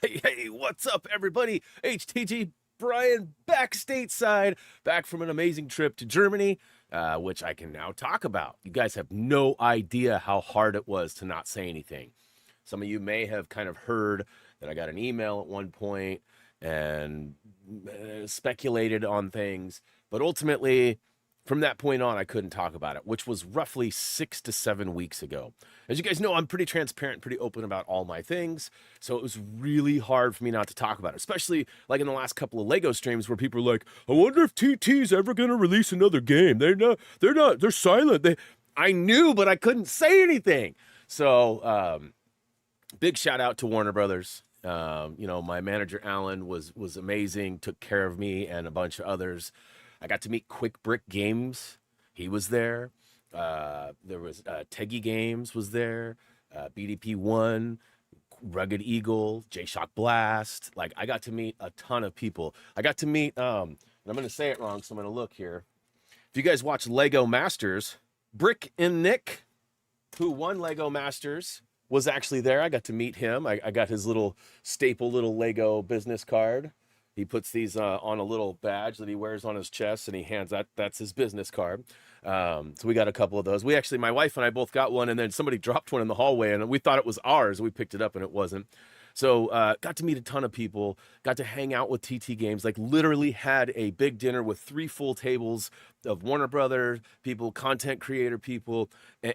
Hey, what's up, everybody? HTG Brian back stateside, back from an amazing trip to Germany, which I can now talk about. You guys have no idea how hard it was to not say anything. Some of you may have kind of heard that I got an email at one point and speculated on things, but ultimately, from that point on, I couldn't talk about it, which was roughly 6 to 7 weeks ago. As you guys know, I'm pretty transparent, pretty open about all my things. So it was really hard for me not to talk about it, especially like in the last couple of Lego streams where people are like, I wonder if TT's ever going to release another game. They're silent. I knew, but I couldn't say anything. So, big shout out to Warner Brothers. My manager, Alan, was amazing, took care of me and a bunch of others. I got to meet Quick Brick Games. He was there. There was Teggy Games was there. BDP1, Rugged Eagle, J-Shock Blast. Like, I got to meet a ton of people. I got to meet, and I'm going to say it wrong, so I'm going to look here. If you guys watch Lego Masters, Brick and Nick, who won Lego Masters, was actually there. I got to meet him. I got his little staple little Lego business card. He puts these on a little badge that he wears on his chest, and he hands that's his business card. So we got a couple of those. My wife and I both got one, and then somebody dropped one in the hallway, and we thought it was ours. We picked it up, and it wasn't. So got to meet a ton of people, got to hang out with TT Games, like literally had a big dinner with 3 full tables of Warner Brothers people, content creator people,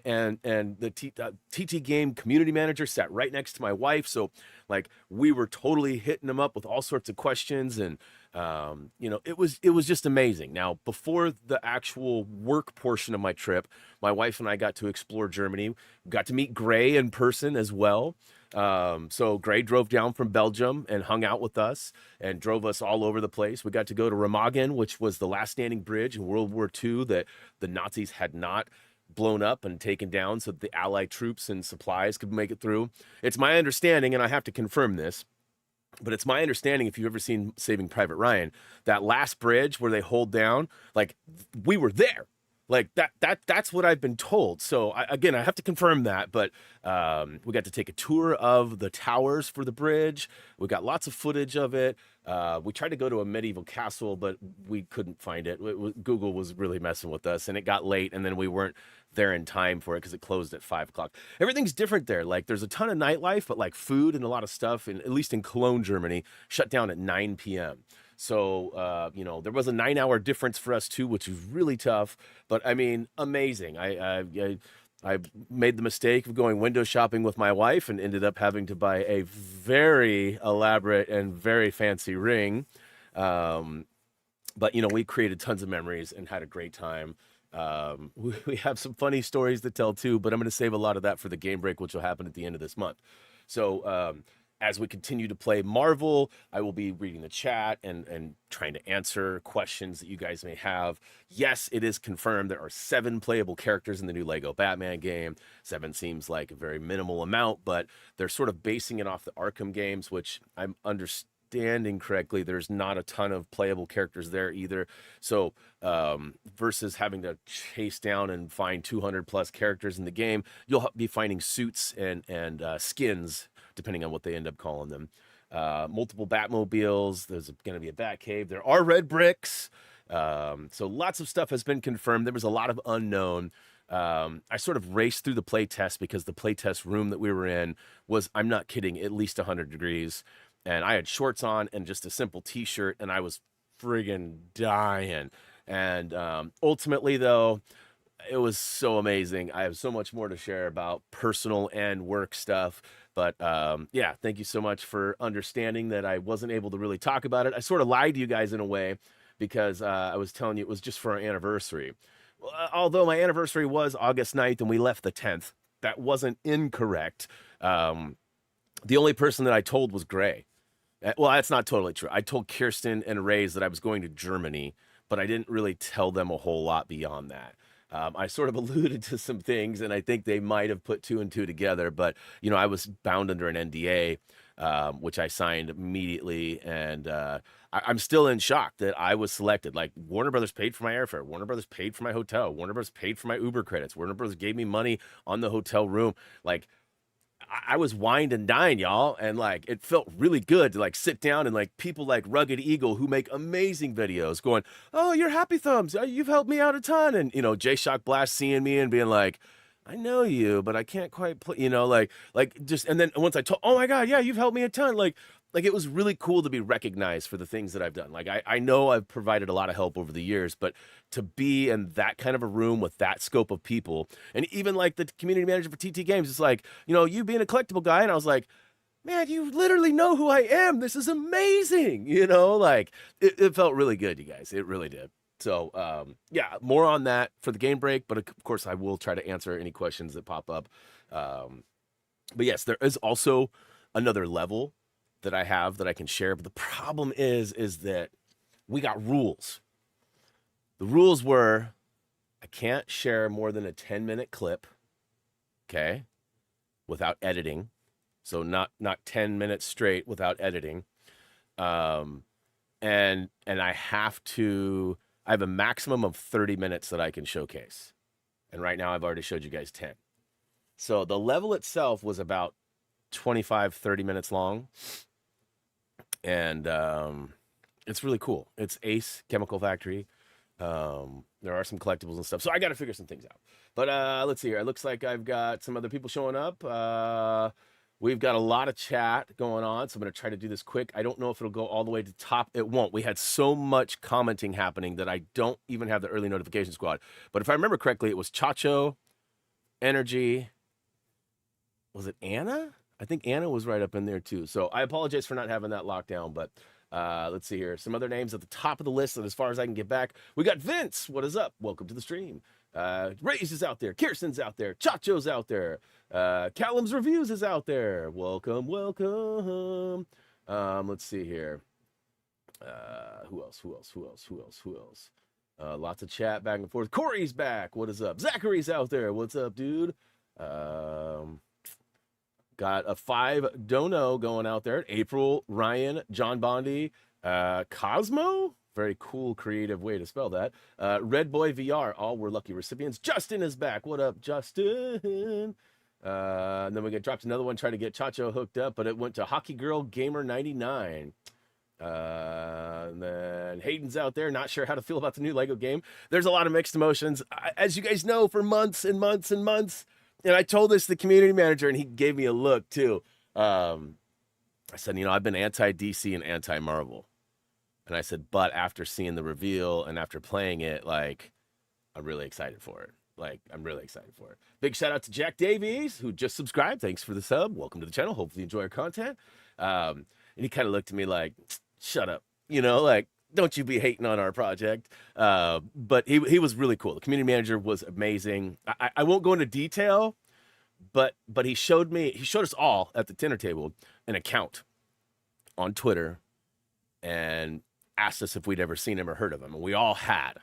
and the TT Game community manager sat right next to my wife. So like we were totally hitting them up with all sorts of questions, and it was just amazing. Now, before the actual work portion of my trip, my wife and I got to explore Germany. We got to meet Gray in person as well. So Gray drove down from Belgium and hung out with us and drove us all over the place. We got to go to Remagen, which was the last standing bridge in World War II that the Nazis had not blown up and taken down so that the Allied troops and supplies could make it through. It's my understanding, and I have to confirm this, but it's my understanding, if you've ever seen Saving Private Ryan, that last bridge where they hold down, like we were there. Like that's what I've been told. So I have to confirm that, but we got to take a tour of the towers for the bridge. We got lots of footage of it. We tried to go to a medieval castle, but we couldn't find it. Google was really messing with us, and it got late, and then we weren't there in time for it because it closed at 5 o'clock. Everything's different there. Like there's a ton of nightlife, but like food and a lot of stuff, and at least in Cologne, Germany, shut down at 9 p.m. So, there was a 9-hour difference for us too, which was really tough, but I mean, amazing. I made the mistake of going window shopping with my wife and ended up having to buy a very elaborate and very fancy ring. But we created tons of memories and had a great time. We have some funny stories to tell too, but I'm going to save a lot of that for the game break, which will happen at the end of this month. So, as we continue to play Marvel, I will be reading the chat and trying to answer questions that you guys may have. Yes, it is confirmed there are 7 playable characters in the new Lego Batman game. 7 seems like a very minimal amount, but they're sort of basing it off the Arkham games, which I'm understanding correctly, there's not a ton of playable characters there either. So versus having to chase down and find 200 plus characters in the game, you'll be finding suits and skins, depending on what they end up calling them. Multiple Batmobiles. There's going to be a Batcave. There are red bricks. So lots of stuff has been confirmed. There was a lot of unknown. I sort of raced through the playtest because the playtest room that we were in was, I'm not kidding, at least 100 degrees. And I had shorts on and just a simple t-shirt, and I was friggin' dying. And ultimately, though, it was so amazing. I have so much more to share about personal and work stuff. But thank you so much for understanding that I wasn't able to really talk about it. I sort of lied to you guys in a way because I was telling you it was just for our anniversary. Although my anniversary was August 9th and we left the 10th, that wasn't incorrect. The only person that I told was Gray. Well, that's not totally true. I told Kirsten and Ray's that I was going to Germany, but I didn't really tell them a whole lot beyond that. I sort of alluded to some things, and I think they might have put 2 and 2 together, but, I was bound under an NDA, which I signed immediately, and I'm still in shock that I was selected. Like, Warner Brothers paid for my airfare. Warner Brothers paid for my hotel. Warner Brothers paid for my Uber credits. Warner Brothers gave me money on the hotel room. Like, I was wined and dined, y'all, and like it felt really good to like sit down and like people like Rugged Eagle who make amazing videos going, "Oh, you're Happy Thumbs, you've helped me out a ton," and J Shock Blast seeing me and being like, "I know you, but I can't quite play," like just, and then once I told, "Oh my God, yeah, you've helped me a ton," like it was really cool to be recognized for the things that I've done. Like I know I've provided a lot of help over the years, but to be in that kind of a room with that scope of people, and even like the community manager for TT Games, it's like, you being a collectible guy, and I was like, man, you literally know who I am. This is amazing. Like it felt really good, you guys. It really did. So yeah, more on that for the game break, but of course I will try to answer any questions that pop up. But yes, there is also another level that I have that I can share. But the problem is that we got rules. The rules were I can't share more than a 10-minute clip, okay, without editing. So not 10 minutes straight without editing. And I have a maximum of 30 minutes that I can showcase. And right now I've already showed you guys 10. So the level itself was about 25, 30 minutes long. And it's really cool. It's Ace Chemical Factory. There are some collectibles and stuff. So I got to figure some things out. But let's see here. It looks like I've got some other people showing up. We've got a lot of chat going on, so I'm going to try to do this quick. I don't know if it'll go all the way to the top. It won't. We had so much commenting happening that I don't even have the early notification squad. But if I remember correctly, it was Chacho, Energy. Was it Anna? I think Anna was right up in there too. So I apologize for not having that locked down, but let's see here. Some other names at the top of the list, and as far as I can get back, we got Vince. What is up? Welcome to the stream. Ray's is out there. Kirsten's out there. Chacho's out there. Callum's Reviews is out there. Welcome. Let's see here. Who else? Lots of chat back and forth. Corey's back. What is up? Zachary's out there. What's up, dude? Got a 5 dono going out there. April, Ryan, John Bondi, Cosmo. Very cool, creative way to spell that. Red Boy VR. All were lucky recipients. Justin is back. What up, Justin? And then we dropped another one trying to get Chacho hooked up, but it went to Hockey Girl Gamer 99. And then Hayden's out there, not sure how to feel about the new Lego game. There's a lot of mixed emotions. As you guys know, for months and months and months, and I told this to the community manager, and he gave me a look too. I said, I've been anti-DC and anti-Marvel. And I said, but after seeing the reveal and after playing it, like, I'm really excited for it. Big shout out to Jack Davies, who just subscribed. Thanks for the sub. Welcome to the channel. Hopefully you enjoy our content. And he kind of looked at me like, shut up, like, don't you be hating on our project. But he was really cool. The community manager was amazing. I won't go into detail, but he showed us all at the dinner table an account on Twitter and asked us if we'd ever seen him or heard of him. And we all had.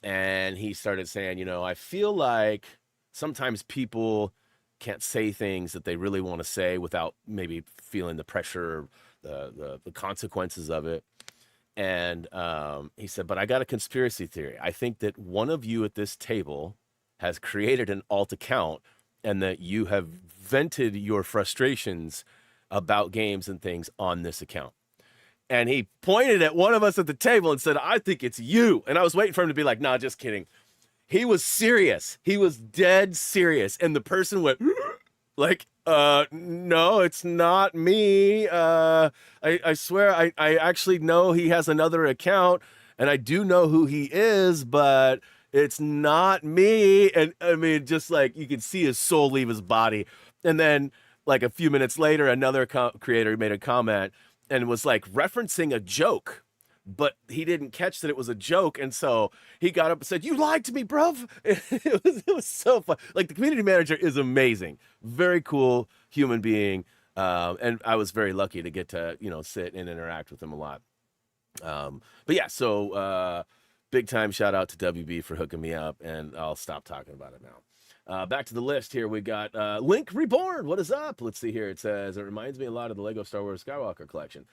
And he started saying, I feel like sometimes people can't say things that they really want to say without maybe feeling the pressure, the consequences of it. And he said, but I got a conspiracy theory. I think that one of you at this table has created an alt account and that you have vented your frustrations about games and things on this account. And he pointed at one of us at the table and said, I think it's you. And I was waiting for him to be like, nah, just kidding. He was serious. He was dead serious. And the person went like, no, it's not me. I swear, I actually know he has another account and I do know who he is, but it's not me. And I mean, just like you could see his soul leave his body. And then like a few minutes later, another creator made a comment and was like referencing a joke, but he didn't catch that it was a joke. And so he got up and said, you lied to me, bruv. It was so fun. Like the community manager is amazing. Very cool human being. And I was very lucky to get to, sit and interact with him a lot. But yeah, so big time shout out to WB for hooking me up, and I'll stop talking about it now. Back to the list here, we got Link Reborn. What is up? Let's see here. It says, it reminds me a lot of the Lego Star Wars Skywalker collection.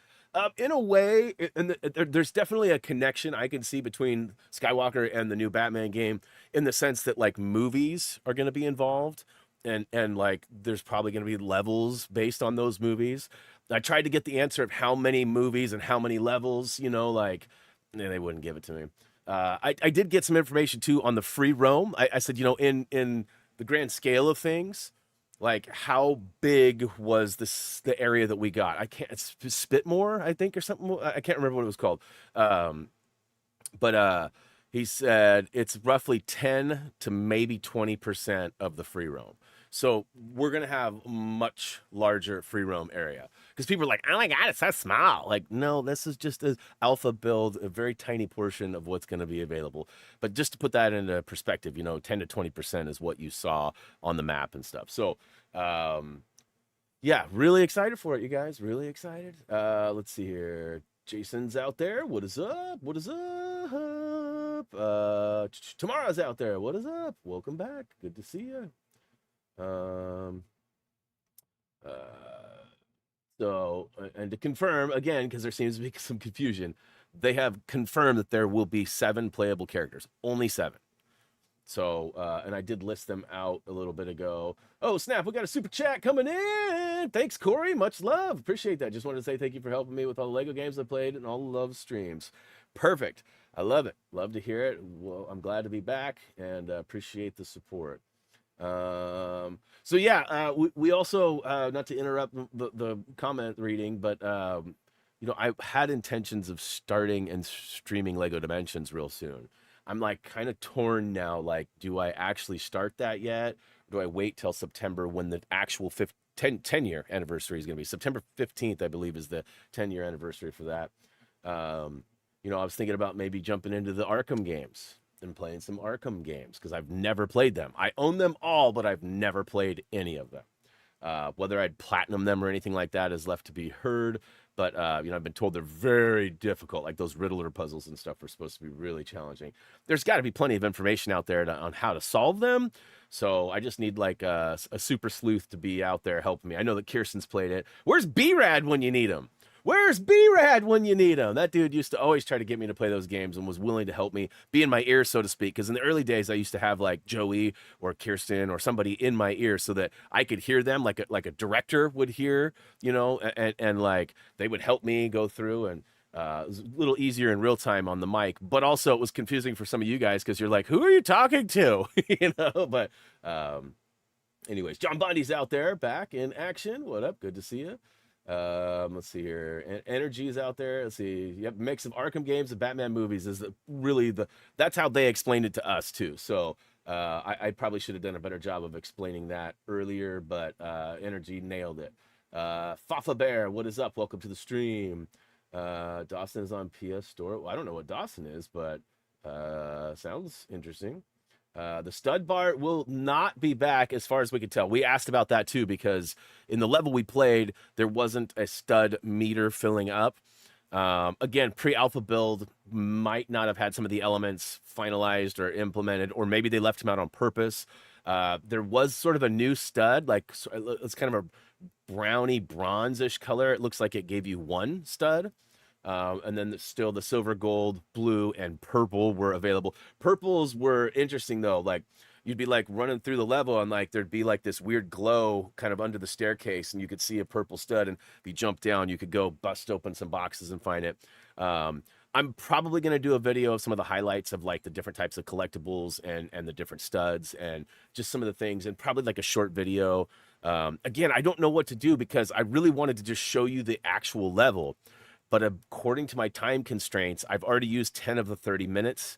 In a way, there's definitely a connection I can see between Skywalker and the new Batman game in the sense that like movies are going to be involved. and like there's probably going to be levels based on those movies. I tried to get the answer of how many movies and how many levels, you know, like, and they wouldn't give it to me. I did get some information too on the free roam. I said, you know, in the grand scale of things, like how big was the area that we got? I can't, it's Spitmore, I think, or something. I can't remember what it was called. But he said it's roughly 10 to maybe 20% of the free roam. So we're gonna have a much larger free roam area because people are like, "Oh my god, it's so small." Like, no, this is just an alpha build, a very tiny portion of what's going to be available. But just to put that into perspective, you know, 10 to 20% is what you saw on the map and stuff. So, yeah, really excited for it, you guys. Really excited. Let's see here. Jason's out there. What is up? What is up? Tomorrow's out there. What is up? Welcome back. Good to see you. Um, uh, so, and to confirm again, because there seems to be some confusion, they have confirmed that there will be 7 playable characters, only 7. So, and I did list them out a little bit ago. Oh, snap, we got a super chat coming in. Thanks, Corey. Much love. Appreciate that. Just wanted to say thank you for helping me with all the Lego games I played and all the love streams. Perfect. I love it. Love to hear it. Well, I'm glad to be back and appreciate the support. So yeah, we also, not to interrupt the comment reading, but, you know, I had intentions of starting and streaming Lego Dimensions real soon. I'm like kind of torn now. Like, do I actually start that yet? Or do I wait till September when the actual 10-year anniversary is going to be? September 15th, I believe, is the 10-year anniversary for that. You know, I was thinking about maybe jumping into the Arkham games and playing some Arkham games because I've never played them. I own them all, but I've never played any of them. Whether I'd platinum them or anything like that is left to be heard. But, you know, I've been told they're very difficult. Like those Riddler puzzles and stuff are supposed to be really challenging. There's got to be plenty of information out there on how to solve them. So I just need like a super sleuth to be out there helping me. I know that Kirsten's played it. Where's B-Rad when you need him? Where's B-Rad when you need him? That dude used to always try to get me to play those games and was willing to help me, be in my ear, so to speak. Because in the early days, I used to have like Joey or Kirsten or somebody in my ear so that I could hear them like a director would hear, you know, and like they would help me go through. And it was a little easier in real time on the mic. But also it was confusing for some of you guys because you're like, who are you talking to? You know, but anyways, John Bundy's out there back in action. What up? Good to see you. Let's see here. Energy is out there. Let's see. Yep, mix of Arkham games and Batman movies is really that's how they explained it to us too. So I probably should have done a better job of explaining that earlier, but Energy nailed it. Fafa Bear, what is up? Welcome to the stream. Dawson is on PS Store. Well, I don't know what Dawson is, but sounds interesting. The stud bar will not be back as far as we could tell. We asked about that too because in the level we played, there wasn't a stud meter filling up. Again, pre-alpha build might not have had some of the elements finalized or implemented, or maybe they left them out on purpose. There was sort of a new stud, like it's kind of a browny bronze-ish color. It looks like it gave you 1 stud. And then still the silver, gold, blue, and purple were available. Purples were interesting though. Like you'd be like running through the level and like there'd be like this weird glow kind of under the staircase and you could see a purple stud, and if you jump down, you could go bust open some boxes and find it. I'm probably going to do a video of some of the highlights of like the different types of collectibles and the different studs and just some of the things, and probably like a short video. Again, I don't know what to do because I really wanted to just show you the actual level. But according to my time constraints, I've already used 10 of the 30 minutes,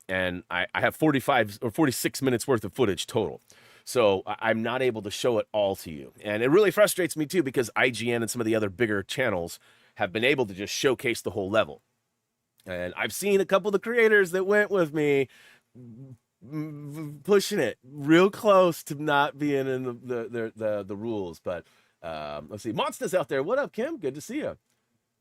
and I have 45 or 46 minutes worth of footage total. So I'm not able to show it all to you. And it really frustrates me too because IGN and some of the other bigger channels have been able to just showcase the whole level. And I've seen a couple of the creators that went with me pushing it real close to not being in the rules. But let's see. Monster's out there. What up, Kim? Good to see you.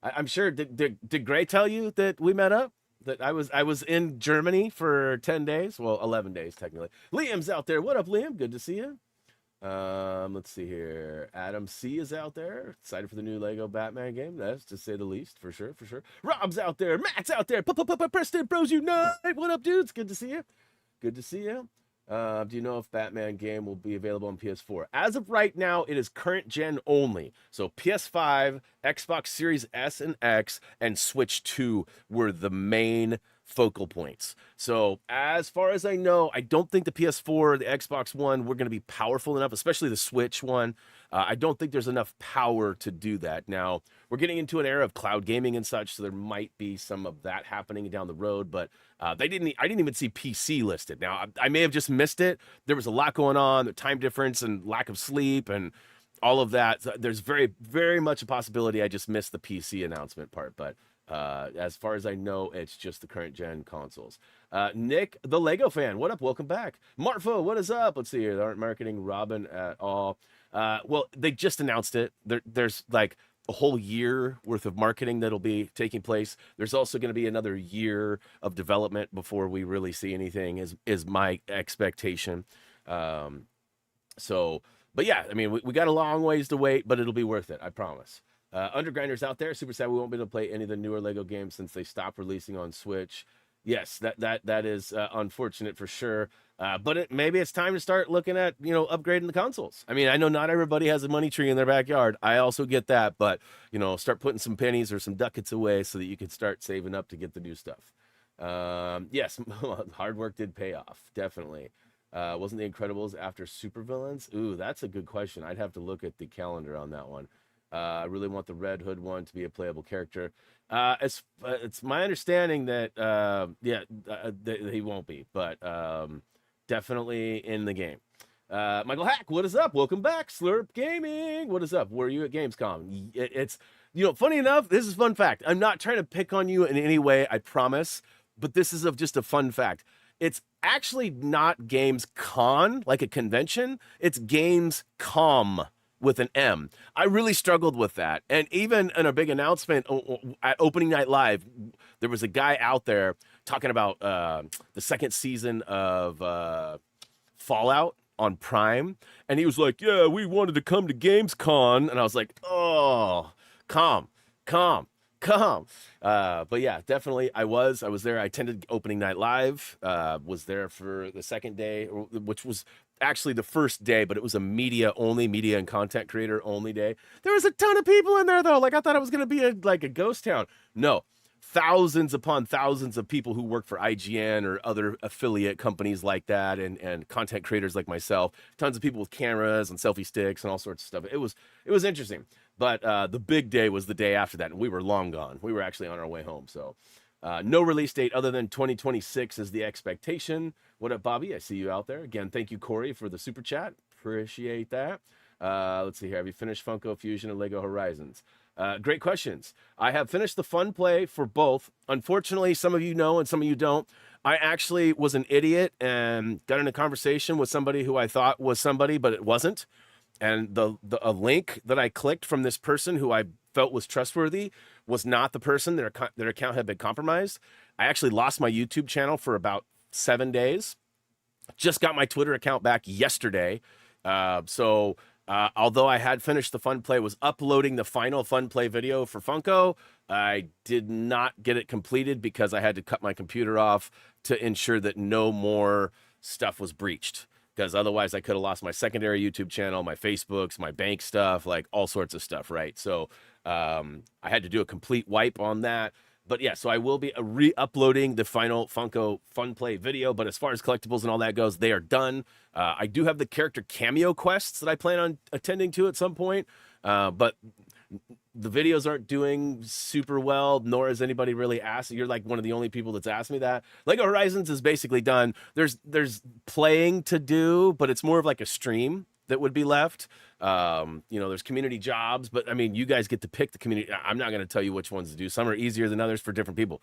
I'm sure. Did Gray tell you that we met up? That I was in Germany for 10 days. Well, 11 days technically. Liam's out there. What up, Liam? Good to see you. Let's see here. Adam C is out there. Excited for the new Lego Batman game. That's to say the least, for sure, for sure. Rob's out there. Matt's out there. Preston Bros Unite. What up, dudes? Good to see you. Good to see you. Do you know if Batman game will be available on PS4? As of right now, it is current gen only. So PS5, Xbox Series S and X, and Switch 2 were the main focal points. So as far as I know, I don't think the PS4 or the Xbox One were going to be powerful enough, especially the Switch one. I don't think there's enough power to do that. Now, we're getting into an era of cloud gaming and such, so there might be some of that happening down the road, but I didn't even see PC listed. Now, I may have just missed it. There was a lot going on, the time difference and lack of sleep and all of that. So there's very, very much a possibility I just missed the PC announcement part, but as far as I know, it's just the current gen consoles. Nick, the Lego fan, what up? Welcome back. Marfo, what is up? Let's see here. They aren't marketing Robin at all. Well, they just announced it. There's like a whole year worth of marketing that'll be taking place. There's also going to be another year of development before we really see anything, is my expectation. So, but yeah, I mean, we got a long ways to wait, but it'll be worth it. I promise. Undergrinders out there, super sad we won't be able to play any of the newer Lego games since they stopped releasing on Switch. Yes, that is unfortunate for sure. But maybe it's time to start looking at, upgrading the consoles. I mean, I know not everybody has a money tree in their backyard. I also get that, but start putting some pennies or some ducats away so that you can start saving up to get the new stuff. Yes, hard work did pay off, definitely. Wasn't The Incredibles after supervillains? Ooh, that's a good question. I'd have to look at the calendar on that one. I really want the Red Hood one to be a playable character. It's my understanding that he won't be, but definitely in the game. Michael Hack, what is up? Welcome back. Slurp Gaming, what is up? Were you at Gamescom? It's funny enough, this is a fun fact. I'm not trying to pick on you in any way, I promise, but this is just a fun fact. It's actually not Gamescom, like a convention. It's Gamescom with an M. I really struggled with that. And even in a big announcement at opening night live, there was a guy out there talking about the second season of Fallout on Prime. And he was like, yeah, we wanted to come to Gamescom. And I was like, oh, calm. But yeah, definitely I was there. I attended opening night live, was there for the second day, which was actually the first day, but it was a media and content creator only day. There was a ton of people in there though. Like I thought it was going to be like a ghost town. No, thousands upon thousands of people who work for IGN or other affiliate companies like that, and content creators like myself, tons of people with cameras and selfie sticks and all sorts of stuff. It was interesting. But the big day was the day after that, and we were long gone. We were actually on our way home. So no release date other than 2026 is the expectation. What up, Bobby? I see you out there. Again, thank you, Corey, for the super chat. Appreciate that. Let's see here. Have you finished Funko Fusion and Lego Horizons? Great questions. I have finished the fun play for both. Unfortunately, some of you know and some of you don't. I actually was an idiot and got in a conversation with somebody who I thought was somebody, but it wasn't. And a link that I clicked from this person who I felt was trustworthy was not the person. Their account had been compromised. I actually lost my YouTube channel for about 7 days. Just got my Twitter account back yesterday. So although I had finished the fun play, was uploading the final fun play video for Funko, I did not get it completed because I had to cut my computer off to ensure that no more stuff was breached. Because otherwise I could have lost my secondary YouTube channel, my Facebooks, my bank stuff, like all sorts of stuff, right? So I had to do a complete wipe on that. But yeah, so I will be re-uploading the final Funko Fun Play video. But as far as collectibles and all that goes, they are done. I do have the character cameo quests that I plan on attending to at some point. But the videos aren't doing super well, nor has anybody really asked. You're like one of the only people that's asked me that. Lego Horizons is basically done. There's playing to do, but it's more of like a stream that would be left. There's community jobs, but I mean, you guys get to pick the community. I'm not going to tell you which ones to do. Some are easier than others for different people.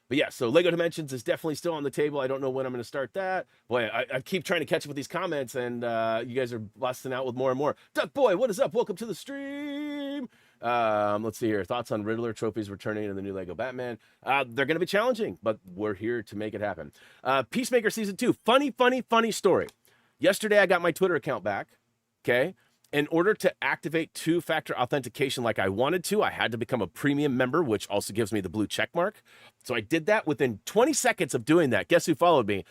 But yeah, so Lego Dimensions is definitely still on the table. I don't know when I'm going to start that. Boy, I keep trying to catch up with these comments, and you guys are busting out with more and more. Duck Boy, what is up? Welcome to the stream. Let's see here. Thoughts on Riddler trophies returning in the new Lego Batman. They're going to be challenging, but we're here to make it happen. Peacemaker Season 2. Funny story. Yesterday, I got my Twitter account back, okay? In order to activate two-factor authentication like I wanted to, I had to become a premium member, which also gives me the blue check mark. So I did that within 20 seconds of doing that. Guess who followed me?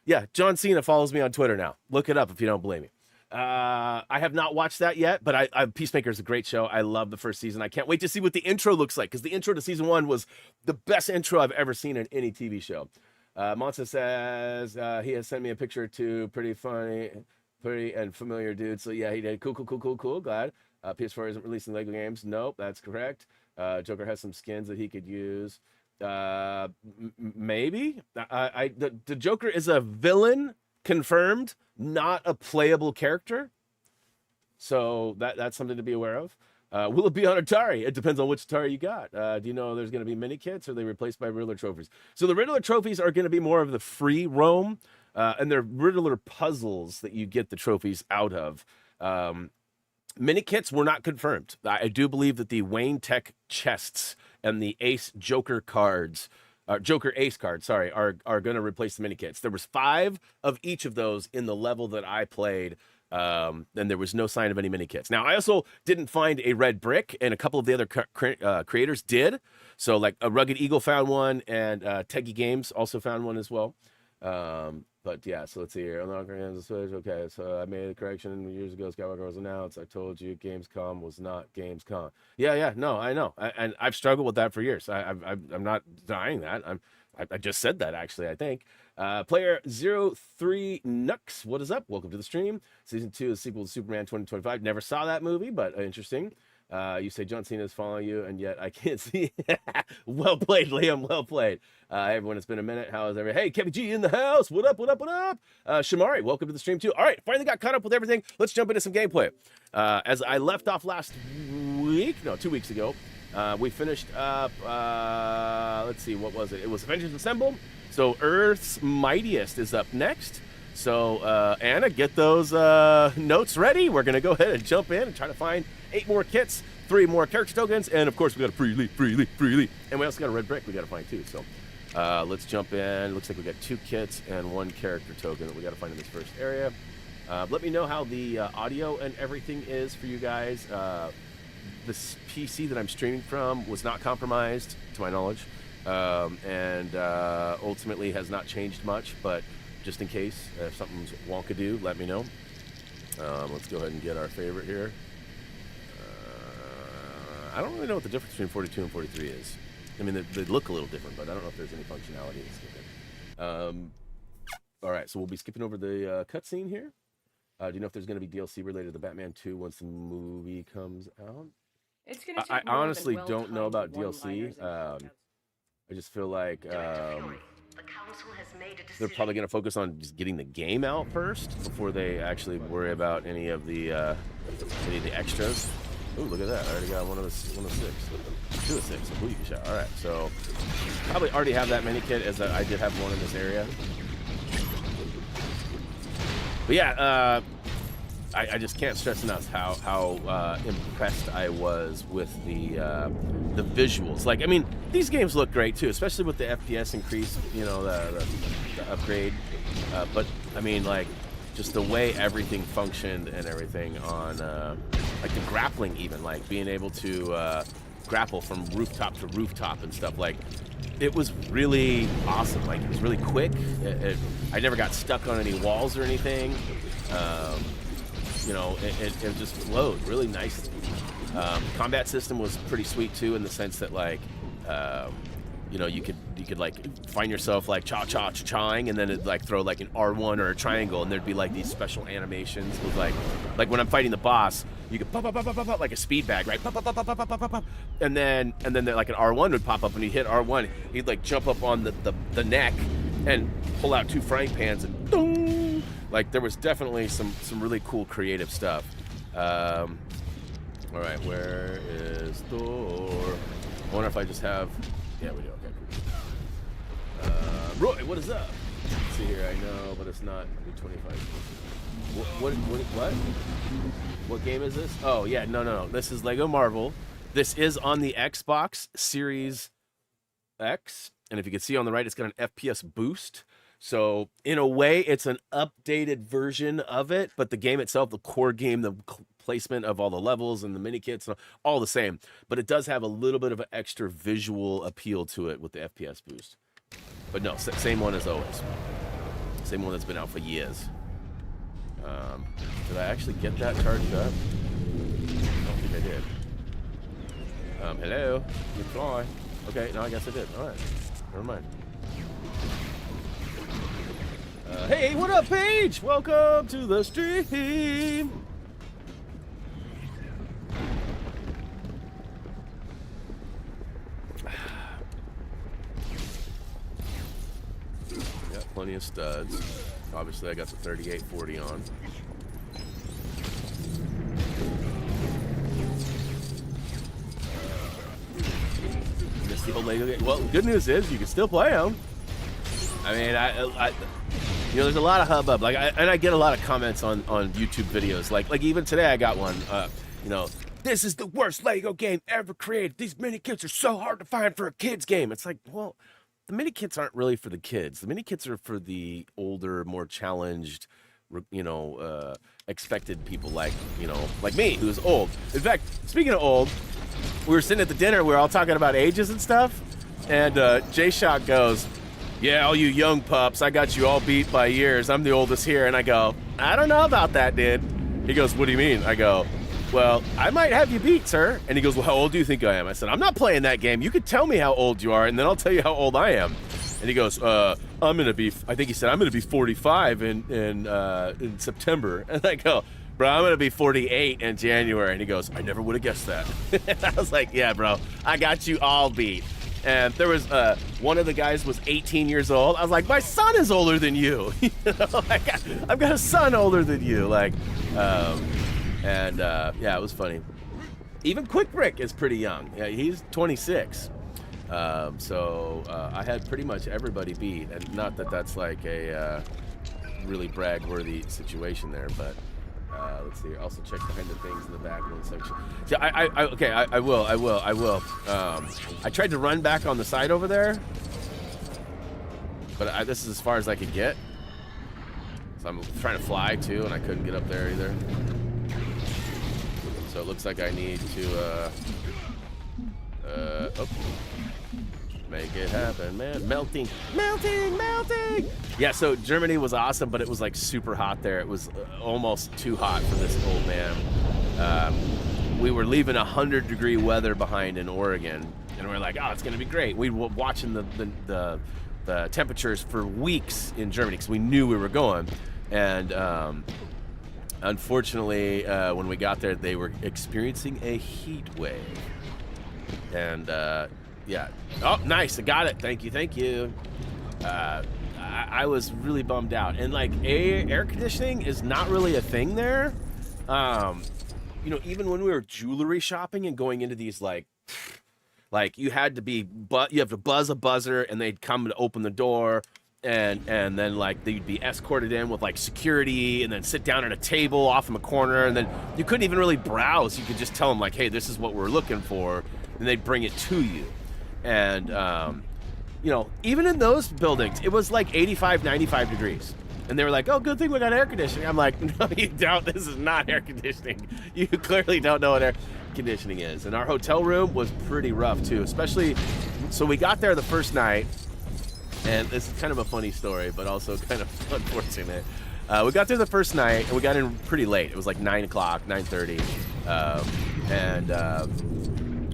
Yeah, John Cena follows me on Twitter now. Look it up if you don't believe me. I have not watched that yet, but Peacemaker is a great show. I love the first season. I can't wait to see what the intro looks like, because the intro to season 1 was the best intro I've ever seen in any TV show. Monza says he has sent me a picture too. Pretty funny, pretty and familiar dude. So yeah, he did. Cool. Glad. PS4 isn't releasing Lego games. Nope, that's correct. Joker has some skins that he could use. Maybe. The Joker is a villain, confirmed, not a playable character. So that's something to be aware of. Will it be on Atari? It depends on which Atari you got. Do you know there's going to be mini kits, or are they replaced by Riddler trophies? So the Riddler trophies are going to be more of the free roam, and they're Riddler puzzles that you get the trophies out of. Mini kits were not confirmed. I do believe that the Wayne Tech chests and the Ace Joker cards, Joker Ace cards, sorry, are going to replace the mini kits. There was 5 of each of those in the level that I played. And there was no sign of any mini kits. Now, I also didn't find a red brick, and a couple of the other creators did. So, like a Rugged Eagle found one, and Teggy Games also found one as well. But yeah, so let's see here. Unlocking the Switch. Okay, so I made a correction years ago. Skywalker was announced. I told you Gamescom was not Gamescom. Yeah, no, I know, and I've struggled with that for years. I'm not denying that. I just said that, actually, I think. Player 03 Nux, what is up? Welcome to the stream. Season 2 is sequel to Superman 2025. Never saw that movie, but interesting. You say John Cena is following you, and yet I can't see. Well played, Liam. Well played. Hey, everyone, it's been a minute. How is everyone? Hey, Kevin G in the house. What up? Shamari, welcome to the stream, too. All right, finally got caught up with everything. Let's jump into some gameplay. As I left off 2 weeks ago, we finished up, let's see, what was it? It was Avengers Assemble. So Earth's Mightiest is up next. So, Anna, get those notes ready. We're going to go ahead and jump in and try to find 8 more kits, 3 more character tokens, and, of course, we got a free leap. And we also got a red brick we got to find, too. So, let's jump in. Looks like we got 2 kits and 1 character token that we got to find in this first area. Let me know how the audio and everything is for you guys. This PC that I'm streaming from was not compromised, to my knowledge, and ultimately has not changed much, but just in case, if something's wonkadoo, let me know. Let's go ahead and get our favorite here. I don't really know what the difference between 42 and 43 is. I mean, they look a little different, but I don't know if there's any functionality that's different. All right, so we'll be skipping over the cutscene here. Do you know if there's going to be DLC related to the Batman 2 once the movie comes out? It's gonna I honestly don't know about DLC. I just feel like they're probably going to focus on just getting the game out first before they actually worry about any of the extras. Oh, look at that! I already got one of 6. 2 of 6. A booty shot. All right, so probably already have that mini kit, as I did have one in this area. But yeah, I just can't stress enough how impressed I was with the visuals. Like, I mean, these games look great too, especially with the FPS increase, you know, the upgrade. But I mean, like, just the way everything functioned and everything on, like the grappling, even like being able to grapple from rooftop to rooftop and stuff. Like, it was really awesome. Like, it was really quick. I never got stuck on any walls or anything. You know, it just flowed really nicely. Combat system was pretty sweet too, in the sense that, like, you know, you could like find yourself like cha-cha-cha-ching, and then it'd like throw like an R1 or a triangle, and there'd be like these special animations with like when I'm fighting the boss, you could pop like a speed bag, right? Pop, and then like an R1 would pop up, and he'd hit R1, he'd like jump up on the neck and pull out 2 frying pans, and boom. Like, there was definitely some really cool creative stuff. All right, where is Thor? I wonder if I just have... Yeah, we do. Okay, cool. Roy, what is up? Let's see here. I know, but it's not 25. What? What game is this? Oh, yeah, no. This is Lego Marvel. This is on the Xbox Series X. And if you can see on the right, it's got an FPS boost. So, in a way, it's an updated version of it, but the game itself, the core game, the placement of all the levels and the mini kits, all the same. But it does have a little bit of an extra visual appeal to it with the FPS boost. But no, same one as always. Same one that's been out for years. Did I actually get that charged up? I don't think I did. Hello? You fly. Okay, no, I guess I did. All right. Never mind. Hey, what up, Paige? Welcome to the stream. Got plenty of studs. Obviously, I got the 3840 on. Missed the old Lego game. Well, the good news is you can still play them. I mean, you know, there's a lot of hubbub. Like, I get a lot of comments on YouTube videos. Like even today, I got one. You know, this is the worst Lego game ever created. These mini kits are so hard to find for a kid's game. It's like, well, the mini kits aren't really for the kids. The mini kits are for the older, more challenged, you know, expected people like me, who's old. In fact, speaking of old, we were sitting at the dinner. We were all talking about ages and stuff, and J-Shock goes, "Yeah, all you young pups, I got you all beat by years. I'm the oldest here." And I go, "I don't know about that, dude." He goes, "What do you mean?" I go, "Well, I might have you beat, sir." And he goes, "Well, how old do you think I am?" I said, "I'm not playing that game. You could tell me how old you are, and then I'll tell you how old I am." And he goes, I think he said, "I'm going to be 45 in September." And I go, "Bro, I'm going to be 48 in January." And he goes, "I never would have guessed that." And I was like, "Yeah, bro, I got you all beat." And there was one of the guys was 18 years old. I was like, "My son is older than you." You know, I've got a son older than you. Like, yeah, it was funny. Even Quick Brick is pretty young. Yeah, he's 26. So I had pretty much everybody beat, and not that that's like a really brag-worthy situation there, but let's see. Also check behind the things in the back one section. Yeah, I will. I tried to run back on the side over there, but this is as far as I could get. So I'm trying to fly too, and I couldn't get up there either. So it looks like I need to make it happen, man. Melting. Yeah, so Germany was awesome, but it was like super hot there. It was almost too hot for this old man. We were leaving 100-degree weather behind in Oregon, and we're like, "Oh, it's gonna be great." We were watching the temperatures for weeks in Germany because we knew we were going, and unfortunately, when we got there, they were experiencing a heat wave, and yeah. Oh, nice. I got it. Thank you. I was really bummed out. And, like, air conditioning is not really a thing there. You know, even when we were jewelry shopping and going into these, like you had to you have to buzz a buzzer, and they'd come to open the door. And then, like, they'd be escorted in with, like, security, and then sit down at a table off in the corner. And then you couldn't even really browse. You could just tell them, like, "Hey, this is what we're looking for." And they'd bring it to you. And, you know, even in those buildings, it was like 85, 95 degrees. And they were like, "Oh, good thing we got air conditioning." I'm like, "No, you don't. This is not air conditioning. You clearly don't know what air conditioning is." And our hotel room was pretty rough, too, especially. So we got there the first night, and this is kind of a funny story, but also kind of unfortunate. We got there the first night, and we got in pretty late. It was like 9 o'clock, 9:30.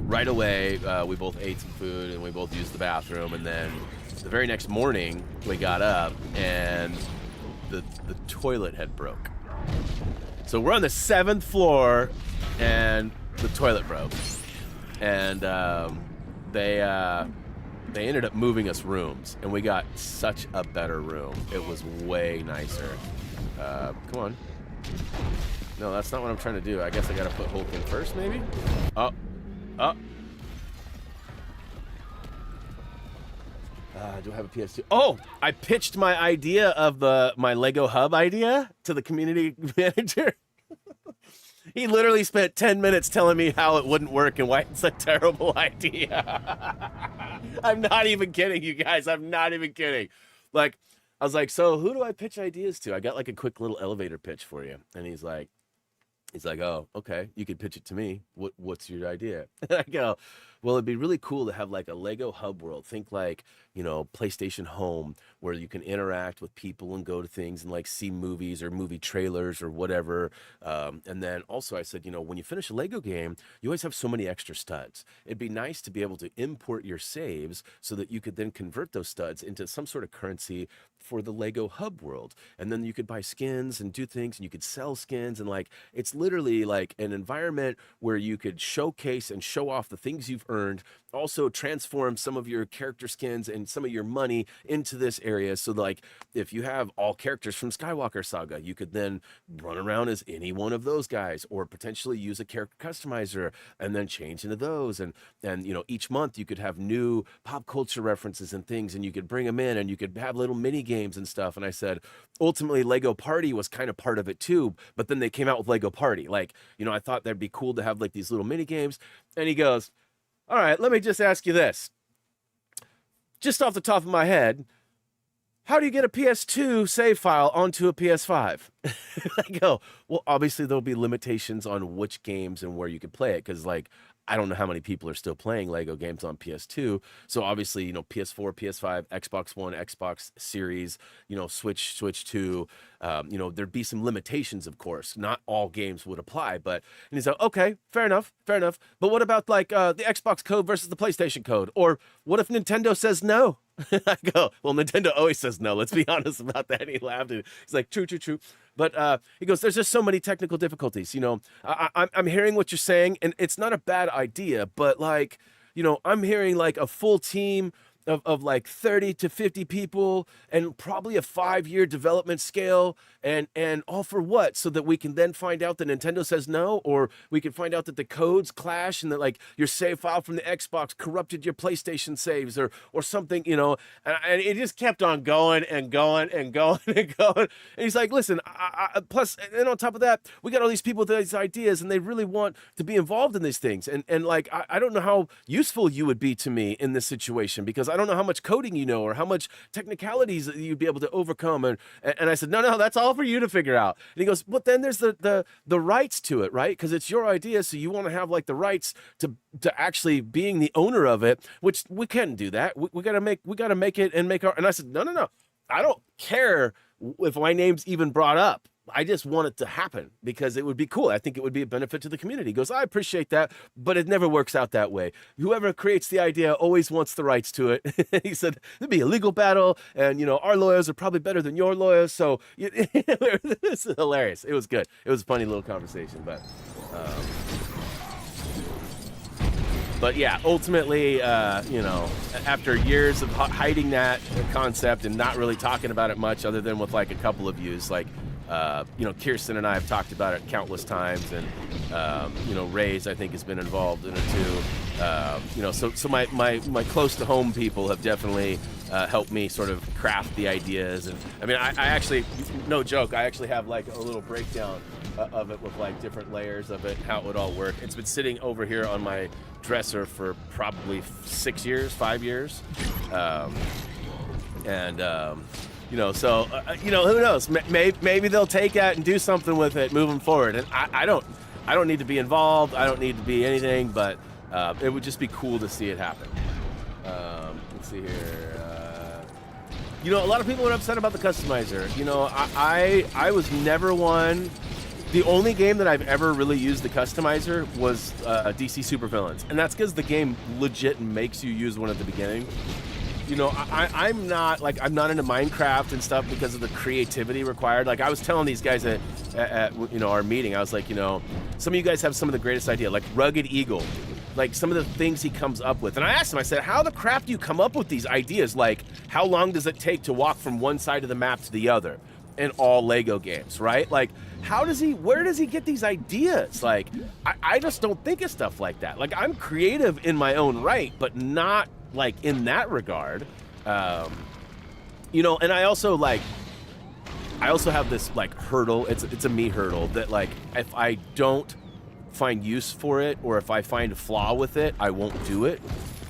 Right away, we both ate some food, and we both used the bathroom. And then the very next morning, we got up, and the toilet had broke. So we're on the 7th floor, and the toilet broke. And they ended up moving us rooms, and we got such a better room. It was way nicer. Come on. No, that's not what I'm trying to do. I guess I gotta put Hulk in first, maybe? Oh. Do I have a PS2? Oh, I pitched my idea of my Lego hub idea to the community manager. He literally spent 10 minutes telling me how it wouldn't work and why it's a terrible idea. I'm not even kidding, you guys. I'm not even kidding. Like, I was like, "So who do I pitch ideas to?" I got like a quick little elevator pitch for you. And he's like, He's like, oh, okay, you could pitch it to me. What's your idea? And I go, well, it'd be really cool to have like a Lego hub world. Think like, PlayStation Home, where you can interact with people and go to things and like see movies or movie trailers or whatever. And then also I said, when you finish a Lego game, you always have so many extra studs. It'd be nice to be able to import your saves so that you could then convert those studs into some sort of currency for the Lego hub world. And then you could buy skins and do things, and you could sell skins, and like it's literally like an environment where you could showcase and show off the things you've earned, also transform some of your character skins and some of your money into this area. So like if you have all characters from Skywalker Saga, you could then run around as any one of those guys, or potentially use a character customizer and then change into those. And each month you could have new pop culture references and things, and you could bring them in, and you could have little mini games and stuff. And I said, ultimately Lego Party was kind of part of it too, but then they came out with Lego Party. Like, I thought that'd be cool to have like these little mini games. And he goes, all right, let me just ask you this. Just off the top of my head, how do you get a PS2 save file onto a PS5? I go, well, obviously there'll be limitations on which games and where you can play it, because like I don't know how many people are still playing Lego games on PS2. So obviously, PS4, PS5, Xbox One, Xbox Series, Switch 2, there'd be some limitations, of course. Not all games would apply, and he's like, okay, fair enough. But what about like the Xbox code versus the PlayStation code? Or what if Nintendo says no? I go, well, Nintendo always says no. Let's be honest about that. And he laughed. He's like, true. But he goes, there's just so many technical difficulties. I'm hearing what you're saying, and it's not a bad idea, but like, I'm hearing like a full team of like 30 to 50 people, and probably a 5-year development scale, and all for what? So that we can then find out that Nintendo says no, or we can find out that the codes clash, and that like your save file from the Xbox corrupted your PlayStation saves, or something, and it just kept on going and going and going and going. And he's like, listen, plus, and on top of that, we got all these people with these ideas, and they really want to be involved in these things. And like, I don't know how useful you would be to me in this situation, because I don't know how much coding you know, or how much technicalities you'd be able to overcome. And I said, no, that's all for you to figure out. And he goes, but then there's the rights to it, right? Because it's your idea, so you want to have like the rights to actually being the owner of it, which we can't do that. We gotta make it and make our. And I said, no, I don't care if my name's even brought up. I just want it to happen because it would be cool. I think it would be a benefit to the community. He goes, I appreciate that, but it never works out that way. Whoever creates the idea always wants the rights to it. He said, there'd be a legal battle, and, our lawyers are probably better than your lawyers. So this is hilarious. It was good. It was a funny little conversation, but yeah, ultimately, after years of hiding that concept and not really talking about it much, other than with like a couple of views, like, Kirsten and I have talked about it countless times, and, Ray's, I think, has been involved in it too. So my close to home people have definitely helped me sort of craft the ideas. And I mean, I actually, no joke, I actually have like a little breakdown of it with like different layers of it, how it would all work. It's been sitting over here on my dresser for probably 5 years. So who knows? Maybe they'll take that and do something with it moving forward. And I don't need to be involved. I don't need to be anything, but it would just be cool to see it happen. Let's see here. A lot of people are upset about the customizer. I was never one. The only game that I've ever really used the customizer was DC Supervillains, and that's because the game legit makes you use one at the beginning. I'm not into Minecraft and stuff because of the creativity required. Like I was telling these guys at our meeting, I was like, some of you guys have some of the greatest idea, like Rugged Eagle, like some of the things he comes up with. And I asked him, I said, how the crap do you come up with these ideas? Like, how long does it take to walk from one side of the map to the other in all Lego games, right? Like, where does he get these ideas? Like, I just don't think of stuff like that. Like, I'm creative in my own right, but not like in that regard. And I also have this like hurdle. It's a me hurdle that like, if I don't find use for it, or if I find a flaw with it, I won't do it.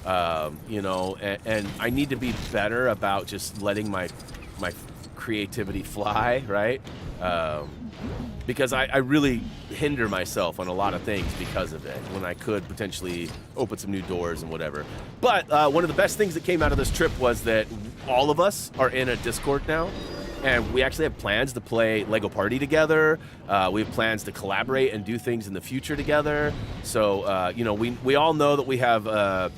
And I need to be better about just letting my creativity fly, right? because I really hinder myself on a lot of things because of it, when I could potentially open some new doors and whatever. But one of the best things that came out of this trip was that all of us are in a Discord now, and we actually have plans to play Lego Party together. We have plans to collaborate and do things in the future together. So, you know, we all know that we have a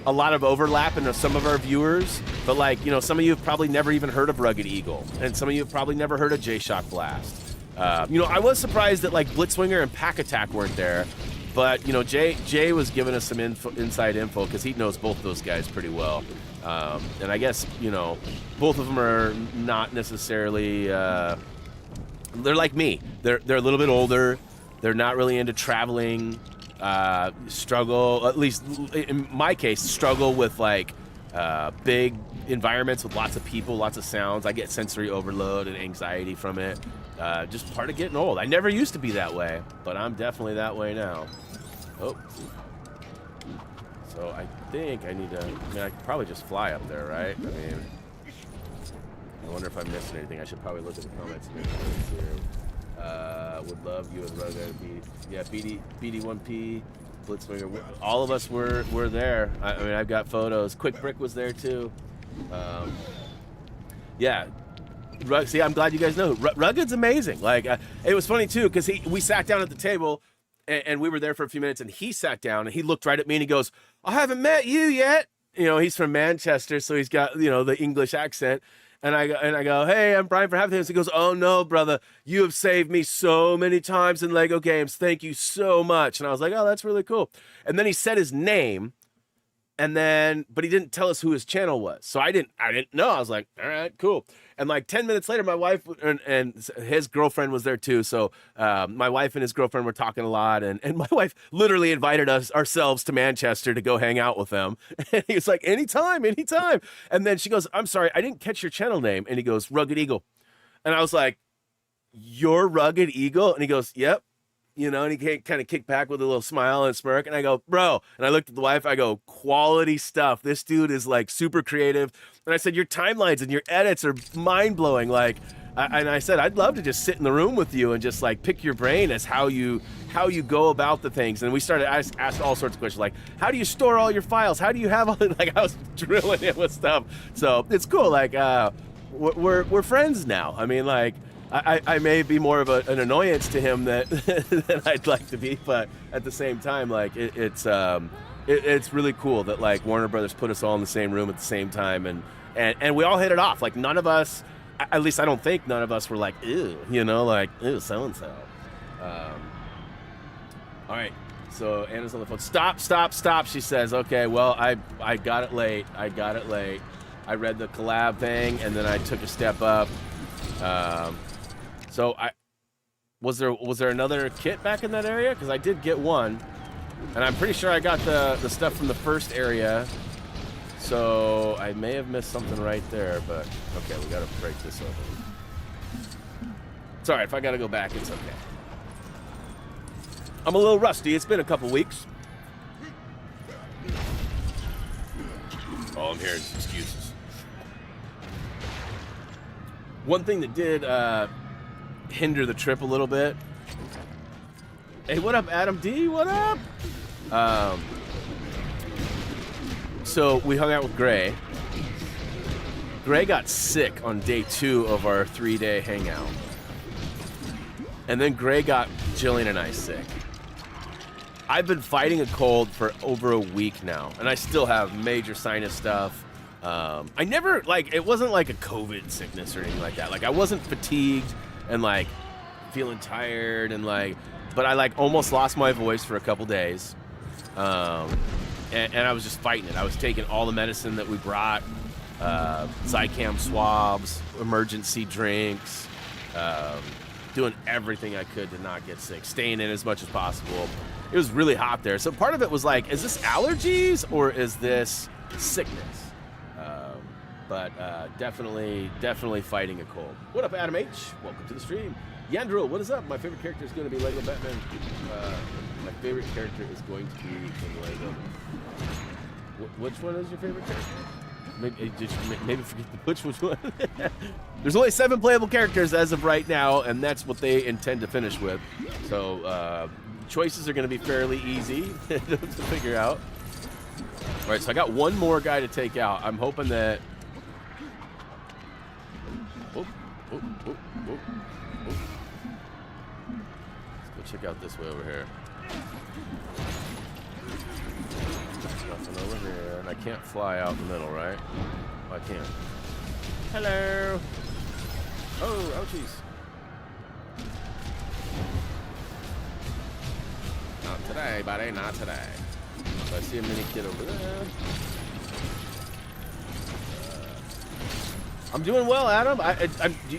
lot of overlap in some of our viewers, but like, you know, some of you have probably never even heard of Rugged Eagle, and some of you have probably never heard of J-Shock Blast. You know, I was surprised that like Blitzwinger and Pack Attack weren't there, but you know, Jay was giving us some inside info because he knows both those guys pretty well. And I guess, you know, both of them are not necessarily, they're like me. They're a little bit older. They're not really into traveling, struggle, at least in my case, struggle with like big environments with lots of people, lots of sounds. I get sensory overload and anxiety from it. Just part of getting old. I never used to be that way, but I'm definitely that way now. Oh. So I think I need to, I mean, I could probably just fly up there, right? I mean, I wonder if I'm missing anything. I should probably look at the comments and make sure it's here. Would love you and Rugged. Yeah, BD1P, Blitzwinger. All of us were there. I mean, I've got photos. Quick Brick was there too. Yeah. See, I'm glad you guys know. Rugged's amazing. Like, it was funny too, because we sat down at the table, and we were there for a few minutes, and he sat down, and he looked right at me, and he goes, I haven't met you yet. You know, he's from Manchester, so he's got, you know, the English accent. And I go, hey, I'm Brian from HappyThumbs. He goes, oh, no, brother, you have saved me so many times in Lego games. Thank you so much. And I was like, oh, that's really cool. And then he said his name, and then, but he didn't tell us who his channel was. So I didn't know. I was like, all right, cool. And like 10 minutes later, my wife and his girlfriend was there too. So my wife and his girlfriend were talking a lot. And my wife literally invited us ourselves to Manchester to go hang out with them. And he was like, anytime. And then she goes, I'm sorry, I didn't catch your channel name. And he goes, Rugged Eagle. And I was like, you're Rugged Eagle? And he goes, yep. You know, and he kind of kicked back with a little smile and smirk. And I go, bro. And I looked at the wife. I go, quality stuff. This dude is like super creative. And I said, your timelines and your edits are mind blowing. Like, and I said, I'd love to just sit in the room with you and just like pick your brain as how you go about the things. And we started asked all sorts of questions, like, how do you store all your files? How do you have all it? Like, I was drilling him with stuff. So it's cool. Like, we're friends now. I mean, like, I may be more of an annoyance to him than I'd like to be, but at the same time, like it's really cool that like Warner Brothers put us all in the same room at the same time, and we all hit it off. Like none of us, at least I don't think none of us were like, ew, you know, like ew, so and so. All right, so Anna's on the phone. Stop. She says, okay, well I got it late. I read the collab thing, and then I took a step up. So was there another kit back in that area? Because I did get one, and I'm pretty sure I got the stuff from the first area. So I may have missed something right there, but okay, we gotta break this open. It's all right if I gotta go back. It's okay. I'm a little rusty. It's been a couple weeks. All I'm hearing is excuses. One thing that did hinder the trip a little bit. Hey, what up, Adam D? What up? So we hung out with Gray. Gray got sick on day 2 of our 3-day hangout. And then Gray got Jillian and I sick. I've been fighting a cold for over a week now, and I still have major sinus stuff. I never, like, it wasn't like a COVID sickness or anything like that. Like, I wasn't fatigued and like feeling tired and like, but I like almost lost my voice for a couple days. And I was just fighting it. I was taking all the medicine that we brought, Zicam swabs, emergency drinks, doing everything I could to not get sick, staying in as much as possible. It was really hot there. So part of it was like, is this allergies or is this sickness? But definitely fighting a cold. What up, Adam H? Welcome to the stream. Yandril, what is up? My favorite character is going to be Lego Batman. My favorite character is going to be in Lego. Which one is your favorite character? maybe forget which one. There's only 7 playable characters as of right now, and that's what they intend to finish with. So choices are going to be fairly easy to figure out. All right, so I got one more guy to take out. I'm hoping that. Oh. Let's go check out this way over here. Nothing over here, and I can't fly out in the middle, right? Oh, I can. Hello. Oh, ouchies. Not today, buddy. Not today. So I see a mini kid over there. I'm doing well, Adam.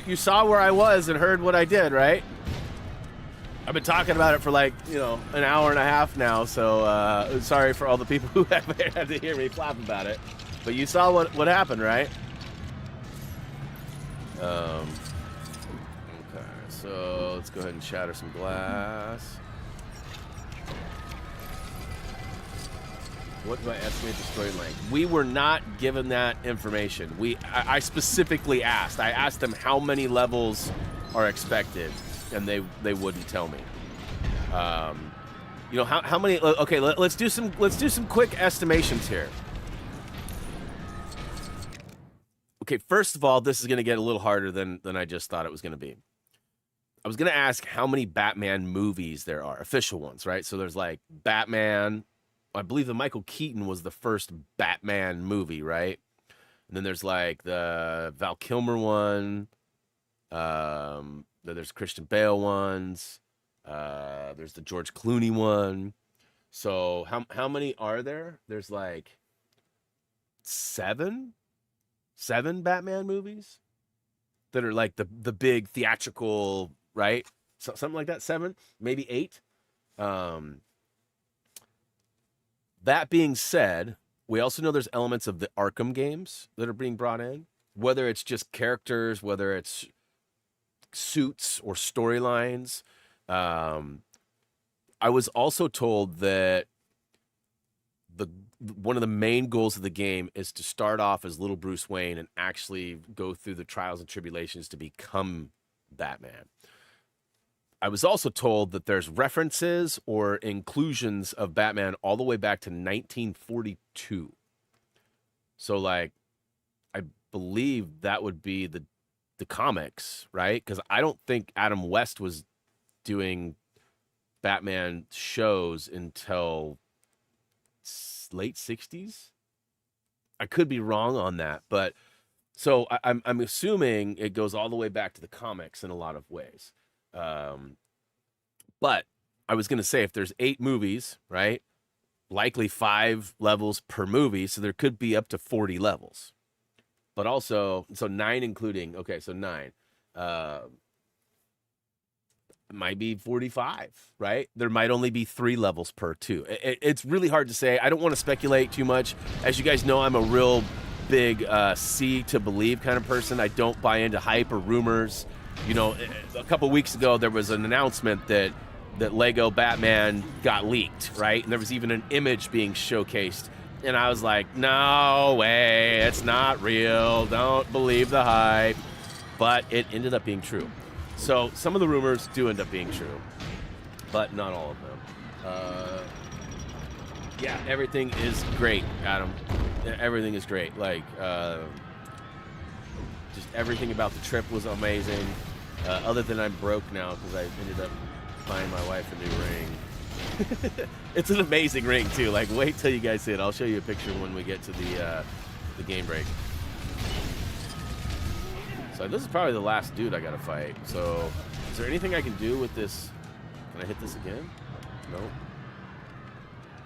You saw where I was and heard what I did, right? I've been talking about it for like, an hour and a half now, so sorry for all the people who have had to hear me flap about it. But you saw what happened, right? Okay, so let's go ahead and shatter some glass. What do I estimate the story length? We were not given that information. I specifically asked. I asked them how many levels are expected, and they wouldn't tell me. How many? Okay, let's do some quick estimations here. Okay, first of all, this is going to get a little harder than I just thought it was going to be. I was going to ask how many Batman movies there are, official ones, right? So there's like Batman. I believe the Michael Keaton was the first Batman movie, right? And then there's like the Val Kilmer one. There's Christian Bale ones. There's the George Clooney one. So how many are there? There's like seven Batman movies that are like the big theatrical, right? So, something like that. 7, maybe 8. That being said, we also know there's elements of the Arkham games that are being brought in, whether it's just characters, whether it's suits or storylines. I was also told that one of the main goals of the game is to start off as little Bruce Wayne and actually go through the trials and tribulations to become Batman. I was also told that there's references or inclusions of Batman all the way back to 1942. So, like, I believe that would be the comics, right? Because I don't think Adam West was doing Batman shows until late 60s. I could be wrong on that, but so I'm assuming it goes all the way back to the comics in a lot of ways. But I was going to say, if there's 8 movies, right, likely 5 levels per movie. So there could be up to 40 levels, but also, so 9 including, okay. So 9, might be 45, right? There might only be 3 levels per 2. It's really hard to say. I don't want to speculate too much. As you guys know, I'm a real big see to believe kind of person. I don't buy into hype or rumors. A couple weeks ago, there was an announcement that Lego Batman got leaked, right? And there was even an image being showcased. And I was like, no way, it's not real. Don't believe the hype. But it ended up being true. So some of the rumors do end up being true, but not all of them. Yeah, everything is great, Adam. Everything is great. Like, just everything about the trip was amazing. Other than I'm broke now because I ended up buying my wife a new ring. It's an amazing ring too. Like, wait till you guys see it. I'll show you a picture when we get to the game break. So this is probably the last dude I gotta fight. So is there anything I can do with this? Can I hit this again? Nope.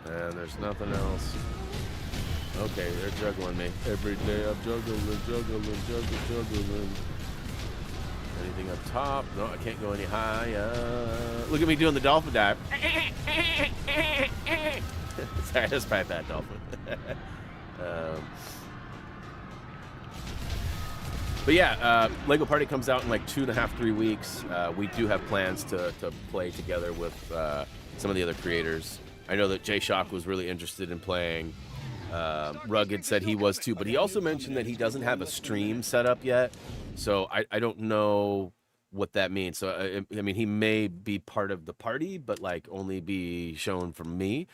And there's nothing else. Okay, they're juggling me. Every day I'm juggling. Anything up top? No, I can't go any higher. Look at me doing the dolphin dive. Sorry, that's probably a bad dolphin. But yeah, Lego Party comes out in like 2.5, 3 weeks. We do have plans to play together with some of the other creators. I know that Jay Shock was really interested in playing. Rugged said he was too, but he also mentioned that he doesn't have a stream set up yet, so I don't know what that means. So I mean, he may be part of the party, but like only be shown from me.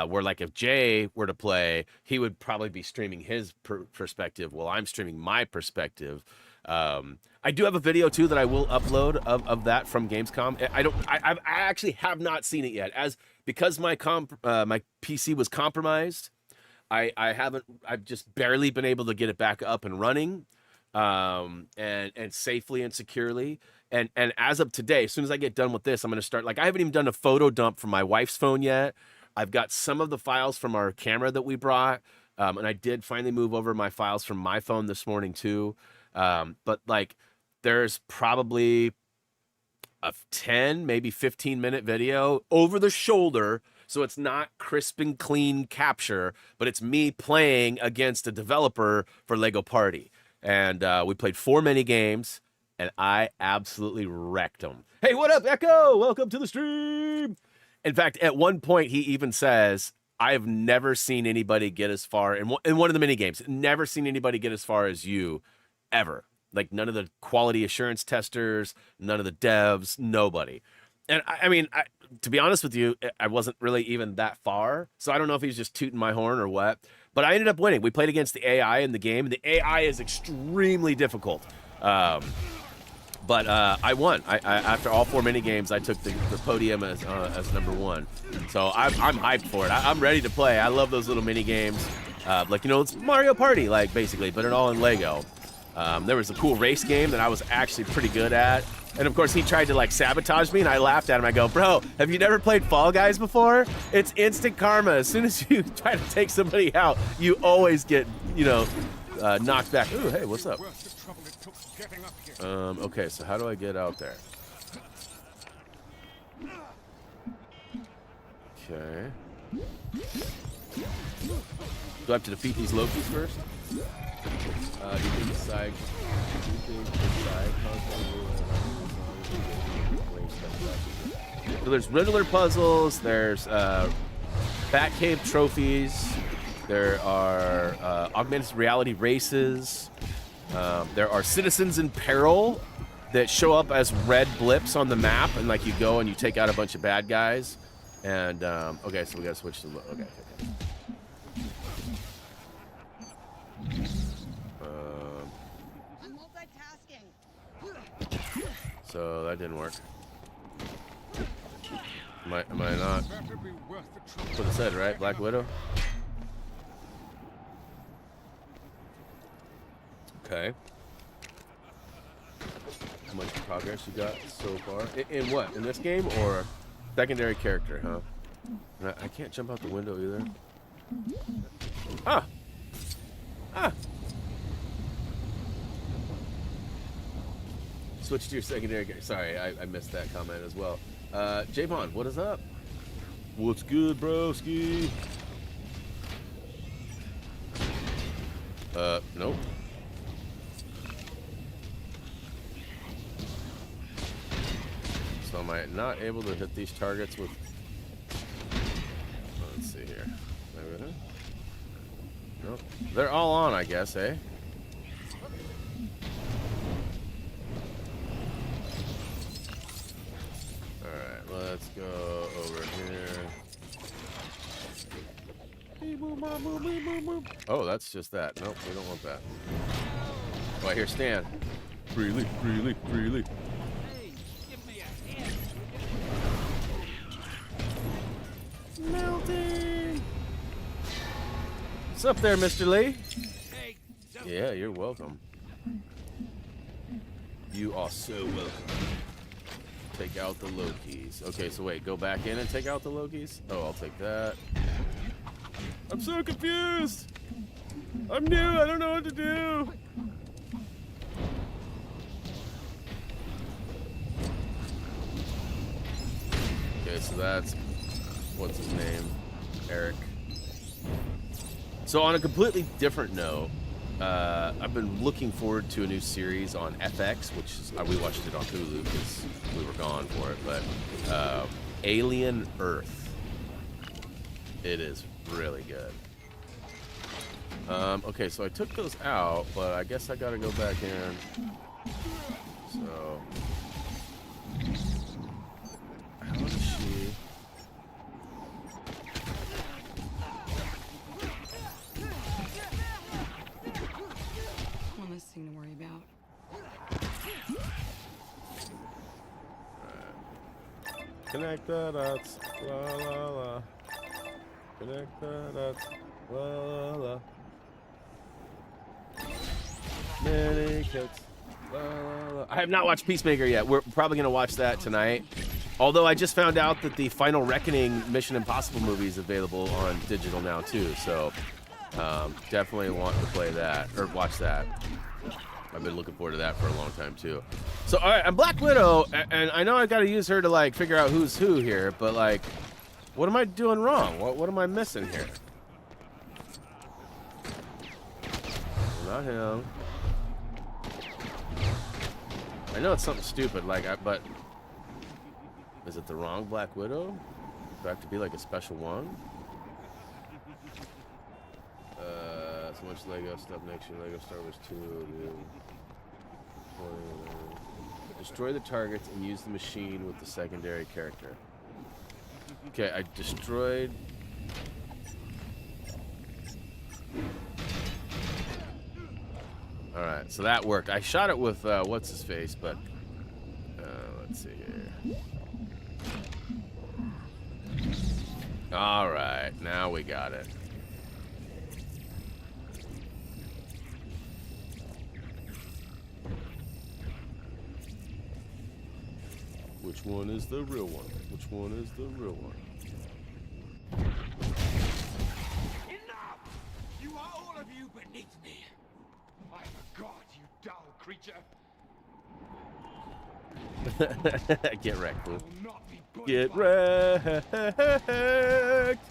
Where like if Jay were to play, he would probably be streaming his perspective while I'm streaming my perspective. I do have a video too that I will upload of that from Gamescom. I actually have not seen it yet, because my PC was compromised. I've just barely been able to get it back up and running, and safely and securely. And as of today, as soon as I get done with this, I'm going to start, like, I haven't even done a photo dump from my wife's phone yet. I've got some of the files from our camera that we brought. And I did finally move over my files from my phone this morning too. But like, there's probably a 10, maybe 15-minute video over the shoulder. So it's not crisp and clean capture, but it's me playing against a developer for Lego Party. And we played 4 mini games, and I absolutely wrecked them. Hey, what up, Echo? Welcome to the stream. In fact, at one point, he even says, I have never seen anybody get as far in one of the mini games. Never seen anybody get as far as you, ever. Like, none of the quality assurance testers, none of the devs, nobody. And I mean, to be honest with you, I wasn't really even that far. So I don't know if he's just tooting my horn or what. But I ended up winning. We played against the AI in the game. The AI is extremely difficult. But I won. After all 4 mini games, I took the podium as #1. So I'm hyped for it. I'm ready to play. I love those little mini games. Like, you know, it's Mario Party, like, basically, but it all in Lego. There was a cool race game that I was actually pretty good at. And of course, he tried to like sabotage me, and I laughed at him. I go, bro, have you never played Fall Guys before? It's instant karma. As soon as you try to take somebody out, you always get, you know, knocked back. Ooh, hey, what's up? Okay, so how do I get out there? Okay. Do I have to defeat these Lokis first? Do you think the side So there's Riddler puzzles, there's Batcave trophies, there are augmented reality races, there are citizens in peril that show up as red blips on the map, and like you go and you take out a bunch of bad guys. And okay, so we gotta switch to okay. I'm multitasking. So that didn't work. Am I not? That's what it said, right? Black Widow? Okay. How much progress you got so far? In what? In this game or secondary character, huh? I can't jump out the window either. Ah! Ah! Switch to your secondary character. Sorry, I missed that comment as well. Javon, what is up? What's good, broski? Nope. So am I not able to hit these targets with... Let's see here. Maybe. Nope. They're all on, I guess, eh? Alright, let's go over here. Oh, that's just that. Nope, we don't want that. Oh, I hear Stan. Freely, freely, freely. Hey, give me a hand. Melting! What's up there, Mr. Lee? Hey, Yeah, you're welcome. You are so welcome. Take out the Lokis. Okay, so wait, go back in and take out the Lokis? Oh, I'll take that. I'm so confused! I'm new, I don't know what to do! Okay, so that's... what's his name? Eric. So on a completely different note, I've been looking forward to a new series on FX, which is, we watched it on Hulu because we were gone for it, but Alien Earth. It is really good. Okay, so I took those out, but I guess I gotta go back in. So, how does she? One less thing to worry about. Connect the dots, la la la. Connect the dots, la la la. Many kits, la la la. I have not watched Peacemaker yet. We're probably gonna watch that tonight. Although I just found out that the Final Reckoning Mission Impossible movie is available on digital now too, so definitely want to play that or watch that. I've been looking forward to that for a long time too. So all right, I'm Black Widow, and I know I got to use her to like figure out who's who here, but like, what am I doing wrong? What am I missing here? Not him. I know it's something stupid, like, but is it the wrong Black Widow? Do I have to be like a special one? So much Lego stuff next year. Lego Star Wars 2, dude. Destroy the targets and use the machine with the secondary character. Okay, I destroyed. All right, so that worked. I shot it with what's his face, but let's see here. All right, now we got it. Which one is the real one? Which one is the real one? Enough! You are all of you beneath me. I'm a god, you dull creature. Get wrecked, I fool. will not be bullied Get by wrecked.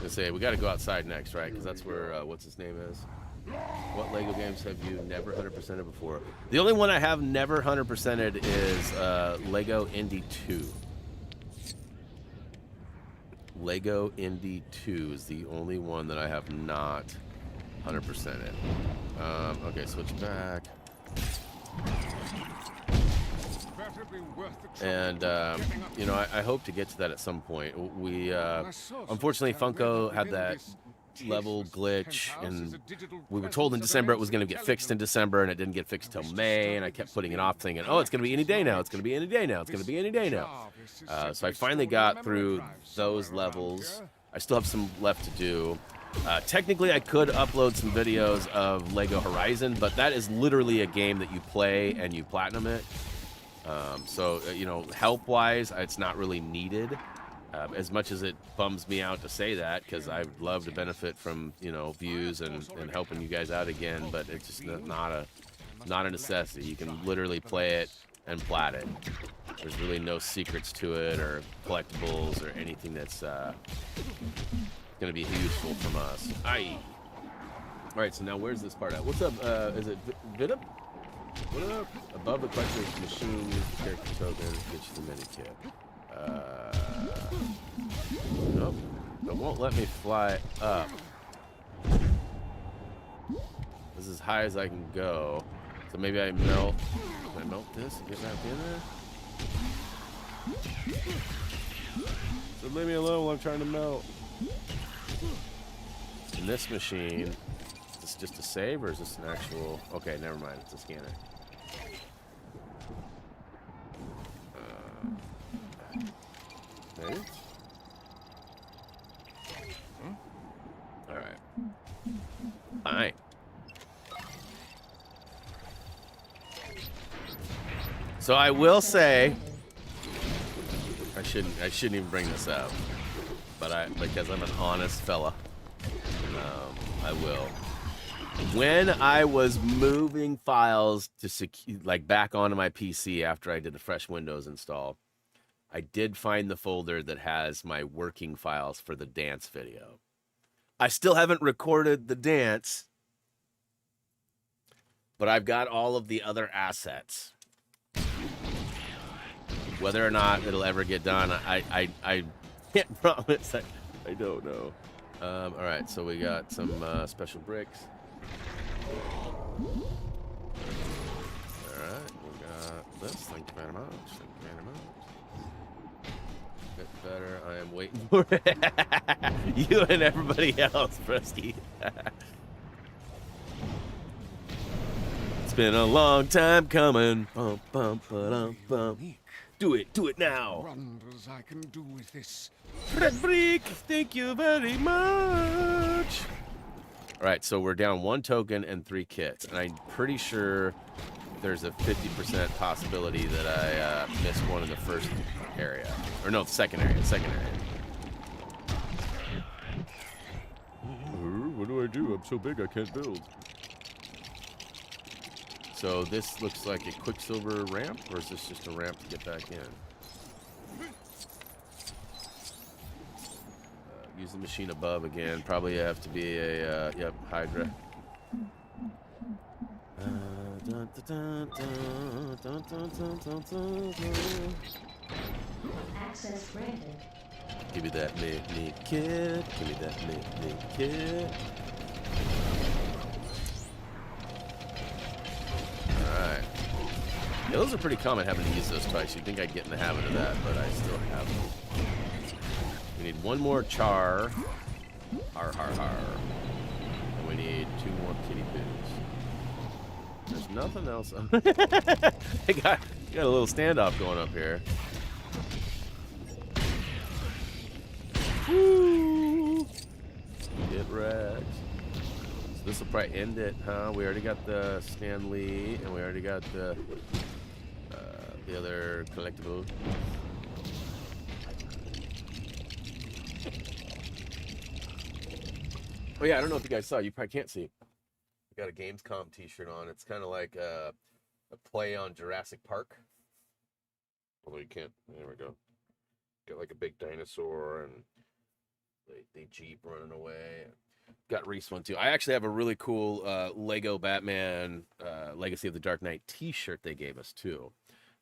Say we got to go outside next, right? Because that's where what's his name is. What Lego games have you never 100%ed before? The only one I have never 100%ed is Lego Indy 2. Lego Indy 2 is the only one that I have not 100%ed. Okay, switch back. And you know, I hope to get to that at some point. We unfortunately Funko had that level glitch, and we were told in December it was going to get fixed in December, and it didn't get fixed till May, and I kept putting it off, thinking, oh, it's going to be any day now, it's going to be any day now, it's going to be any day now. So I finally got through those levels. I still have some left to do. Technically, I could upload some videos of Lego Horizon, but that is literally a game that you play and you platinum it. So, you know, help-wise, it's not really needed. As much as it bums me out to say that, because I'd love to benefit from, you know, views and helping you guys out again, but it's just not a necessity. You can literally play it and plat it. There's really no secrets to it or collectibles or anything that's going to be useful from us. Aye. All right, so now where's this part at? What's up? Is it Vidup? What up? Above the collector's machine, use the character token, get you the mini kit. Nope. It won't let me fly up. This is as high as I can go. So maybe I melt. Can I melt this and get back in there? So leave me alone while I'm trying to melt. In this machine, is this just a save or is this an actual? Okay, never mind. It's a scanner. Maybe? All right. Fine. So I will say, I shouldn't even bring this up, but because I'm an honest fella, I will. When I was moving files to back onto my PC after I did the fresh Windows install, I did find the folder that has my working files for the dance video. I still haven't recorded the dance, but I've got all of the other assets. Whether or not it'll ever get done, I can't promise. I don't know. All right, so we got some special bricks. All right, we got this. Thank you very much. Thank you very much. Bit better. I am waiting for it. You and everybody else, Brusky. It's been a long time coming. Bum, bum, ba-dum, bum. Do it now. Wonders I can do with this. Red Brick, thank you very much. All right, so we're down 1 token and 3 kits, and I'm pretty sure there's a 50% possibility that I missed one in the first area, or no, the second area. What do I do? I'm so big I can't build. So this looks like a Quicksilver ramp, or is this just a ramp to get back in? Use the machine above again. Probably have to be a, yep, Hydra. Access granted. Give me that neat kid. Give me that neat kid. Alright. Yeah, those are pretty common, having to use those twice. You'd think I'd get in the habit of that, but I still haven't. We need 1 more char. Har. And we need 2 more kitty poos. There's nothing else. You got a little standoff going up here. Woo! Get wrecked. So this will probably end it, huh? We already got the Stan Lee, and we already got the other collectible. Oh yeah, I don't know if you guys saw. You probably can't see. I got a Gamescom T-shirt on. It's kind of like a play on Jurassic Park. Although you can't. There we go. Got like a big dinosaur and the Jeep running away. Got Reese one too. I actually have a really cool Lego Batman Legacy of the Dark Knight T-shirt they gave us too.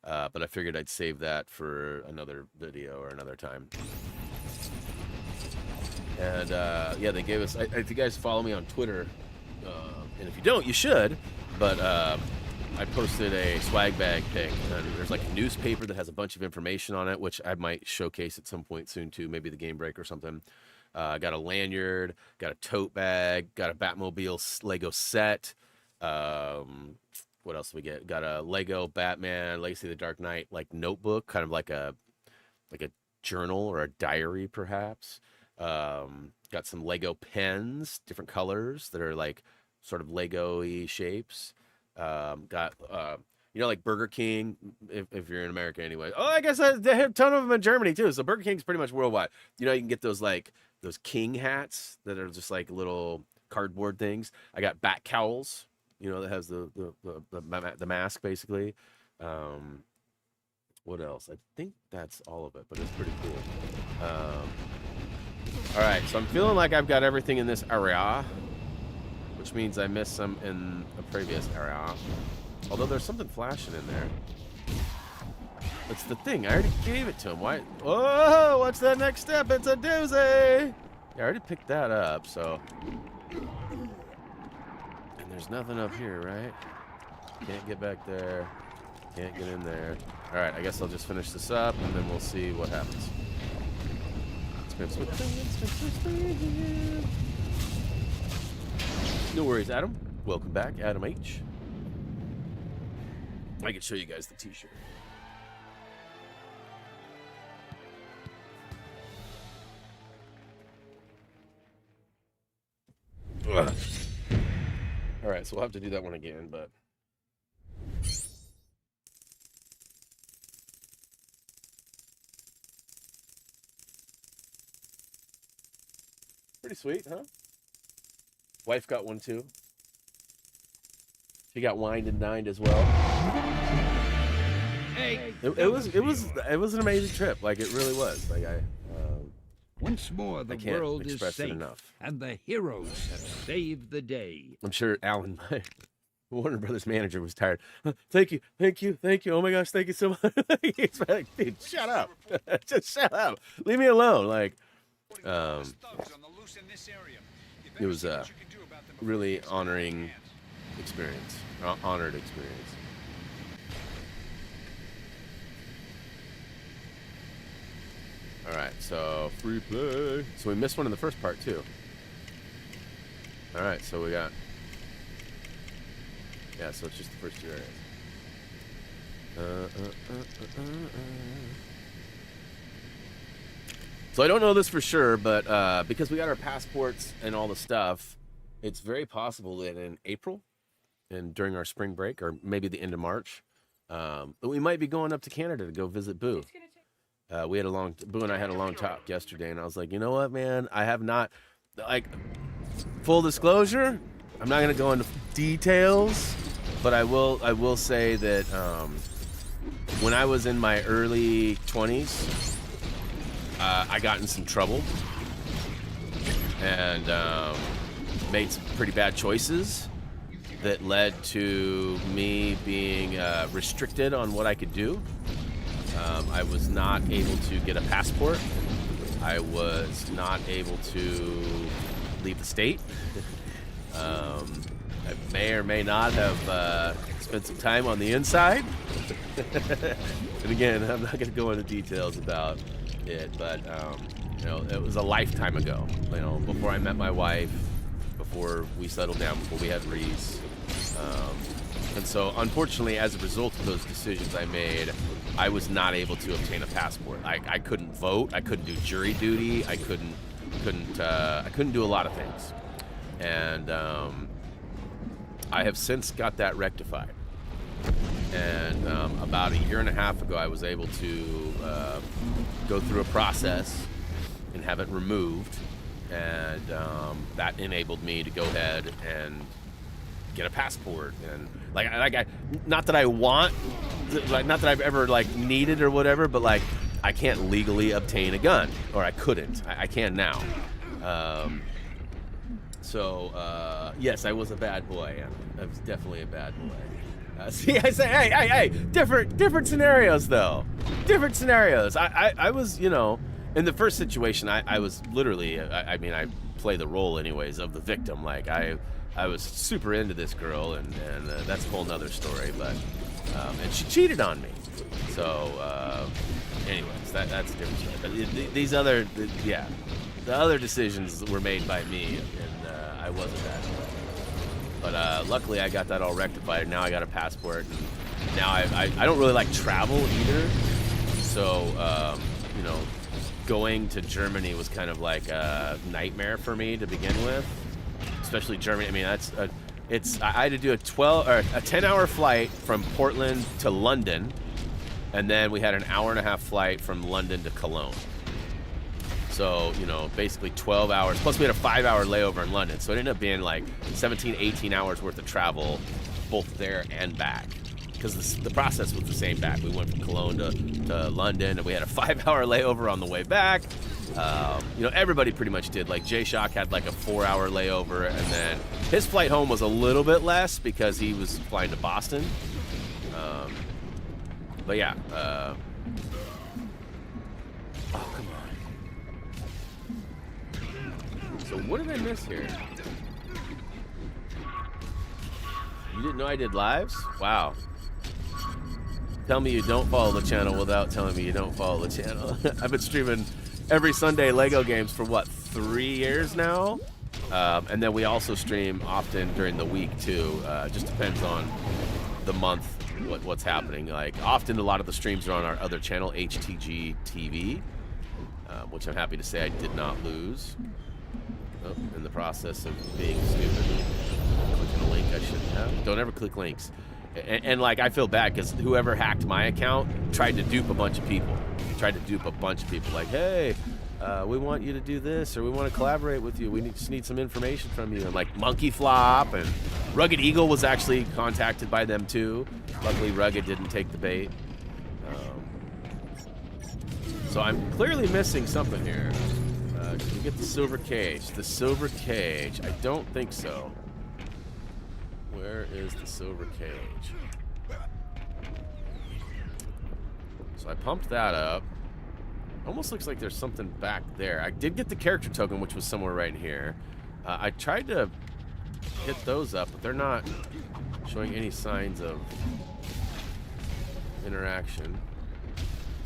But I figured I'd save that for another video or another time. And yeah, they gave us. If you guys follow me on Twitter, and if you don't, you should. But I posted a swag bag pic, and there's like a newspaper that has a bunch of information on it, which I might showcase at some point soon too, maybe the game break or something. Got a lanyard, got a tote bag, got a Batmobile Lego set. What else do we get? Got a Lego Batman Legacy of the Dark Knight like notebook, kind of like a journal or a diary perhaps. Got some Lego pens, different colors that are like sort of Lego-y shapes. Got you know, like Burger King, if you're in America anyway. Oh, I guess they have a ton of them in Germany too. So Burger King's pretty much worldwide. You know, you can get those like those king hats that are just like little cardboard things. I got bat cowls, you know, that has the mask basically. What else? I think that's all of it, but it's pretty cool. All right, so I'm feeling like I've got everything in this area, which means I missed some in a previous area. Although there's something flashing in there. That's the thing. I already gave it to him. Why? Oh, what's that next step? It's a doozy. Yeah, I already picked that up, so. And there's nothing up here, right? Can't get back there. Can't get in there. All right, I guess I'll just finish this up, and then we'll see what happens. No worries, Adam. Welcome back, Adam H. I can show you guys the t-shirt. All right, so we'll have to do that one again, but pretty sweet, huh? Wife got one too. She got wined and dined as well. Hey, It was an amazing trip. Like it really was. Like once more, the can't world is express it safe, enough. and the heroes have saved the day. I'm sure Alan Warner Brothers manager was tired. Thank you, thank you, thank you. Oh my gosh, thank you so much. He's like, dude, shut up. Just shut up. Leave me alone. Like, it was a really honoring experience, honored experience. All right, so free play. So we missed one in the first part too. All right, so we got, yeah, so it's just the first 2 areas. So I don't know this for sure, but because we got our passports and all the stuff, it's very possible that in April and during our spring break, or maybe the end of March, we might be going up to Canada to go visit Boo. Boo and I had a long talk yesterday, and I was like, you know what, man, I have not, like, full disclosure, I'm not gonna go into details, but I will say that when I was in my early 20s, I got in some trouble and made some pretty bad choices that led to me being restricted on what I could do. I was not able to get a passport. I was not able to leave the state. I may or may not have spent some time on the inside. And again, I'm not going to go into details about it, but you know, it was a lifetime ago. You know, before I met my wife, before we settled down, before we had Reese. And so, unfortunately, as a result of those decisions I made, I was not able to obtain a passport. I couldn't vote. I couldn't do jury duty. I couldn't do a lot of things. And I have since got that rectified. And about 1.5 years ago, I was able to go through a process and have it removed. And that enabled me to go ahead and get a passport. And not that I want, like, not that I've ever like needed or whatever, but like I can't legally obtain a gun, or I couldn't. I can now. Yes, I was a bad boy. I was definitely a bad boy. See, I say, hey, different scenarios though. Different scenarios. I was, you know, in the first situation, I was literally, I mean, I play the role anyways of the victim. Like I was super into this girl, and that's a whole nother story. But and she cheated on me. So, anyways, that's a different story. But these other, the other decisions were made by me, and I wasn't that. But luckily, I got that all rectified. Now I got a passport, and now I don't really like travel either. So, you know, going to Germany was kind of like a nightmare for me to begin with. Especially Germany. I mean, I had to do a 10-hour flight from Portland to London, and then we had an 1.5-hour flight from London to Cologne. So, you know, basically 12 hours. Plus, we had a 5-hour layover in London. So it ended up being like 17, 18 hours worth of travel, both there and back. Because the process was the same back. We went from Cologne to London, and we had a 5-hour layover on the way back. You know, everybody pretty much did. Like, J-Shock had like a 4-hour layover, and then his flight home was a little bit less because he was flying to Boston. But yeah. Oh, come on. So what did I miss here? You didn't know I did lives? Wow. Tell me you don't follow the channel without telling me you don't follow the channel. I've been streaming every Sunday Lego games for what, 3 years now? And then we also stream often during the week too. Just depends on the month, what's happening. Like, often a lot of the streams are on our other channel, HTG TV, which I'm happy to say I did not lose. Oh, in the process of being stupid, clicking a link I shouldn't have. Don't ever click links. And like, I feel bad because whoever hacked my account tried to dupe a bunch of people. Like, hey, we want you to do this, or we want to collaborate with you. We just need some information from you. And like Monkey Flop and Rugged Eagle was actually contacted by them too. Luckily, Rugged didn't take the bait. So I'm clearly missing something here. Can we get the silver cage? The silver cage. I don't think so. Where is the silver cage? So I pumped that up. Almost looks like there's something back there. I did get the character token, which was somewhere right in here. I tried to hit those up, but they're not showing any signs of interaction.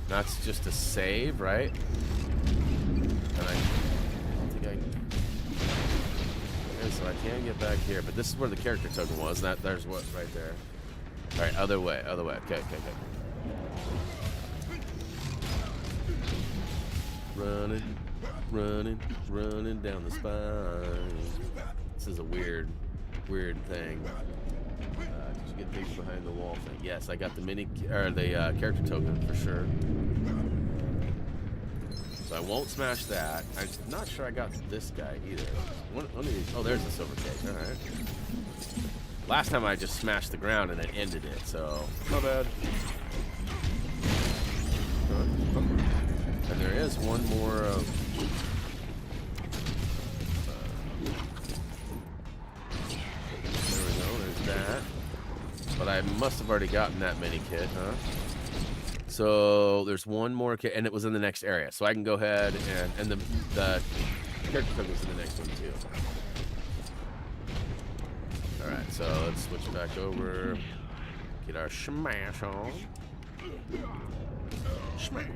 That's just a save, right? And I don't think I... Okay, so I can get back here, but this is where the character token was. There's what right there. All right, other way, other way. Okay. Running down the spine. This is a weird thing. Did you get things behind the wall thing? Yes, I got the character token for sure. So I won't smash that. I'm not sure I got this guy either. One of these. Oh, there's the silver cage. All right. Last time I just smashed the ground and it ended it, so not bad. And there is one more. There we go. There's that. But I must have already gotten that mini kit, huh? So there's one more kit, and it was in the next area. So I can go ahead and the character token was in the next one too. All right, so let's switch back over. Get our smash on. Smash.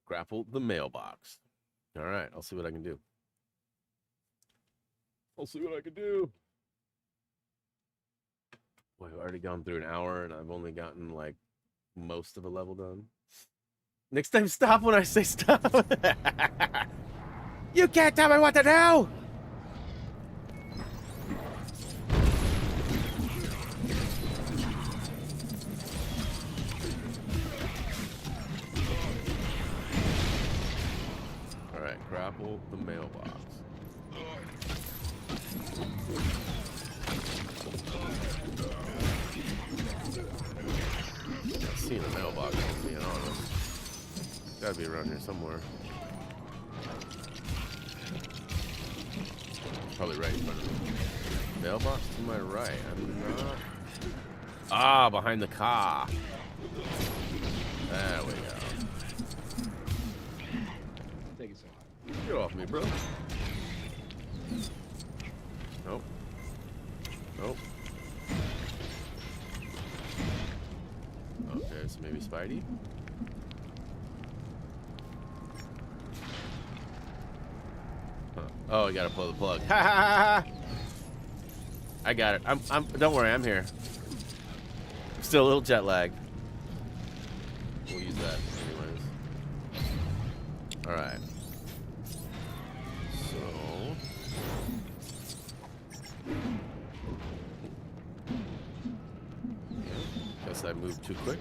Grapple the mailbox. All right, I'll see what I can do. Boy, I've already gone through an hour and I've only gotten like most of a level done. Next time, stop when I say stop. You can't tell me what to do. All right, grapple the mailbox. Not seeing a mailbox, if I'm being honest. Gotta be around here somewhere. Probably right in front of me. Mailbox to my right. I'm not. Ah, behind the car. There we go. Take it so hard. Get off me, bro. Nope. Nope. Okay, so maybe Spidey. Huh. Oh, I gotta pull the plug. Ha ha ha ha! I got it. Don't worry, I'm here. Still a little jet lag. We'll use that anyways. All right. So. Guess I moved too quick.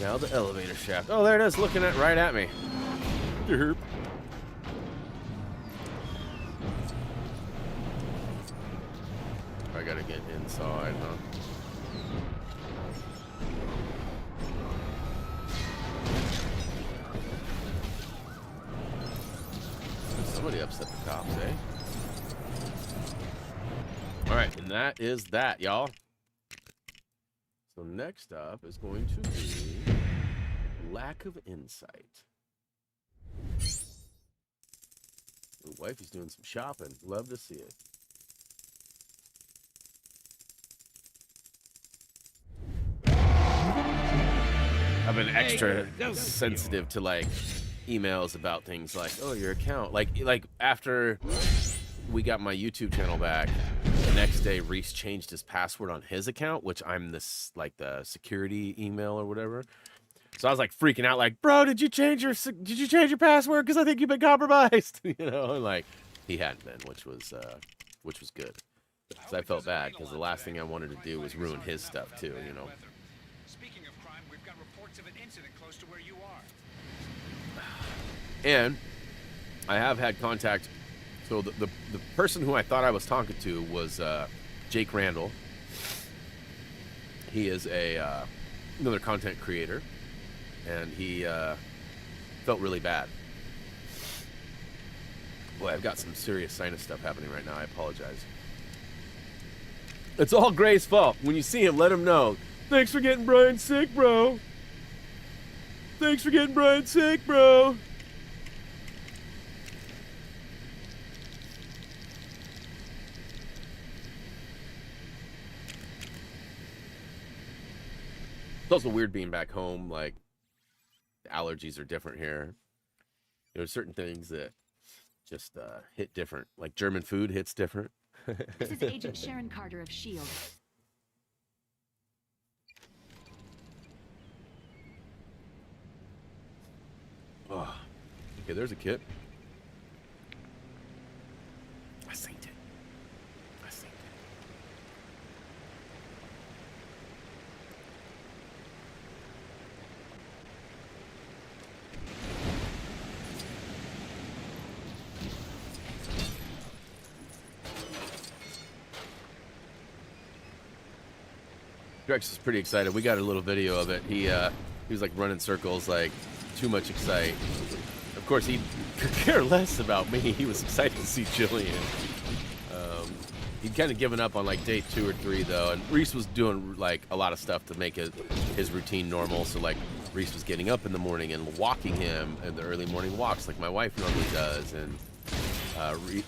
Now the elevator shaft. Oh, there it is, looking right at me. Derp. I gotta get inside, huh? Somebody upset the cops, eh? All right, and that is that, y'all. So next up is going to be lack of insight. The wifey's doing some shopping. Love to see it. I've been extra sensitive to like emails about things like, oh, your account. Like after we got my YouTube channel back, the next day Reese changed his password on his account, which I'm this like the security email or whatever. So I was like freaking out, like, bro, did you change your password? Because I think you've been compromised. You know, and like he hadn't been, which was good. Because I felt bad because the last thing I wanted to do was ruin his stuff too. You know. incident close to where you are. And I have had contact. So the person who I thought I was talking to was Jake Randall. He is another content creator, and he felt really bad. Boy, I've got some serious sinus stuff happening right now. I apologize. It's all Gray's fault. When you see him, let him know. Thanks for getting Brian sick, bro. Thanks for getting Brian sick, bro. It's also weird being back home. Like, the allergies are different here. There are certain things that just hit different. Like German food hits different. This is Agent Sharon Carter of S.H.I.E.L.D. Oh. Okay, there's a kit. I seen it. I seen it. Drex is pretty excited. We got a little video of it. He was like running circles, like too much excite. Of course, he could care less about me. He was excited to see Jillian. He'd kind of given up on like day 2 or 3 though, and Reese was doing like a lot of stuff to make his routine normal. So like Reese was getting up in the morning and walking him in the early morning walks like my wife normally does, and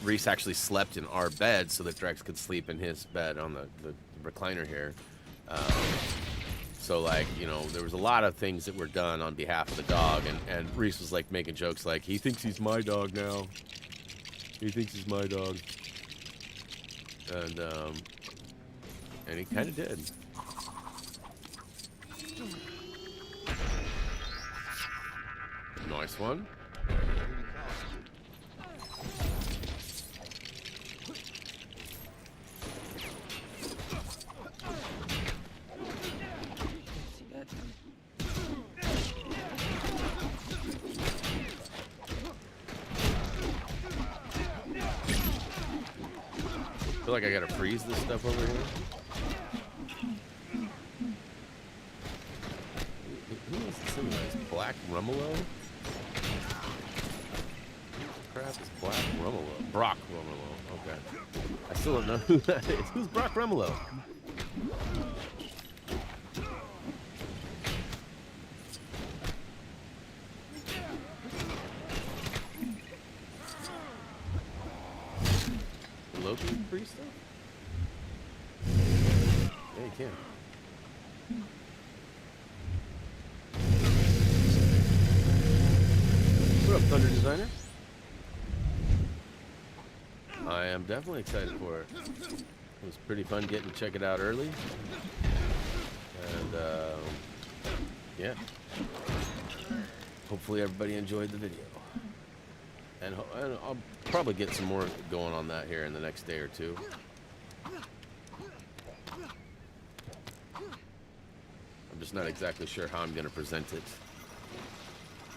Reese actually slept in our bed so that Drex could sleep in his bed on the recliner here. So like, you know, there was a lot of things that were done on behalf of the dog, and Reese was like making jokes like, he thinks he's my dog now. He thinks he's my dog. And he kind of did. Nice one. I feel like I gotta freeze this stuff over here. Who is this thing? Is Black Rumolo? Crap is Black Rumolo. Brock Rumolo. Okay. I still don't know who that is. Who's Brock Rumolo? Loki free stuff? Yeah, you can. What up, Thunder Designer? I am definitely excited for it. It was pretty fun getting to check it out early. And, yeah. Hopefully everybody enjoyed the video. And I'll probably get some more going on that here in the next day or two. I'm just not exactly sure how I'm going to present it,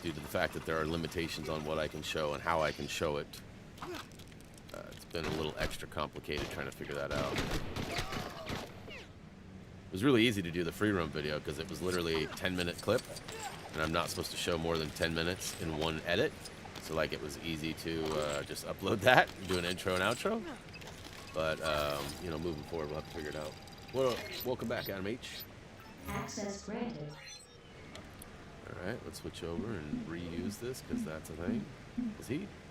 due to the fact that there are limitations on what I can show and how I can show it. It's been a little extra complicated trying to figure that out. It was really easy to do the free roam video because it was literally a 10-minute clip, and I'm not supposed to show more than 10 minutes in one edit. So like it was easy to just upload that, do an intro and outro. But you know, moving forward, we'll have to figure it out. Well, welcome back, Adam H. Access granted. All right, let's switch over and reuse this because that's a thing.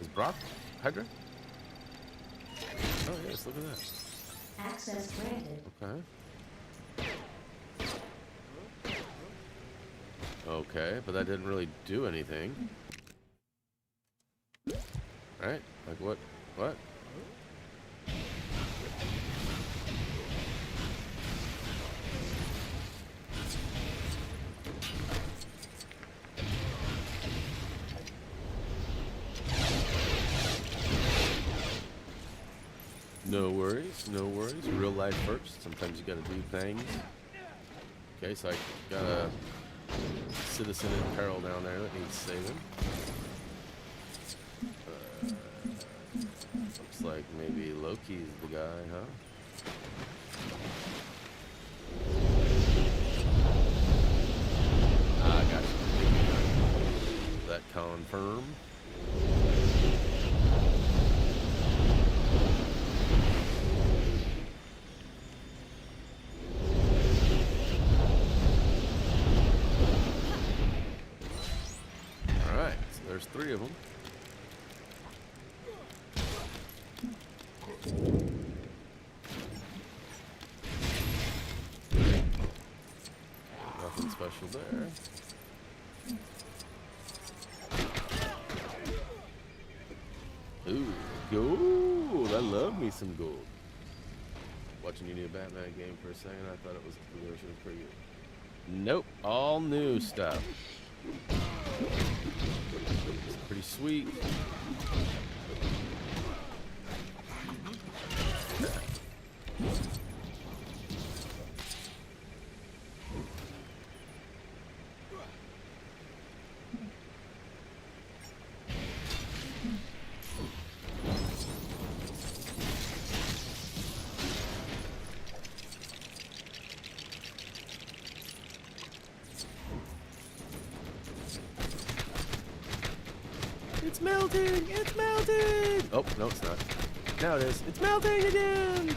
Is Brock Hydra? Oh yes, look at that. Access granted. Okay. Okay, but that didn't really do anything. Right? Like what? What? No worries, no worries. Real life first. Sometimes you gotta do things. Okay, so I gotta citizen in peril down there that needs saving. Looks like maybe Loki's the guy, huh? Ah, gotcha. That confirm. Alright, so there's 3 of them. Nothing special there. Ooh, gold! I love me some gold. Watching your new Batman game for a second, I thought it was pretty good. Nope, all new stuff. It's pretty sweet. It's melting! It's melting! Oh, no, it's not. Now it is. It's melting again!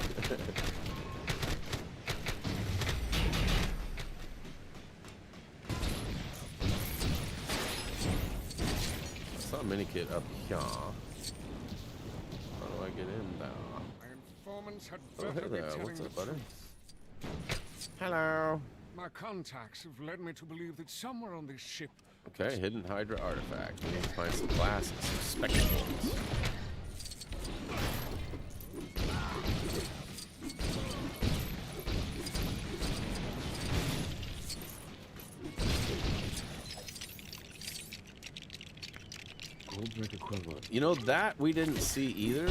I saw a mini kit up here. How do I get in there? My informants had Oh, better hey be there. telling What's the up, buddy? truth. Hello. My contacts have led me to believe that somewhere on this ship. Okay, hidden Hydra artifact. We need to find some glasses, some spectacles. Gold brick equivalent. You know, that we didn't see either.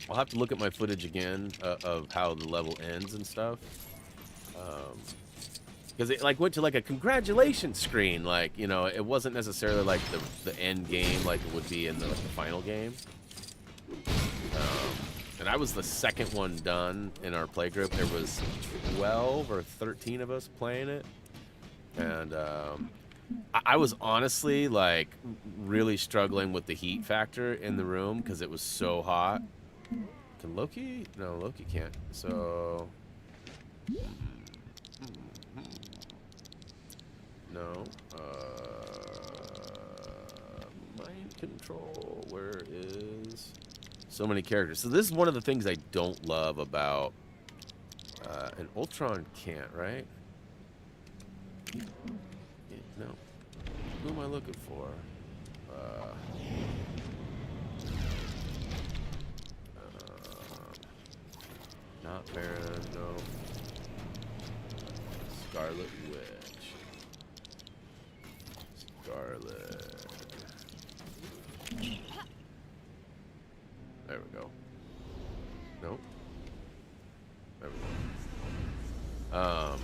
I'll have to look at my footage again of how the level ends and stuff. Because it like went to like a congratulations screen, like, you know, it wasn't necessarily like the end game like it would be in the final game. And I was the second one done in our play group. There was 12 or 13 of us playing it, and I was honestly like really struggling with the heat factor in the room because it was so hot. Can Loki? No, Loki can't. So. No. Mind control. Where is... So many characters. So this is one of the things I don't love about... an Ultron can't, right? Yeah, no. Who am I looking for? Not Baron, no. Scarlet Witch. Scarlet. There we go. Nope. There we go.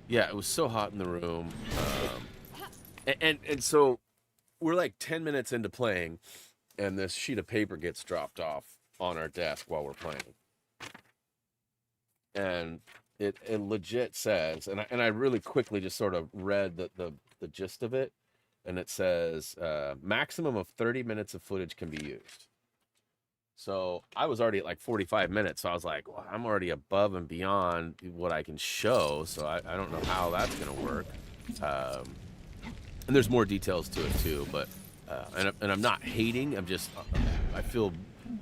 Yeah, it was so hot in the room. And so we're like 10 minutes into playing, and this sheet of paper gets dropped off on our desk while we're playing. And it legit says, and I really quickly just sort of read the gist of it, and it says maximum of 30 minutes of footage can be used. So I was already at like 45 minutes, so I was like, well, I'm already above and beyond what I can show, so I don't know how that's going to work. And there's more details to it too, but and I'm not hating, I feel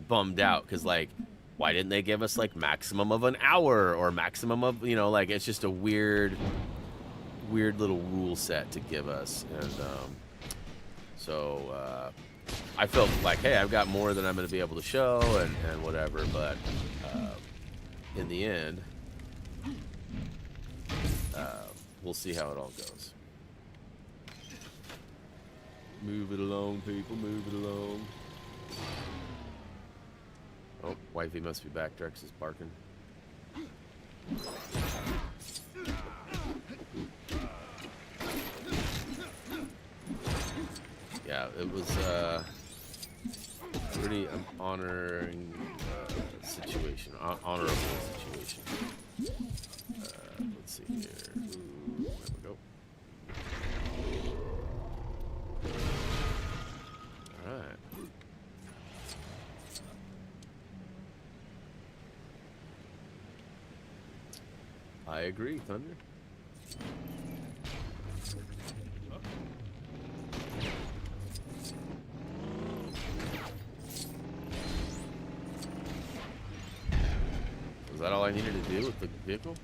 bummed out because, like, why didn't they give us like maximum of an hour or maximum of, you know, like, it's just a weird little rule set to give us. And so I felt like, hey, I've got more than I'm going to be able to show and whatever, but in the end, we'll see how it all goes. Move it along, people, move it along. Oh, wifey must be back. Drex is barking. Yeah, it was pretty honoring situation, honorable situation. Let's see here. Ooh, there we go. All right. I agree, Thunder. Was that all I needed to do with the vehicle?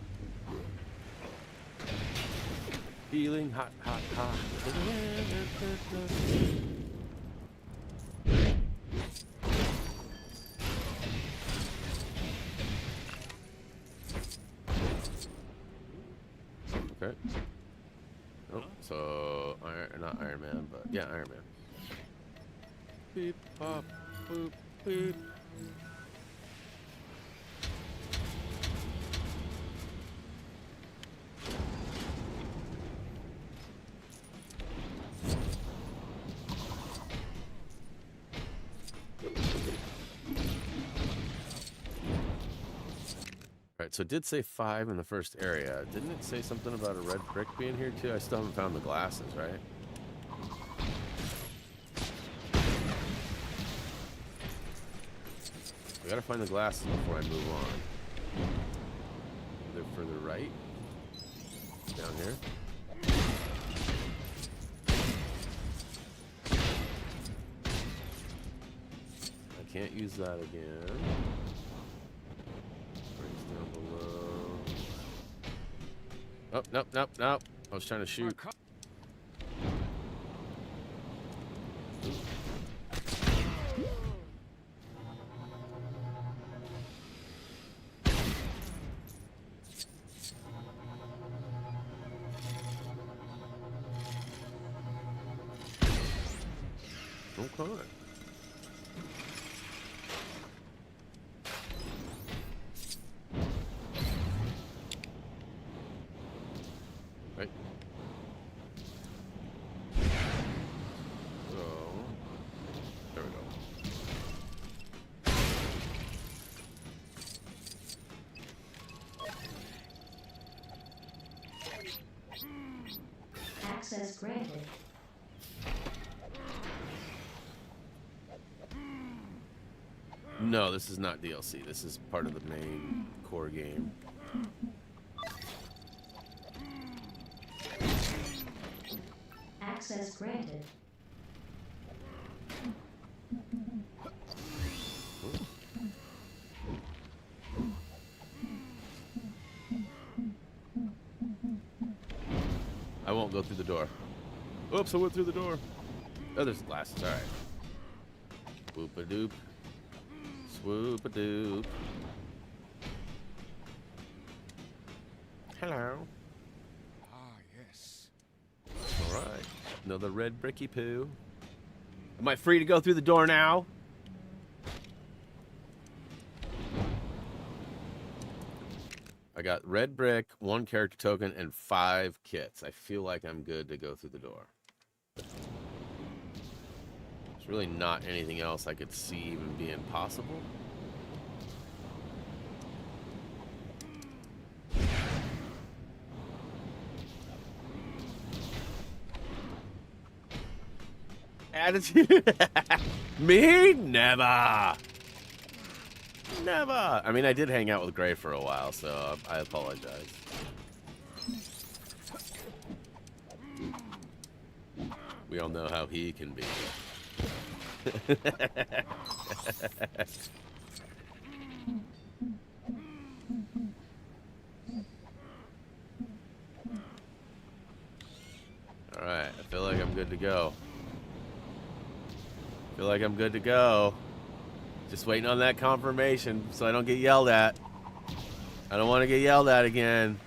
Feeling hot, hot, hot. Okay. Oh, so not Iron Man, but yeah, Iron Man. Beep, pop, boop, beep. Alright, so it did say 5 in the first area. Didn't it say something about a red brick being here too? I still haven't found the glasses, right? I gotta find the glasses before I move on. They're further right. Down here. I can't use that again. Down below. Oh, nope, nope, nope. I was trying to shoot. Okay. Right. So, there we go. Access granted. No, this is not DLC. This is part of the main core game. Access granted. I won't go through the door. Oops, I went through the door. Oh, there's glasses. All right. Whoop-a-doop. Swoop-a-doop. Hello. Ah, yes. All right. Another red bricky poo. Am I free to go through the door now? I got red brick, 1 character token, and 5 kits. I feel like I'm good to go through the door. There's really not anything else I could see even being possible. Attitude? Me? Never. Never. I mean, I did hang out with Gray for a while, so I apologize. We all know how he can be. All right, I feel like I'm good to go. Feel like I'm good to go. Just waiting on that confirmation so I don't get yelled at. I don't want to get yelled at again.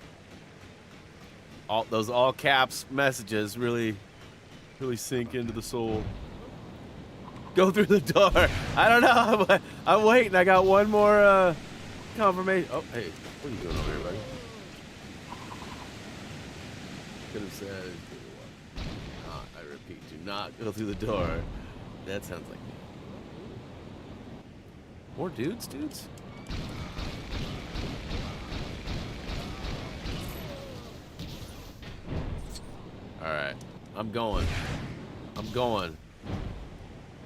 Those all caps messages really sink into the soul. Go through the door. I don't know. I'm waiting. I got one more confirmation. Oh, hey, what are you doing over here, buddy? Could have said, I repeat, do not go through the door. That sounds like me. More dudes? Alright, I'm going.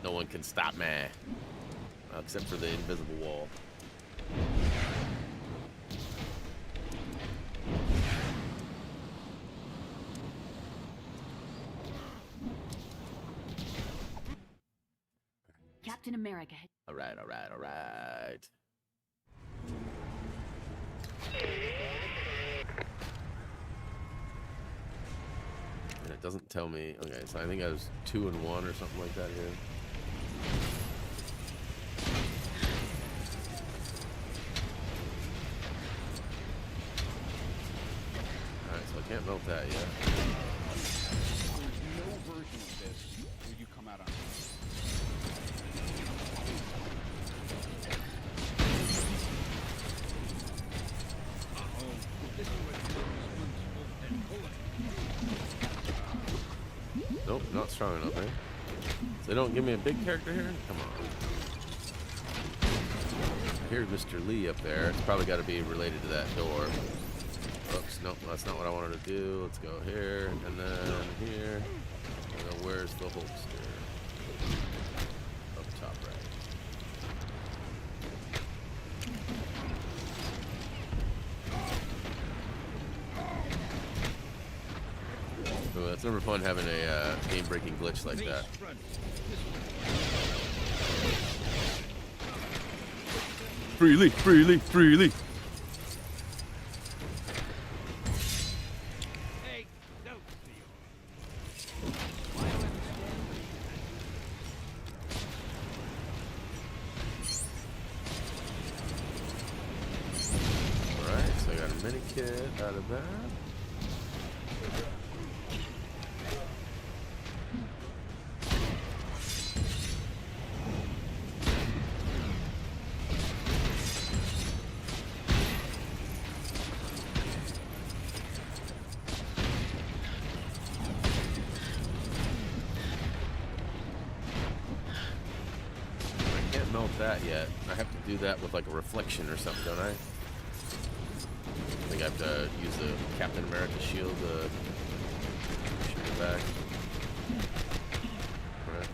No one can stop me. Except for the invisible wall. Captain America. Alright. And it doesn't tell me. Okay, so I think I was 2 and 1 or something like that here. Alright, so I can't melt that yet. There's no version of this where you come out on top. Nope, not strong enough, eh? So they don't give me a big character here? Come on. I hear Mr. Lee up there. It's probably got to be related to that door. Oops, nope, that's not what I wanted to do. Let's go here, and then here. And then where's the holster? Up top right. Ooh, that's never fun having a game-breaking glitch like that. Freely. Hey, no deal. Alright, so I got a mini kit out of that. Melt that yet. I have to do that with like a reflection or something, don't I? I think I have to use the Captain America shield to shoot it back. Right.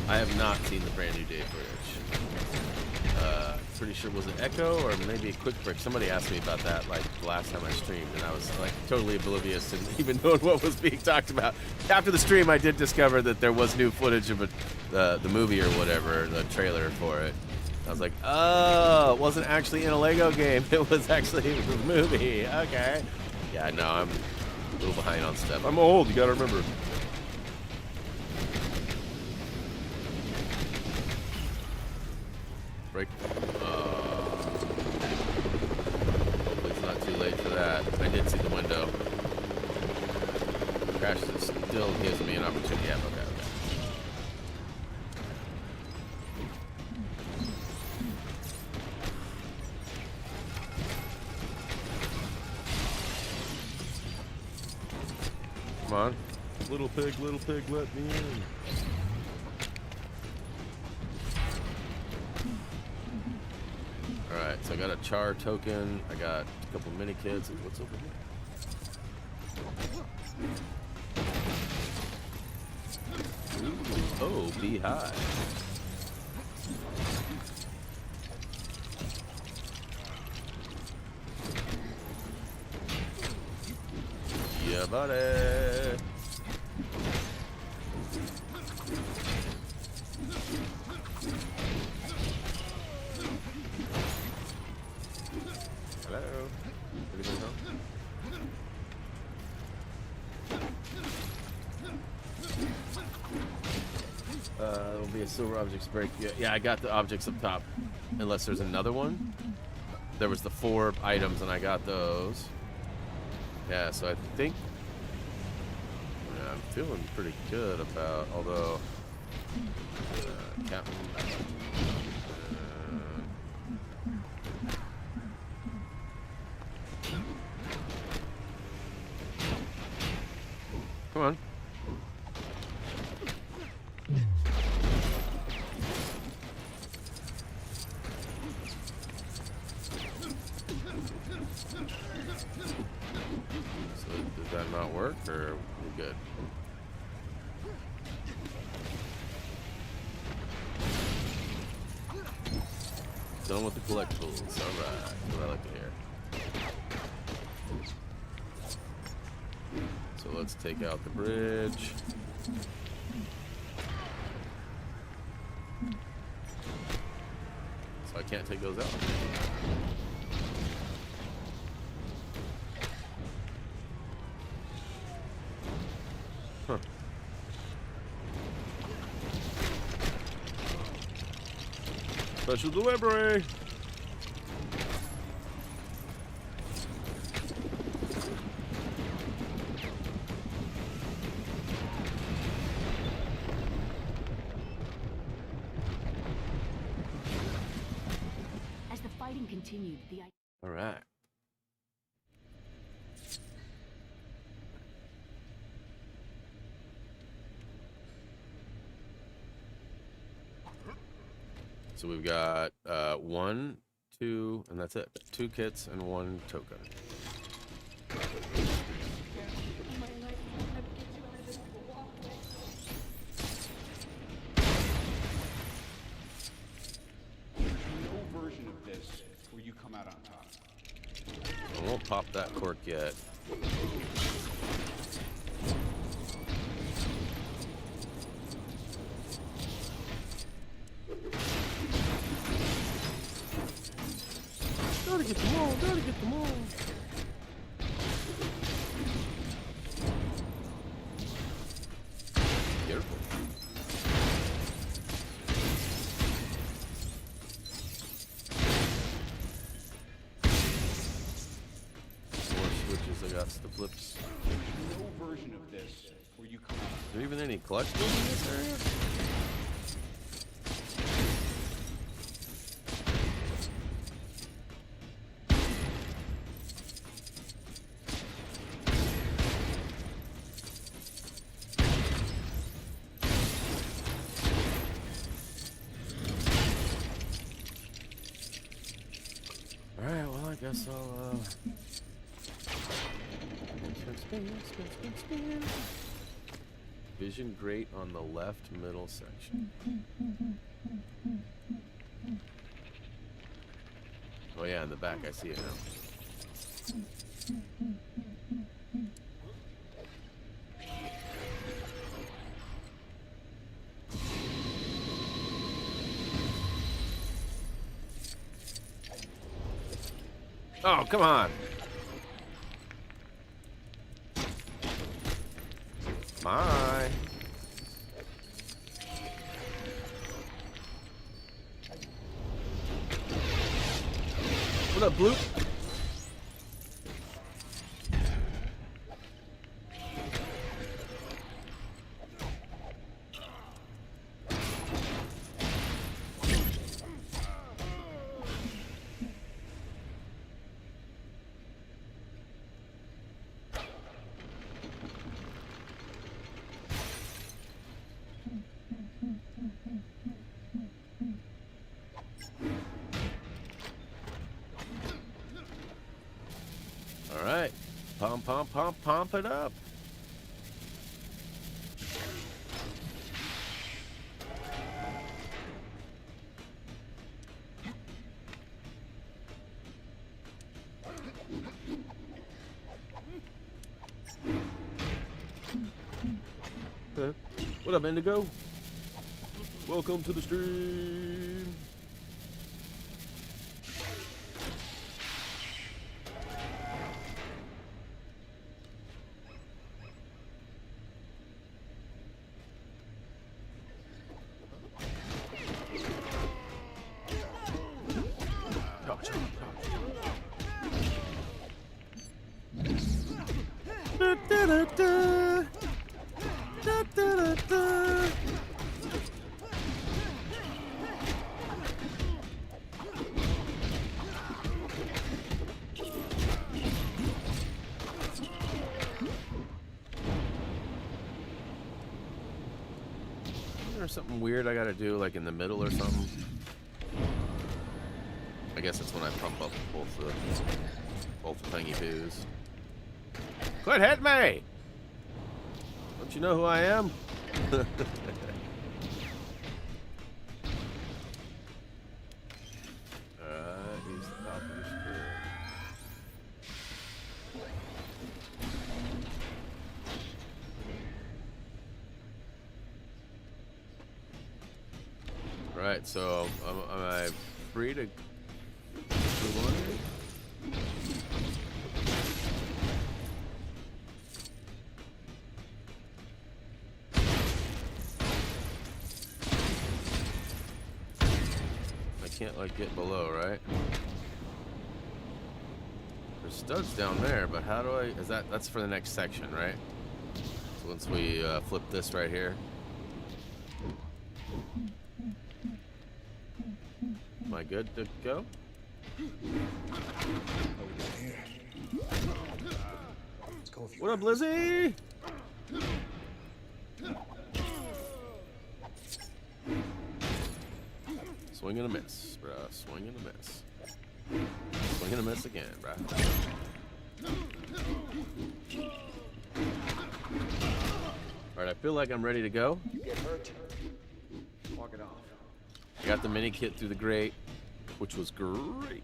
I have not seen the brand new day footage. Pretty sure, was it Echo or maybe a Quick Break? Somebody asked me about that like the last time I streamed, and I was like totally oblivious to even knowing what was being talked about. After the stream, I did discover that there was new footage of the movie or whatever, the trailer for it. I was like, oh, it wasn't actually in a Lego game. It was actually a movie. Okay. Yeah, no, I'm a little behind on stuff. I'm old, you gotta remember. Break. Hopefully it's not too late for that. I did see the window. Crash still gives me an opportunity. Yeah, okay. Come on. Little pig, let me in. Alright, so I got a char token, I got a couple mini kits. What's over here? Ooh, oh, beehive. Yeah, buddy. Hello. Anybody home? There'll be a silver objects break. Yeah, I got the objects up top. Unless there's another one. There was the 4 items, and I got those. Yeah, so I think... Yeah, I'm feeling pretty good about... Although... Captain... Come on. So did that not work, or we good? Done with the collectibles. All right, what I like to hear. So let's take out the bridge. So I can't take those out. Huh. Special delivery. As the fighting continued, the All right. So we've got 1, 2, and that's it. 2 kits and 1 token. No version of this where you come out on top. I won't pop that cork yet. Gotta get them all, gotta get them all. Careful. More switches, I got the flips. No version of this where you come out on Is there even any collectibles in this area? Alright, well, I guess I'll, spin. Vision grate on the left middle section. Oh yeah, in the back, I see it now. Oh, come on. My. What up, Blue? All right, pump it up. What up, Indigo? Welcome to the stream. Da-da-da-da. Da-da-da-da. Or something weird I gotta do, like in the middle or something. I guess that's when I pump up both the thingy boos. Quit hitting me! Don't you know who I am? Here's the top of the screen. Right, so am I free to move on here? I can't like get below, right? There's studs down there, but how do I? Is that's for the next section, right? So once we flip this right here. Am I good to go? What up, Lizzie? Swing and a miss, bro. Swing and a miss. Swing and a miss again, bro. Alright, I feel like I'm ready to go. You get hurt, walk it off. I got the mini kit through the grate, which was great.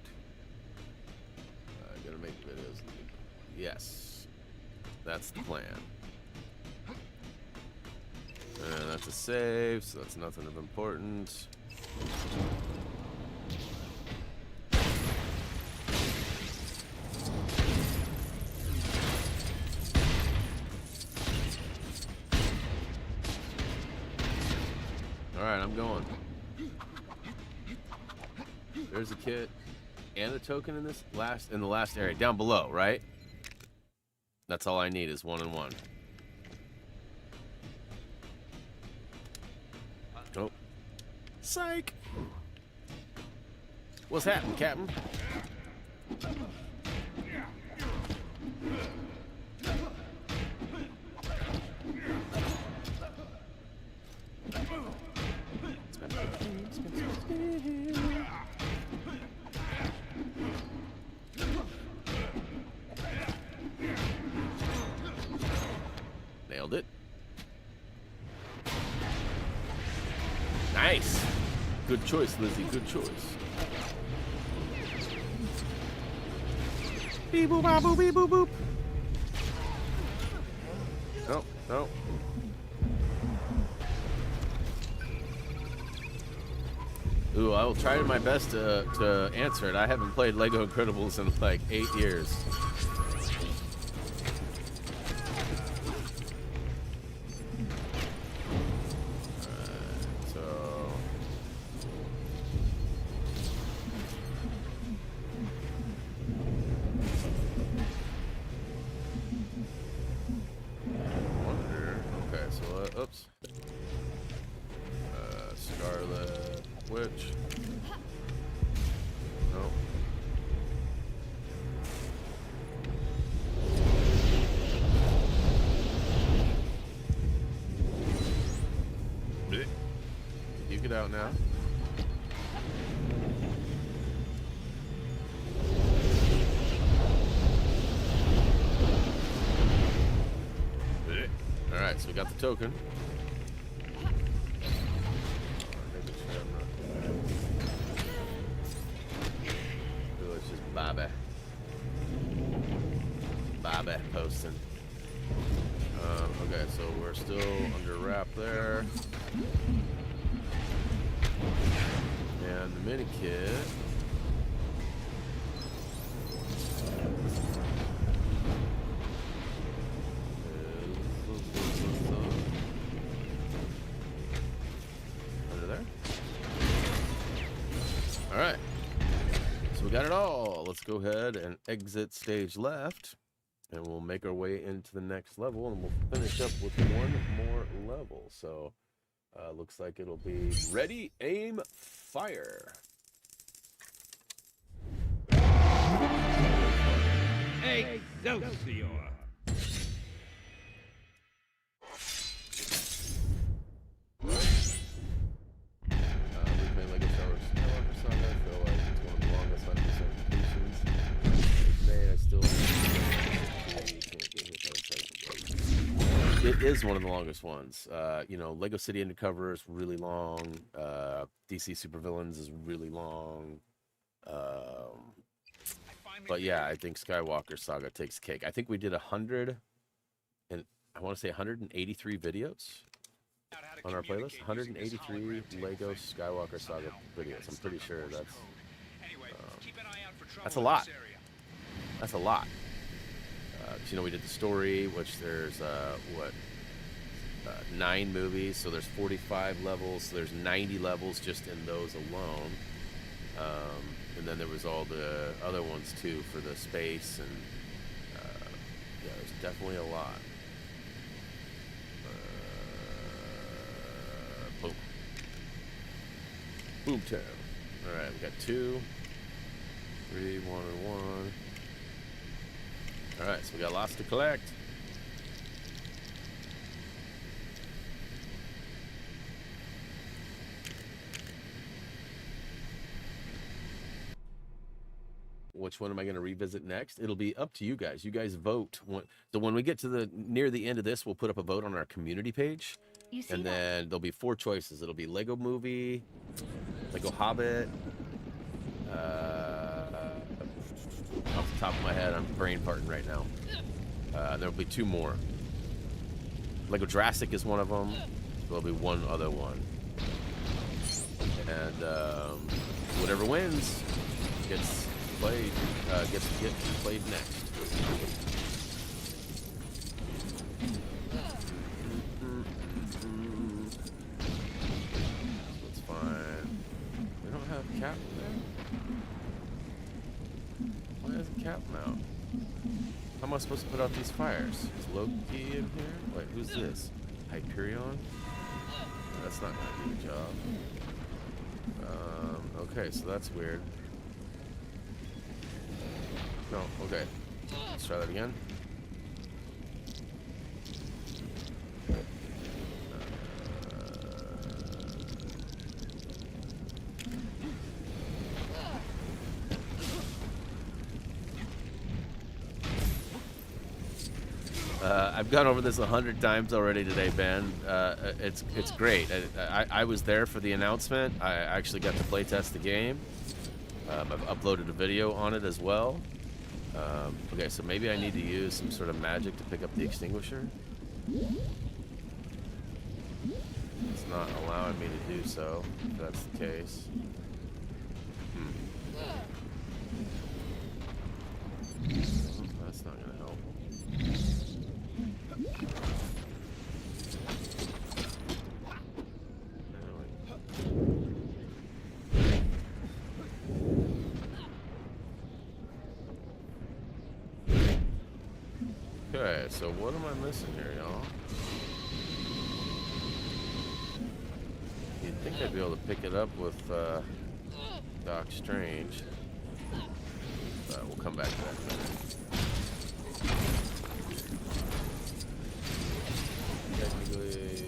I gotta make videos. Yes, that's the plan. And that's a save, so that's nothing of importance. All right, I'm going. There's a kit and a token in this in the last area down below, right? That's all I need is 1 and 1. Oh, psych! What's happening, Captain? Nailed it. Nice. Good choice, Lizzie. Good choice. Beep boop, bop, boop, beep boop, boop. No, no. Ooh, I will try my best to answer it. I haven't played Lego Incredibles in like 8 years. Oops. Scarlet Witch. No. You get out now. Alright, so we got the token. It's just Bobby posting. Okay, so we're still under wrap there. And the mini kit. Alright, so we got it all. Let's go ahead and exit stage left and we'll make our way into the next level, and we'll finish up with one more level. So looks like it'll be ready, aim, fire. Excelsior! We've made Lego Star Wars Skywalker Saga. I feel like it's one of the longest 100% completions made. I still it is one of the longest ones. You know, Lego City Undercover is really long. DC Supervillains is really long. But yeah, I think Skywalker Saga takes cake. I think we did 100 and I want to say 183 videos on our playlist. 183 Lego Skywalker Saga videos. I'm pretty sure that's a lot. That's a lot. You know, we did the story, which there's 9 movies, so there's 45 levels. So there's 90 levels just in those alone. And then there was all the other ones too for the space, and yeah, there's definitely a lot. Boom. Boomtown. All right, we got 2, 3, 1, and 1. All right, so we got lots to collect. Which one am I going to revisit next? It'll be up to you guys. You guys vote. So when we get to near the end of this, we'll put up a vote on our community page. And then there'll be 4 choices. It'll be Lego Movie, Lego Hobbit. Off the top of my head, I'm brain farting right now. There'll be 2 more. Lego Jurassic is one of them. There'll be 1 other one. And whatever wins gets played. Gets played next. That's fine. We don't have Cap there. Why isn't Cap out? How am I supposed to put out these fires? Is Loki in here? Wait, who's this? Hyperion? That's not gonna do the job. Okay, so that's weird. No, okay. Let's try that again. I've gone over this 100 times already today, Ben. It's great. I was there for the announcement. I actually got to play test the game. I've uploaded a video on it as well. Okay, so maybe I need to use some sort of magic to pick up the extinguisher. It's not allowing me to do so, if that's the case. That's not gonna help. Okay, so what am I missing here, y'all? You'd think I'd be able to pick it up with Doc Strange. But we'll come back to that in a minute. Technically,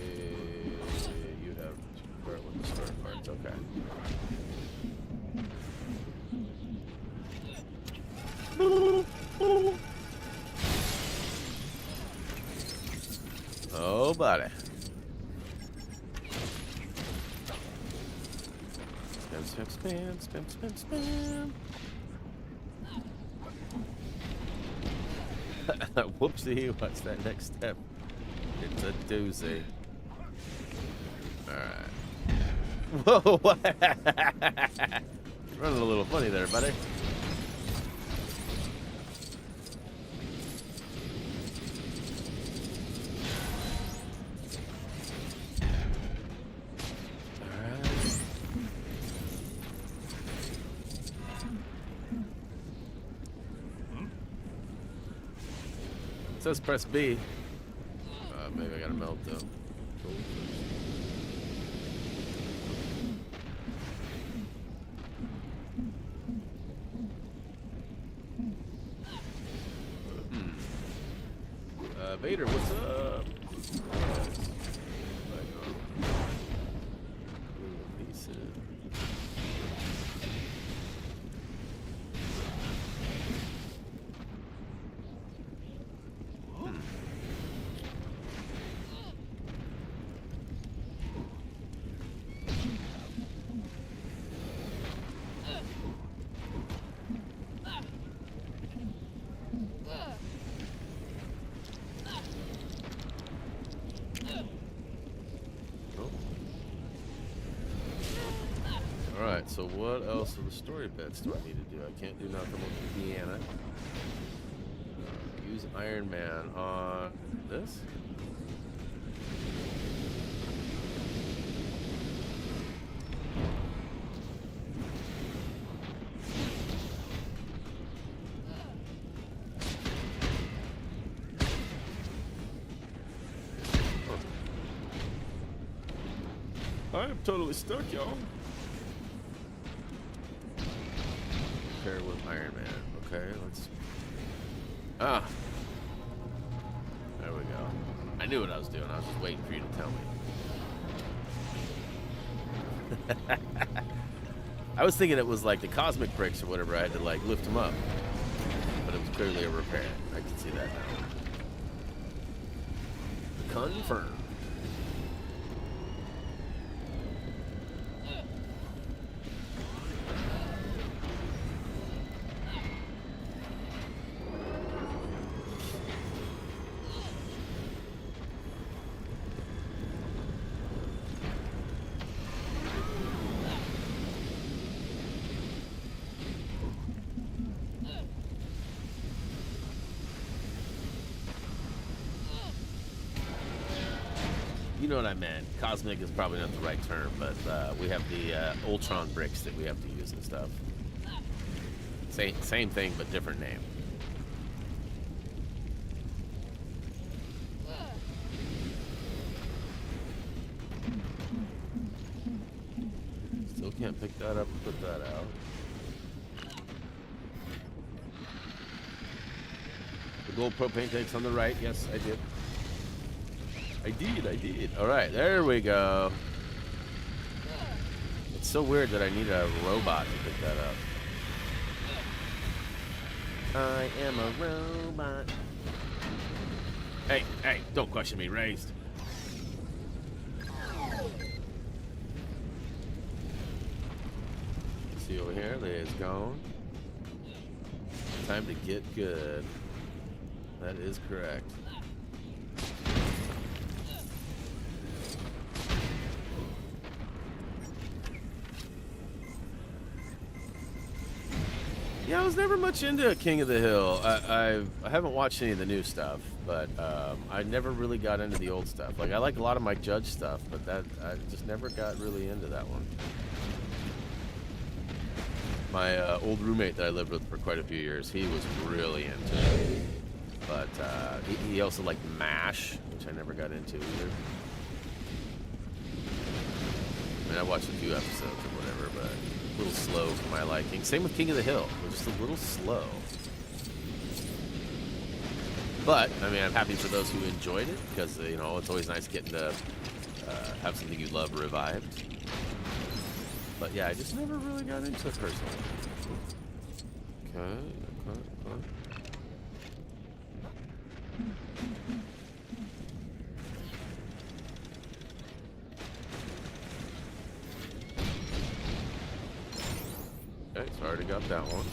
you have to start with the start parts. Okay. Oh, buddy. Spam, spam, spam, spam, spam, spam. Whoopsie, what's that next step? It's a doozy. Alright. Whoa, what? Running a little funny there, buddy. says press B. Maybe I gotta melt though. Vader, what's up? Alright, so what else of the story bits do I need to do? I can't do nothing with Indiana. Use Iron Man on this? I am totally stuck, y'all. Pair with Iron Man. Okay, let's. Ah. There we go. I knew what I was doing. I was just waiting for you to tell me. I was thinking it was like the cosmic bricks or whatever. I had to like lift them up, but it was clearly a repair. I can see that now. Confirmed. You know what I meant. Cosmic is probably not the right term, but we have the Ultron bricks that we have to use and stuff. Same thing, but different name. Still can't pick that up and put that out. The gold propane tank's on the right. Yes, I did. I did. All right, there we go. It's so weird that I need a robot to pick that up. I am a robot. Hey, don't question me, raised. See over here, Leia's gone. Time to get good. That is correct. Yeah, I was never much into King of the Hill. I haven't watched any of the new stuff, but I never really got into the old stuff. Like, I like a lot of Mike Judge stuff, but I just never got really into that one. My old roommate that I lived with for quite a few years, he was really into it. But he also liked MASH, which I never got into either. I mean, I watched a few episodes or whatever, but a little slow for my liking. Same with King of the Hill. It was just a little slow. But, I mean, I'm happy for those who enjoyed it, because, you know, it's always nice getting to have something you love revived. But, yeah, I just never really got into it personally. Okay. Okay, so I already got that one.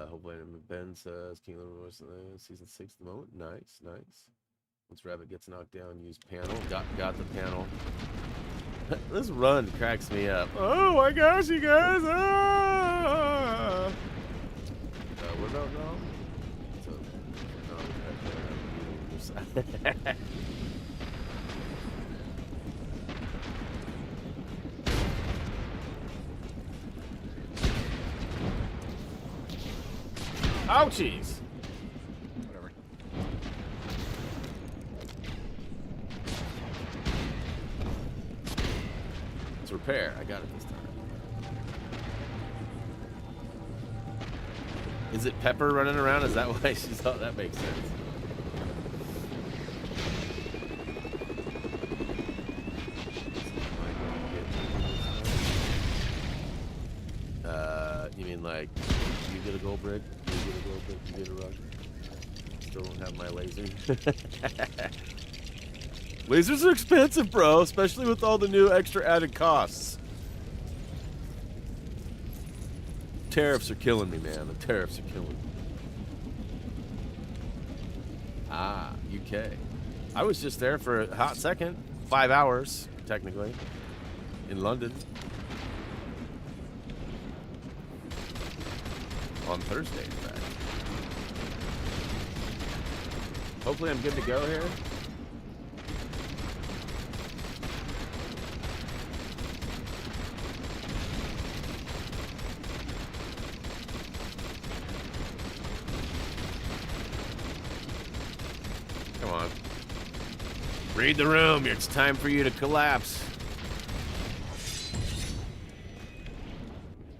Hopefully Ben says King of the Voice season 6 at the moment. Nice. Once Rabbit gets knocked down, use panel. Got the panel. This run cracks me up. Oh my gosh, you guys! What about now? Ouchies! Whatever. It's repair. I got it this time. Is it Pepper running around? Is that why she's... Oh, that makes sense. You mean like, you get a gold brick, you get a gold brick, you get a rug. Still don't have my laser. Lasers are expensive, bro, especially with all the new extra added costs. Tariffs are killing me, man. The tariffs are killing me. Ah, UK. I was just there for a hot second. 5 hours, technically, in London. On Thursday, in fact. Hopefully I'm good to go here. Come on. Read the room. It's time for you to collapse.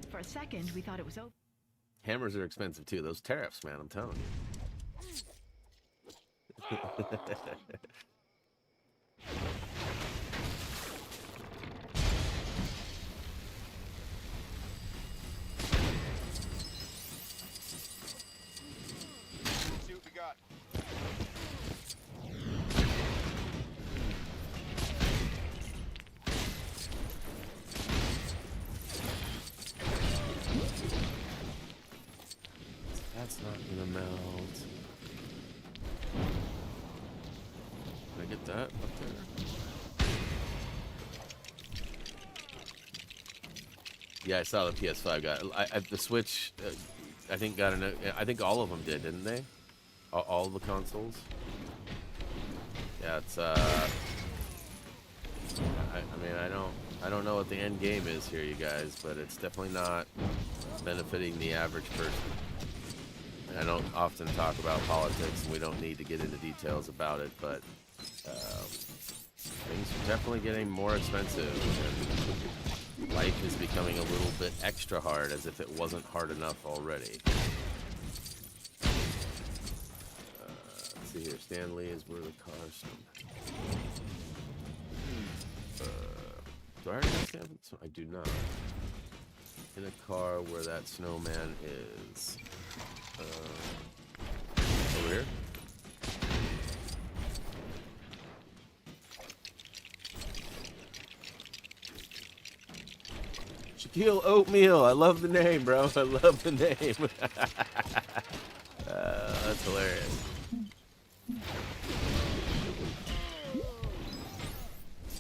For a second, we thought it was over. Hammers are expensive too. Those tariffs, man, I'm telling you. See what we got. That's not gonna melt. Can I get that up there? Yeah, I saw the PS5 got the Switch. I think got an. I think all of them did, didn't they? All the consoles. Yeah, it's. I mean, I don't know what the end game is here, you guys, but it's definitely not benefiting the average person. I don't often talk about politics, and we don't need to get into details about it, but things are definitely getting more expensive, and life is becoming a little bit extra hard, as if it wasn't hard enough already. Let's see here. Stan Lee is where the car's. Do I already have Stan? So I do not. In a car where that snowman is. Over here. Shaquille Oatmeal. I love the name, bro. I love the name. That's hilarious.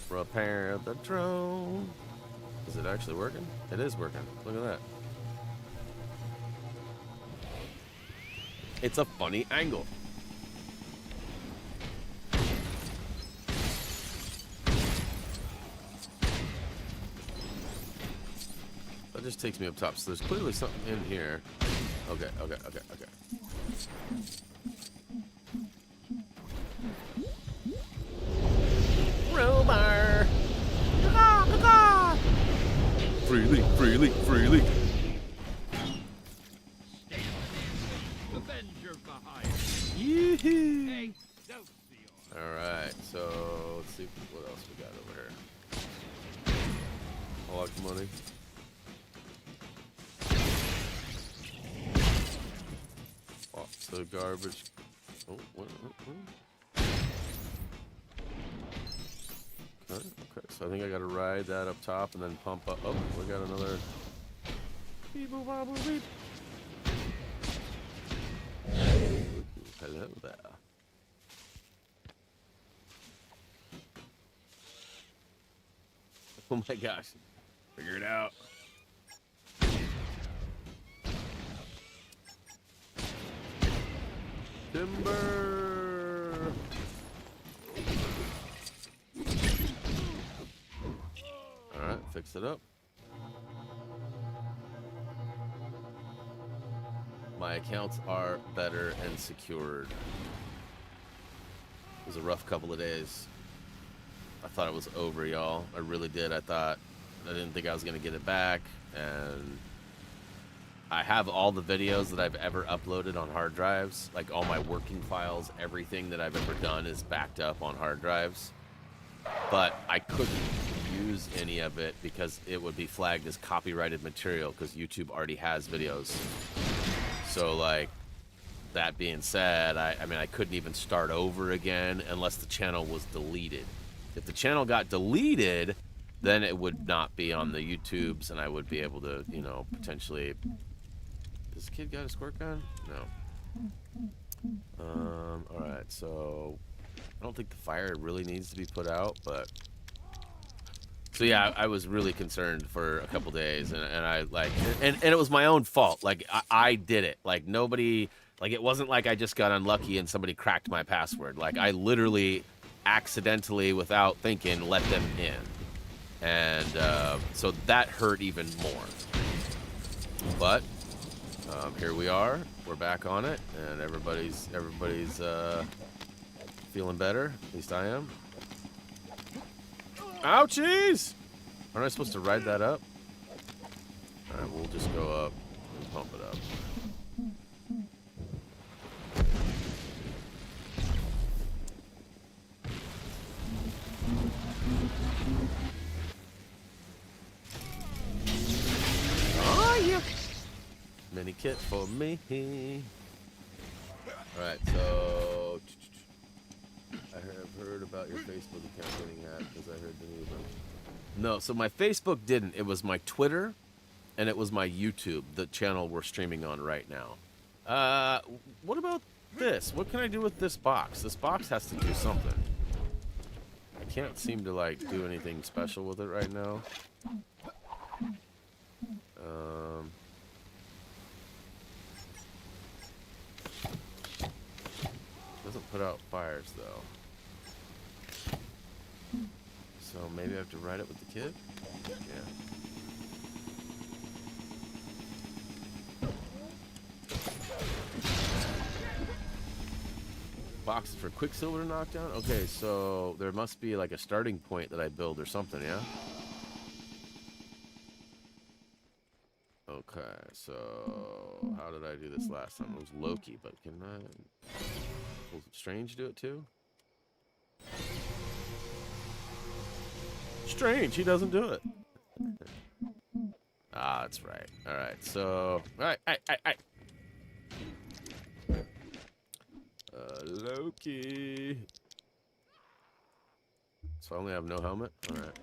Repair the drone. Is it actually working? It is working. Look at that. It's a funny angle. That just takes me up top. So there's clearly something in here. Okay. Rollbar. Freely. Avengers behind. Yee-hoo. Hey, don't see your. Alright, so let's see what else we got over here. A lot of money. Lots of garbage. Oh, what? Okay, so I think I gotta ride that up top and then pump up. Oh, we got another. Beep-a-bobble-beep. Hello there. Oh my gosh. Figure it out. Timber. Alright, fix it up. My accounts are better and secured. It was a rough couple of days. I thought it was over, y'all. I really did. I didn't think I was going to get it back. And I have all the videos that I've ever uploaded on hard drives. Like all my working files, everything that I've ever done is backed up on hard drives. But I couldn't use any of it because it would be flagged as copyrighted material because YouTube already has videos. So, like, that being said, I mean, I couldn't even start over again unless the channel was deleted. If the channel got deleted, then it would not be on the YouTubes, and I would be able to, you know, potentially... Does this kid got a squirt gun? No. Alright, so... I don't think the fire really needs to be put out, but... So yeah, I was really concerned for a couple days, and I, like... And it was my own fault. Like, I did it. Like, nobody... Like, it wasn't like I just got unlucky and somebody cracked my password. Like, I literally... accidentally, without thinking, let them in, and so that hurt even more. But here we are. We're back on it, and everybody's feeling better. At least I am. Ouchies! Aren't I supposed to ride that up? All right, we'll just go up and pump it up. Oh, yeah. Mini kit for me. Alright, so... I have heard about your Facebook account getting hacked because I heard the news. No, so my Facebook didn't. It was my Twitter, and it was my YouTube, the channel we're streaming on right now. What about this? What can I do with this box? This box has to do something. I can't seem to, like, do anything special with it right now. Doesn't put out fires, though. So maybe I have to ride it with the kid? Yeah. Boxes for Quicksilver knockdown? Okay, so there must be like a starting point that I build or something, yeah? Okay, so how did I do this last time? It was Loki, but can I... Will Strange do it too? Strange, he doesn't do it. Ah, that's right. Alright, so... Alright, Loki. So I only have no helmet? Alright.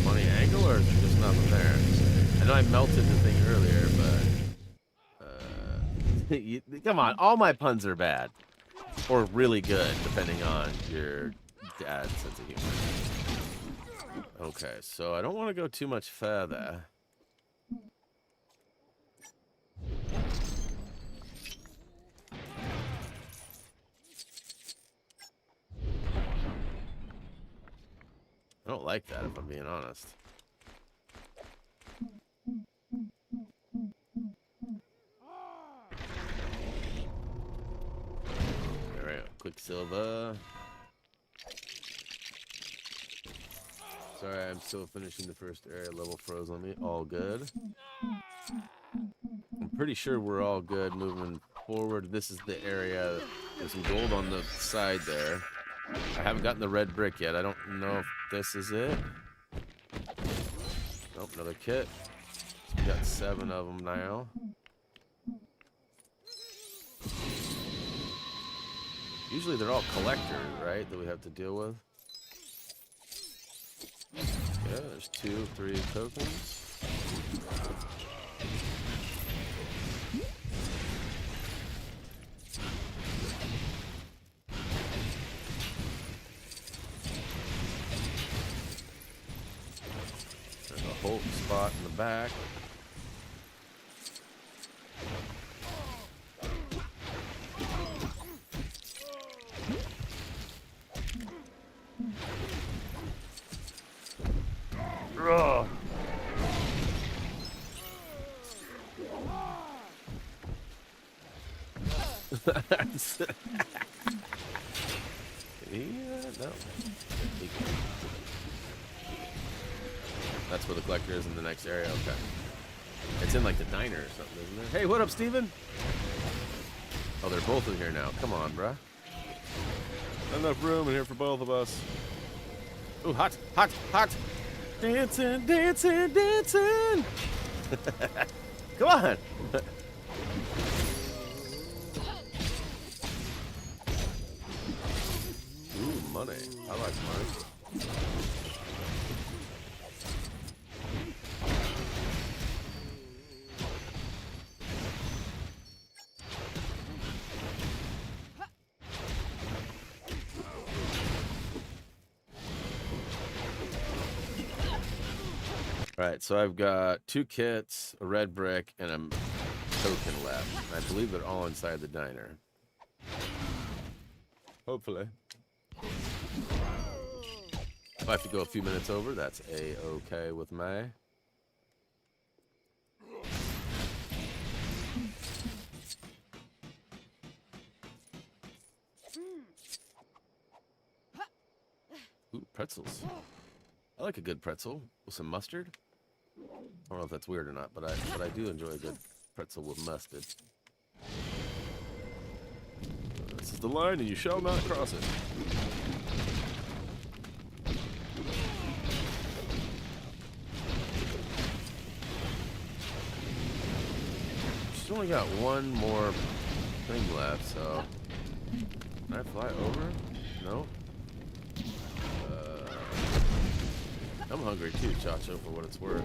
Funny angle, or is there just nothing there? I know I melted the thing earlier, but... come on, all my puns are bad. Or really good, depending on your dad's sense of humor. Okay, so I don't want to go too much further. I don't like that, if I'm being honest. Alright, Quicksilver. Sorry, I'm still finishing the first area. Level froze on me. All good. I'm pretty sure we're all good moving forward. This is the area. There's some gold on the side there. I haven't gotten the red brick yet. I don't know if this is it. Nope, another kit. So we got 7 of them now. Usually they're all collectors, right, that we have to deal with. Yeah, there's 2, 3 tokens. There's a Hulk spot in the back. Ugh. No. That's where the collector is in the next area. Okay. It's in like the diner or something, isn't it? Hey, what up, Steven? Oh, they're both in here now. Come on, bruh. Not enough room in here for both of us. Ooh, hot, hot, hot. Dancing, dancing, dancing. Come on. Ooh, money. I like money. All right, so I've got 2 kits, a red brick, and a token left. I believe they're all inside the diner. Hopefully. If I have to go a few minutes over, that's a-okay with me. Ooh, pretzels. I like a good pretzel with some mustard. I don't know if that's weird or not, but I do enjoy a good pretzel with mustard. This is the line, and you shall not cross it. She's only got one more thing left, so can I fly over? No. I'm hungry too, Chacho, for what it's worth.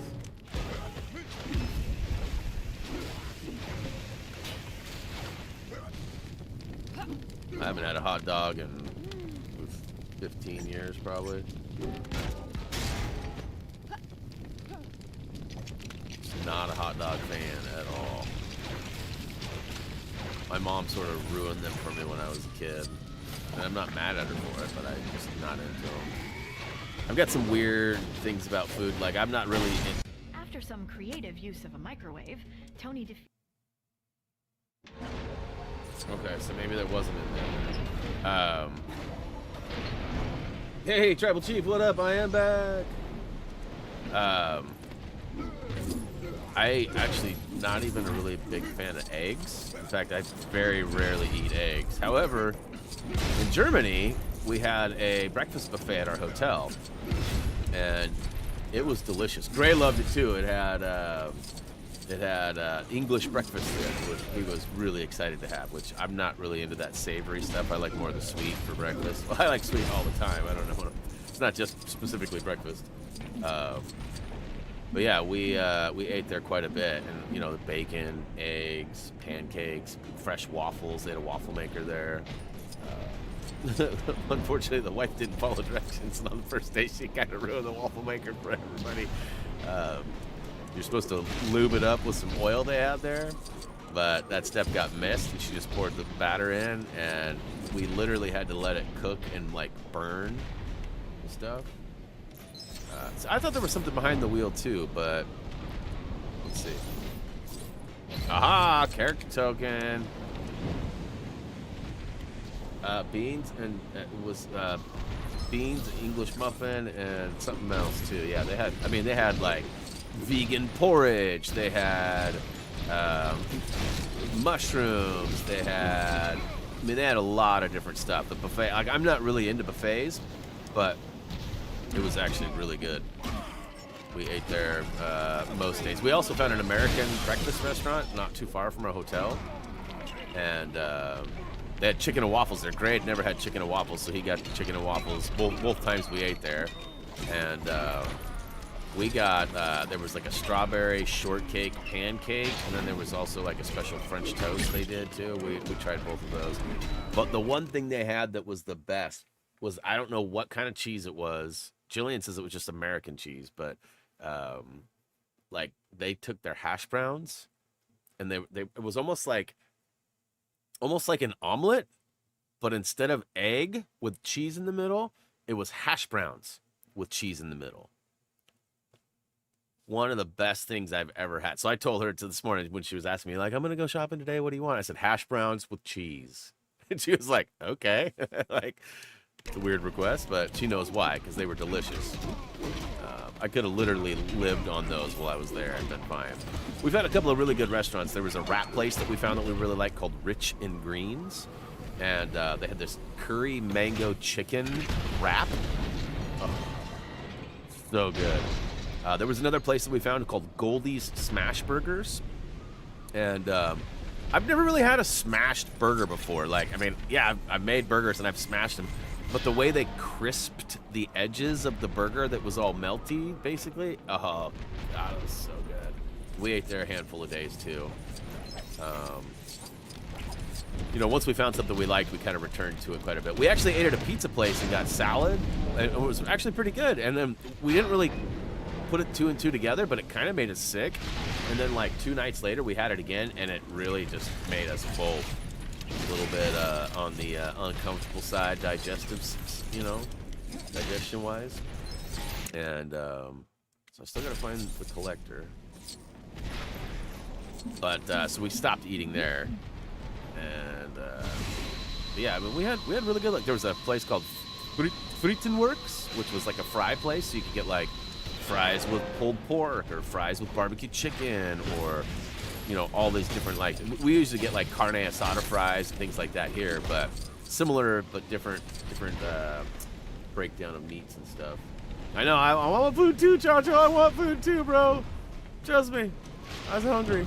I haven't had a hot dog in 15 years, probably. Just not a hot dog fan at all. My mom sort of ruined them for me when I was a kid. And I'm not mad at her for it, but I'm just not into them. I've got some weird things about food, like I'm not really in. After some creative use of a microwave, Tony Okay, so maybe there wasn't in there. Hey, Tribal Chief, what up? I am back. I actually not even a really big fan of eggs. In fact, I very rarely eat eggs. However, in Germany, we had a breakfast buffet at our hotel, and it was delicious. Gray loved it too. It had English breakfast there, which he was really excited to have. Which I'm not really into that savory stuff. I like more of the sweet for breakfast. Well, I like sweet all the time. I don't know. It's not just specifically breakfast. But yeah, we ate there quite a bit, and you know, the bacon, eggs, pancakes, fresh waffles. They had a waffle maker there. Unfortunately, the wife didn't follow directions, and on the first day, she kind of ruined the waffle maker for everybody. You're supposed to lube it up with some oil they had there, but that step got missed, and she just poured the batter in, and we literally had to let it cook and like burn and stuff. So I thought there was something behind the wheel too, but let's see. Aha! Character token. Beans and beans, English muffin, and something else too. Yeah, they had like vegan porridge. They had mushrooms. They had a lot of different stuff. The buffet. Like, I'm not really into buffets, but it was actually really good. We ate there most days. We also found an American breakfast restaurant not too far from our hotel, and they had chicken and waffles. They're great. Never had chicken and waffles, so he got chicken and waffles both times we ate there. And we got, there was like a strawberry shortcake pancake, and then there was also like a special French toast they did too. We tried both of those. But the one thing they had that was the best was, I don't know what kind of cheese it was. Jillian says it was just American cheese, but like they took their hash browns, and it was almost like an omelet, but instead of egg with cheese in the middle, it was hash browns with cheese in the middle. one of the best things I've ever had. So I told her to this morning when she was asking me, like, I'm going to go shopping today. What do you want? I said, hash browns with cheese. And she was like, okay. Like, it's a weird request, but she knows why, because they were delicious. I could have literally lived on those while I was there and been fine. We've had a couple of really good restaurants. There was a wrap place that we found that we really liked called Rich in Greens. And they had this curry mango chicken wrap. Oh, so good. There was another place that we found called Goldie's Smash Burgers. And I've never really had a smashed burger before. Like, I mean, yeah, I've made burgers and I've smashed them. But the way they crisped the edges of the burger that was all melty, basically, oh, God, it was so good. We ate there a handful of days, too. You know, once we found something we liked, we kind of returned to it quite a bit. We actually ate at a pizza place and got salad, and it was actually pretty good. And then we didn't really put it 2 and 2 together, but it kind of made us sick. And then, like, 2 nights later, we had it again, and it really just made us both a little bit on the uncomfortable side, digestion-wise. And so I still got to find the collector. But so we stopped eating there. And yeah, I mean, we had really good luck. There was a place called Frietenworks, which was like a fry place, so you could get like fries with pulled pork or fries with barbecue chicken, or you know, all these different, like, we usually get like carne asada fries and things like that here, but similar but different breakdown of meats and stuff. I know, I want food too, Chacho. I want food too, bro. Trust me, I was hungry.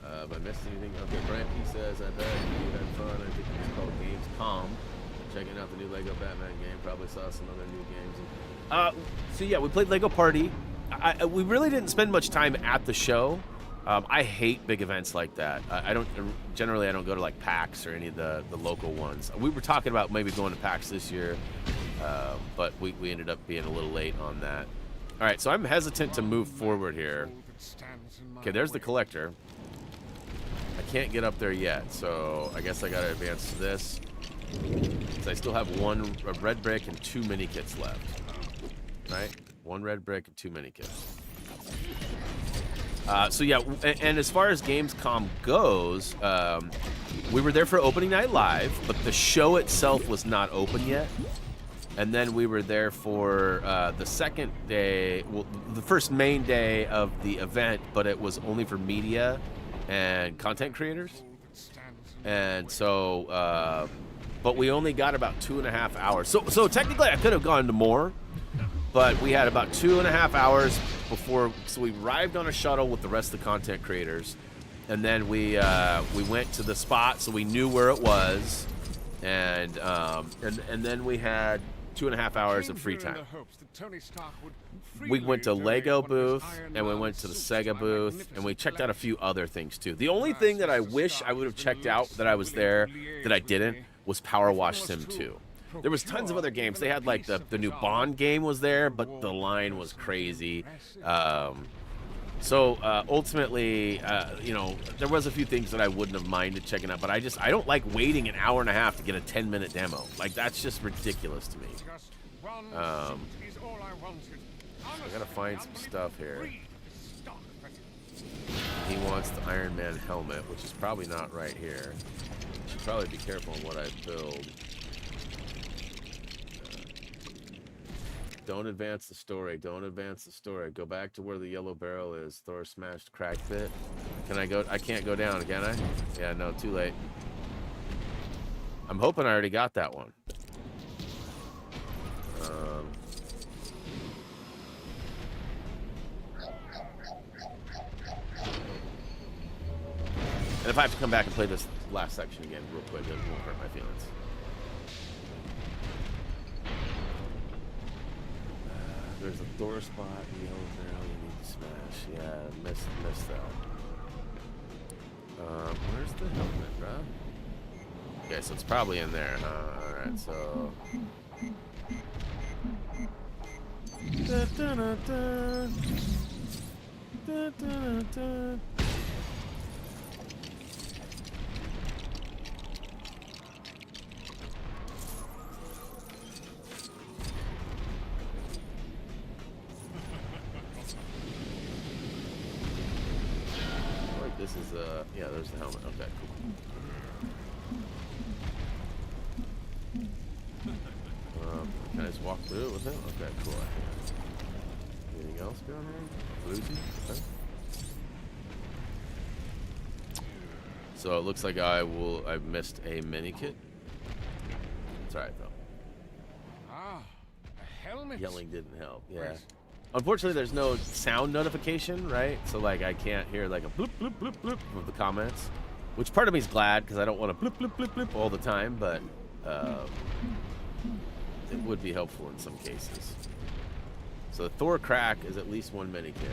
Have I missed anything? Okay, Brian P says, I bet you had fun. I think it's called Gamescom. Checking out the new Lego Batman game. Probably saw some other new games. So yeah, we played Lego Party. We really didn't spend much time at the show. I hate big events like that. I don't go to like PAX or any of the local ones. We were talking about maybe going to PAX this year, but we ended up being a little late on that. All right, so I'm hesitant to move forward here. Okay, there's the collector. I can't get up there yet, so I guess I gotta advance to this. So I still have a red brick and 2 mini kits left. Right? 1 red brick and 2 mini kits. So yeah, and as far as Gamescom goes, we were there for opening night live, but the show itself was not open yet. And then we were there for the second day, well, the first main day of the event, but it was only for media and content creators. And so, but we only got about 2.5 hours. So technically I could have gone to more, but we had about 2.5 hours before. So we arrived on a shuttle with the rest of the content creators, and then we went to the spot, so we knew where it was, and then we had 2.5 hours of free time. We went to Lego booth, and we went to the Sega booth, and we checked out a few other things too. The only thing that I wish I would have checked out that I was there that I didn't was Power Wash Sim 2. There was tons of other games. They had like the new Bond game was there, but the line was crazy. So ultimately, you know, there was a few things that I wouldn't have minded checking out, but I don't like waiting an hour and a half to get a 10-minute demo. Like, that's just ridiculous to me. So I gotta find some stuff here. He wants the Iron Man helmet, which is probably not right here. Should probably be careful on what I build. Don't advance the story. Don't advance the story. Go back to where the yellow barrel is. Thor smashed crack bit. Can I go? I can't go down, can I? Yeah, no, too late. I'm hoping I already got that one. And if I have to come back and play this last section again real quick, it won't hurt my feelings. There's a Thor spot in the yellow barrel you need to smash. Yeah, missed that. Where's the helmet, bro? Okay, so it's probably in there, huh? Alright, so... Da, da, da, da. Da, da, da. This is yeah, there's the helmet. Okay, cool. Can I just walk through with him? Okay, cool. Anything else going on? Bluesy? Okay. So it looks like I've missed a mini kit. It's alright though. Ah, a helmet. Yelling didn't help. Yeah. Unfortunately, there's no sound notification, right? So like I can't hear like a bloop bloop bloop bloop of the comments, which part of me is glad because I don't want to bloop bloop bloop bloop all the time, but it would be helpful in some cases. So the Thor crack is at least one mini kit.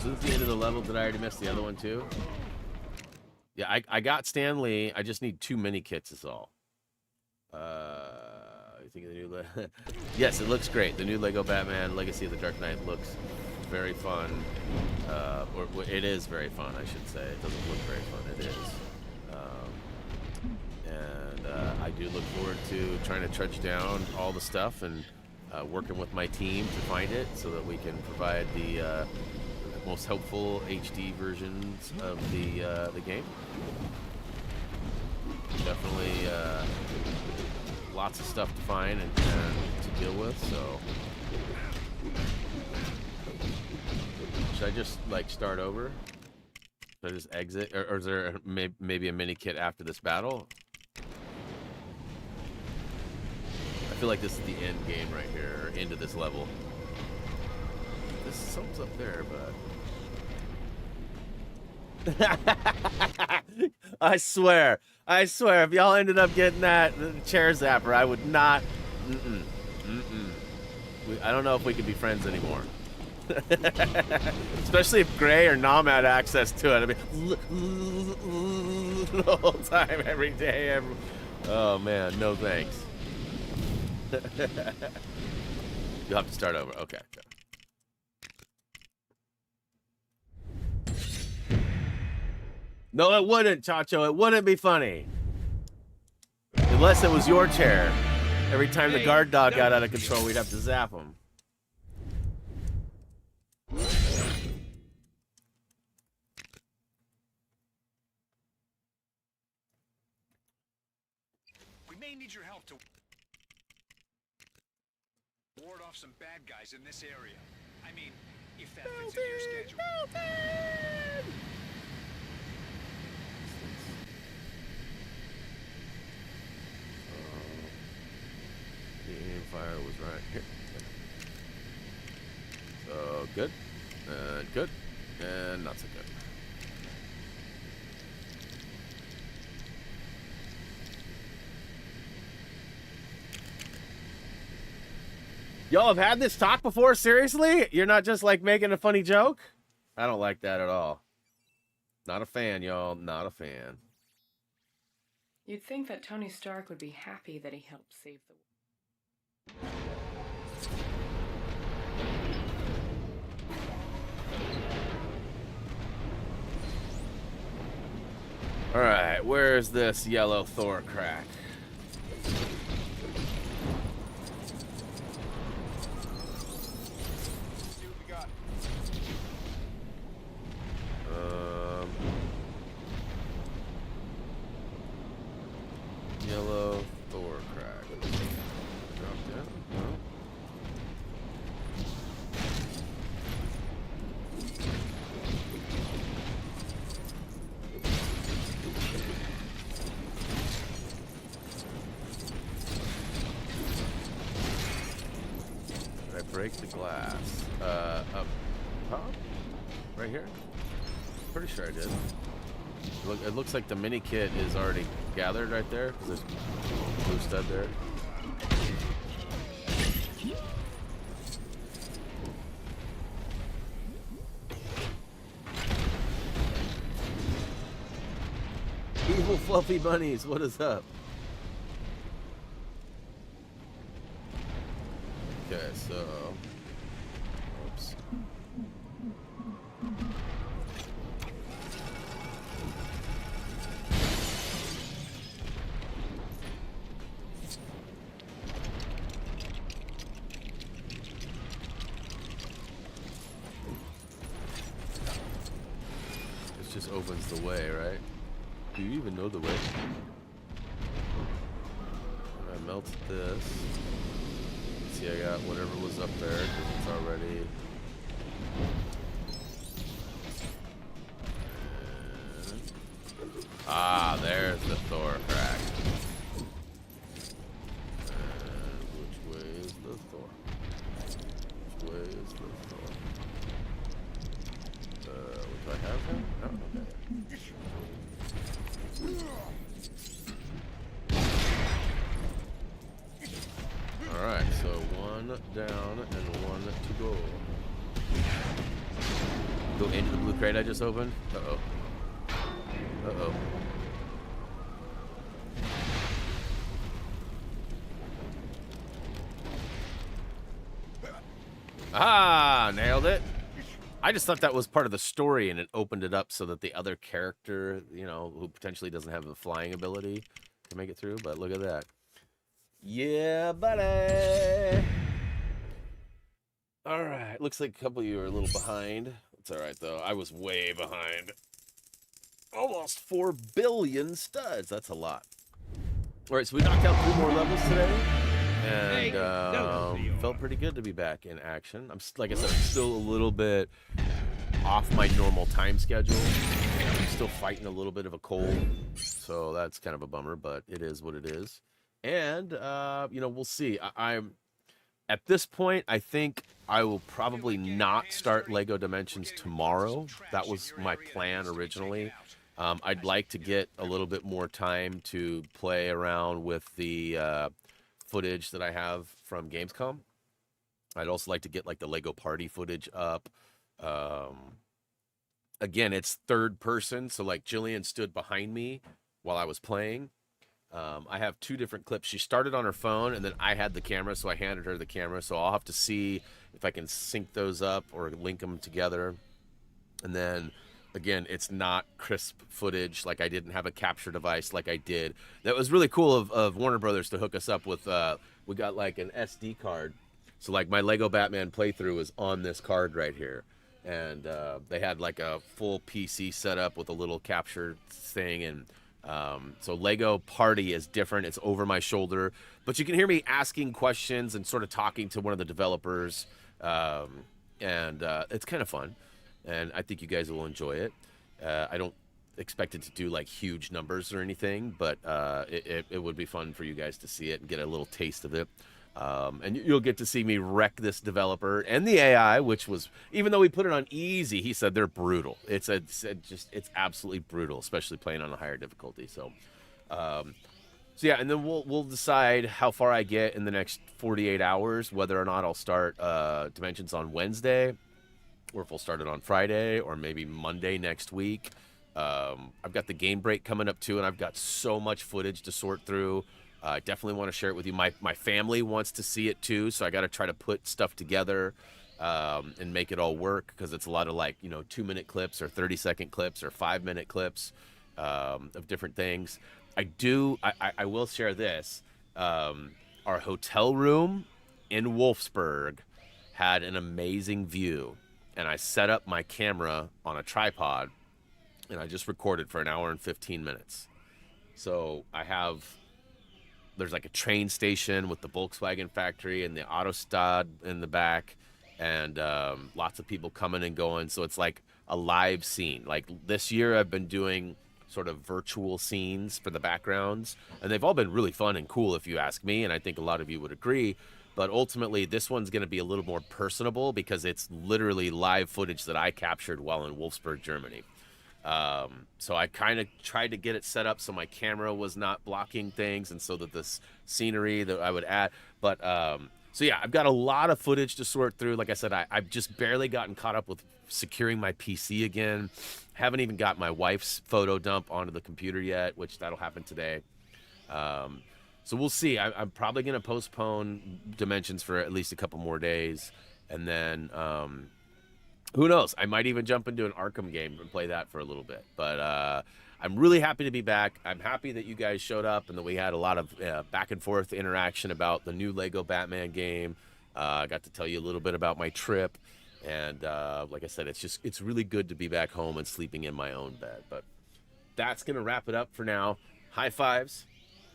So this is the end of the level. Did I already miss the other one too? Yeah, I got Stan Lee. I just need 2 mini kits is all. You think of the new yes, it looks great. The new Lego Batman Legacy of the Dark Knight looks very fun. Or it is very fun, I should say. It doesn't look very fun. It is. I do look forward to trying to trudge down all the stuff and working with my team to find it so that we can provide the most helpful HD versions of the game. Definitely lots of stuff to find and to deal with. So should I just like start over? Should I just exit, or is there maybe a mini kit after this battle? I feel like this is the end game right here, or end of this level. This something's up there, but I swear, if y'all ended up getting that chair zapper, I would not. I don't know if we could be friends anymore. Especially if Gray or Nom had access to it. I mean, the whole time, every day. Oh man, no thanks. You'll have to start over. Okay. No, it wouldn't, Chacho. It wouldn't be funny. Unless it was your chair. Every time the guard dog got out of control, we'd have to zap him. We may need your help to ward off some bad guys in this area. I mean, if that fits into your schedule. The aim fire was right here. So good, and good, and not so good. Y'all have had this talk before? Seriously? You're not just like making a funny joke? I don't like that at all. Not a fan, y'all. Not a fan. You'd think that Tony Stark would be happy that he helped save the world. Alright, where's this yellow Thor crack? See what we got. Yellow Thor crack. Drop down. No. Did I break the glass? Up top? Right here? Pretty sure I did. It looks like the mini kit is already gathered right there because there's a blue stud there. Evil fluffy bunnies, what is up? Okay, so oops. This just opens the way, right? Do you even know the way? I melted this. See, I got whatever was up there because it's already. Ah, there's the Thor crack. And which way is the Thor? Which way is the Thor? Do I have him? Oh, okay. Alright, so one down and one to go. Go into the blue crate I just opened. Uh-oh. Uh-oh. Ah, nailed it. I just thought that was part of the story, and it opened it up so that the other character, you know, who potentially doesn't have the flying ability, can make it through. But look at that. Yeah, buddy. All right. Looks like a couple of you are a little behind. It's all right, though. I was way behind. Almost 4 billion studs. That's a lot. All right, so we knocked out 3 more levels today. And felt pretty good to be back in action. Like I said, I'm still a little bit off my normal time schedule. I'm still fighting a little bit of a cold, so that's kind of a bummer, but it is what it is. And you know, we'll see. I'm at this point, I think I will probably not start Lego Dimensions tomorrow. That was my plan originally. I'd like to get a little bit more time to play around with the footage that I have from Gamescom. I'd also like to get like the Lego Party footage up. Again, it's third person, so like Jillian stood behind me while I was playing. I have 2 different clips. She started on her phone, and then I had the camera, so I handed her the camera. So I'll have to see if I can sync those up or link them together. And then again, it's not crisp footage. Like I didn't have a capture device like I did. That was really cool of Warner Brothers to hook us up with. We got like an SD card. So like my Lego Batman playthrough is on this card right here. And they had like a full PC setup with a little capture thing. And so Lego Party is different. It's over my shoulder. But you can hear me asking questions and sort of talking to one of the developers. And it's kind of fun. And I think you guys will enjoy it. I don't expect it to do like huge numbers or anything, but it would be fun for you guys to see it and get a little taste of it. And you'll get to see me wreck this developer and the AI, which was, even though we put it on easy, he said they're brutal. It's absolutely brutal, especially playing on a higher difficulty. So yeah, and then we'll decide how far I get in the next 48 hours, whether or not I'll start Dimensions on Wednesday, or if we'll start it on Friday, or maybe Monday next week. I've got the game break coming up too, and I've got so much footage to sort through. I definitely want to share it with you. My family wants to see it too, so I got to try to put stuff together and make it all work, because it's a lot of like, 2-minute clips or 30-second clips or 5-minute clips of different things. I will share this. Our hotel room in Wolfsburg had an amazing view, and I set up my camera on a tripod, and I just recorded for 1 hour and 15 minutes. So there's like a train station with the Volkswagen factory and the Autostad in the back, and lots of people coming and going. So it's like a live scene. Like this year I've been doing sort of virtual scenes for the backgrounds, and they've all been really fun and cool, if you ask me, and I think a lot of you would agree. But ultimately, this one's going to be a little more personable because it's literally live footage that I captured while in Wolfsburg, Germany. So I kind of tried to get it set up so my camera was not blocking things, and so that this scenery that I would add. But so yeah, I've got a lot of footage to sort through. Like I said, I've just barely gotten caught up with securing my PC again. Haven't even got my wife's photo dump onto the computer yet, which that'll happen today. So we'll see. I'm probably going to postpone Dimensions for at least a couple more days, and then who knows? I might even jump into an Arkham game and play that for a little bit. But I'm really happy to be back. I'm happy that you guys showed up and that we had a lot of back and forth interaction about the new Lego Batman game. I got to tell you a little bit about my trip. And like I said, it's really good to be back home and sleeping in my own bed. But that's going to wrap it up for now. High fives,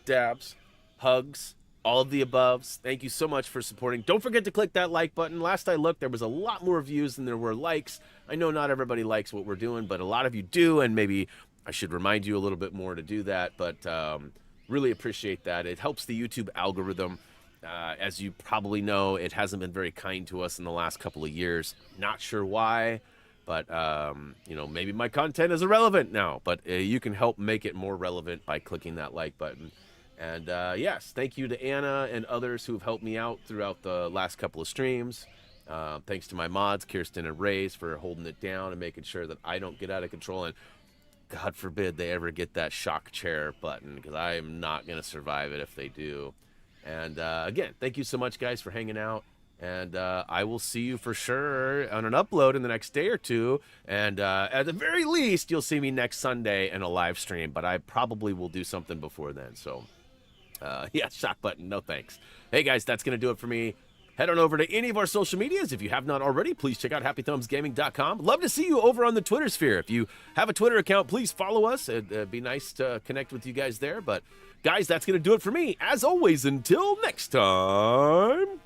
dabs, hugs, all of the aboves. Thank you so much for supporting. Don't forget to click that like button. Last I looked, there was a lot more views than there were likes. I know not everybody likes what we're doing, but a lot of you do, and maybe I should remind you a little bit more to do that. But really appreciate that. It helps the YouTube algorithm. As you probably know, it hasn't been very kind to us in the last couple of years. Not sure why, but maybe my content is irrelevant now. But you can help make it more relevant by clicking that like button. And yes, thank you to Anna and others who have helped me out throughout the last couple of streams. Thanks to my mods, Kirsten and Ray's, for holding it down and making sure that I don't get out of control. And God forbid they ever get that shock chair button, because I am not going to survive it if they do. And again, thank you so much, guys, for hanging out. And I will see you for sure on an upload in the next day or two. And at the very least, you'll see me next Sunday in a live stream. But I probably will do something before then. So, yeah, shock button. No thanks. Hey, guys, that's going to do it for me. Head on over to any of our social medias. If you have not already, please check out HappyThumbsGaming.com. Love to see you over on the Twitter sphere. If you have a Twitter account, please follow us. It'd be nice to connect with you guys there. But, guys, that's going to do it for me. As always, until next time.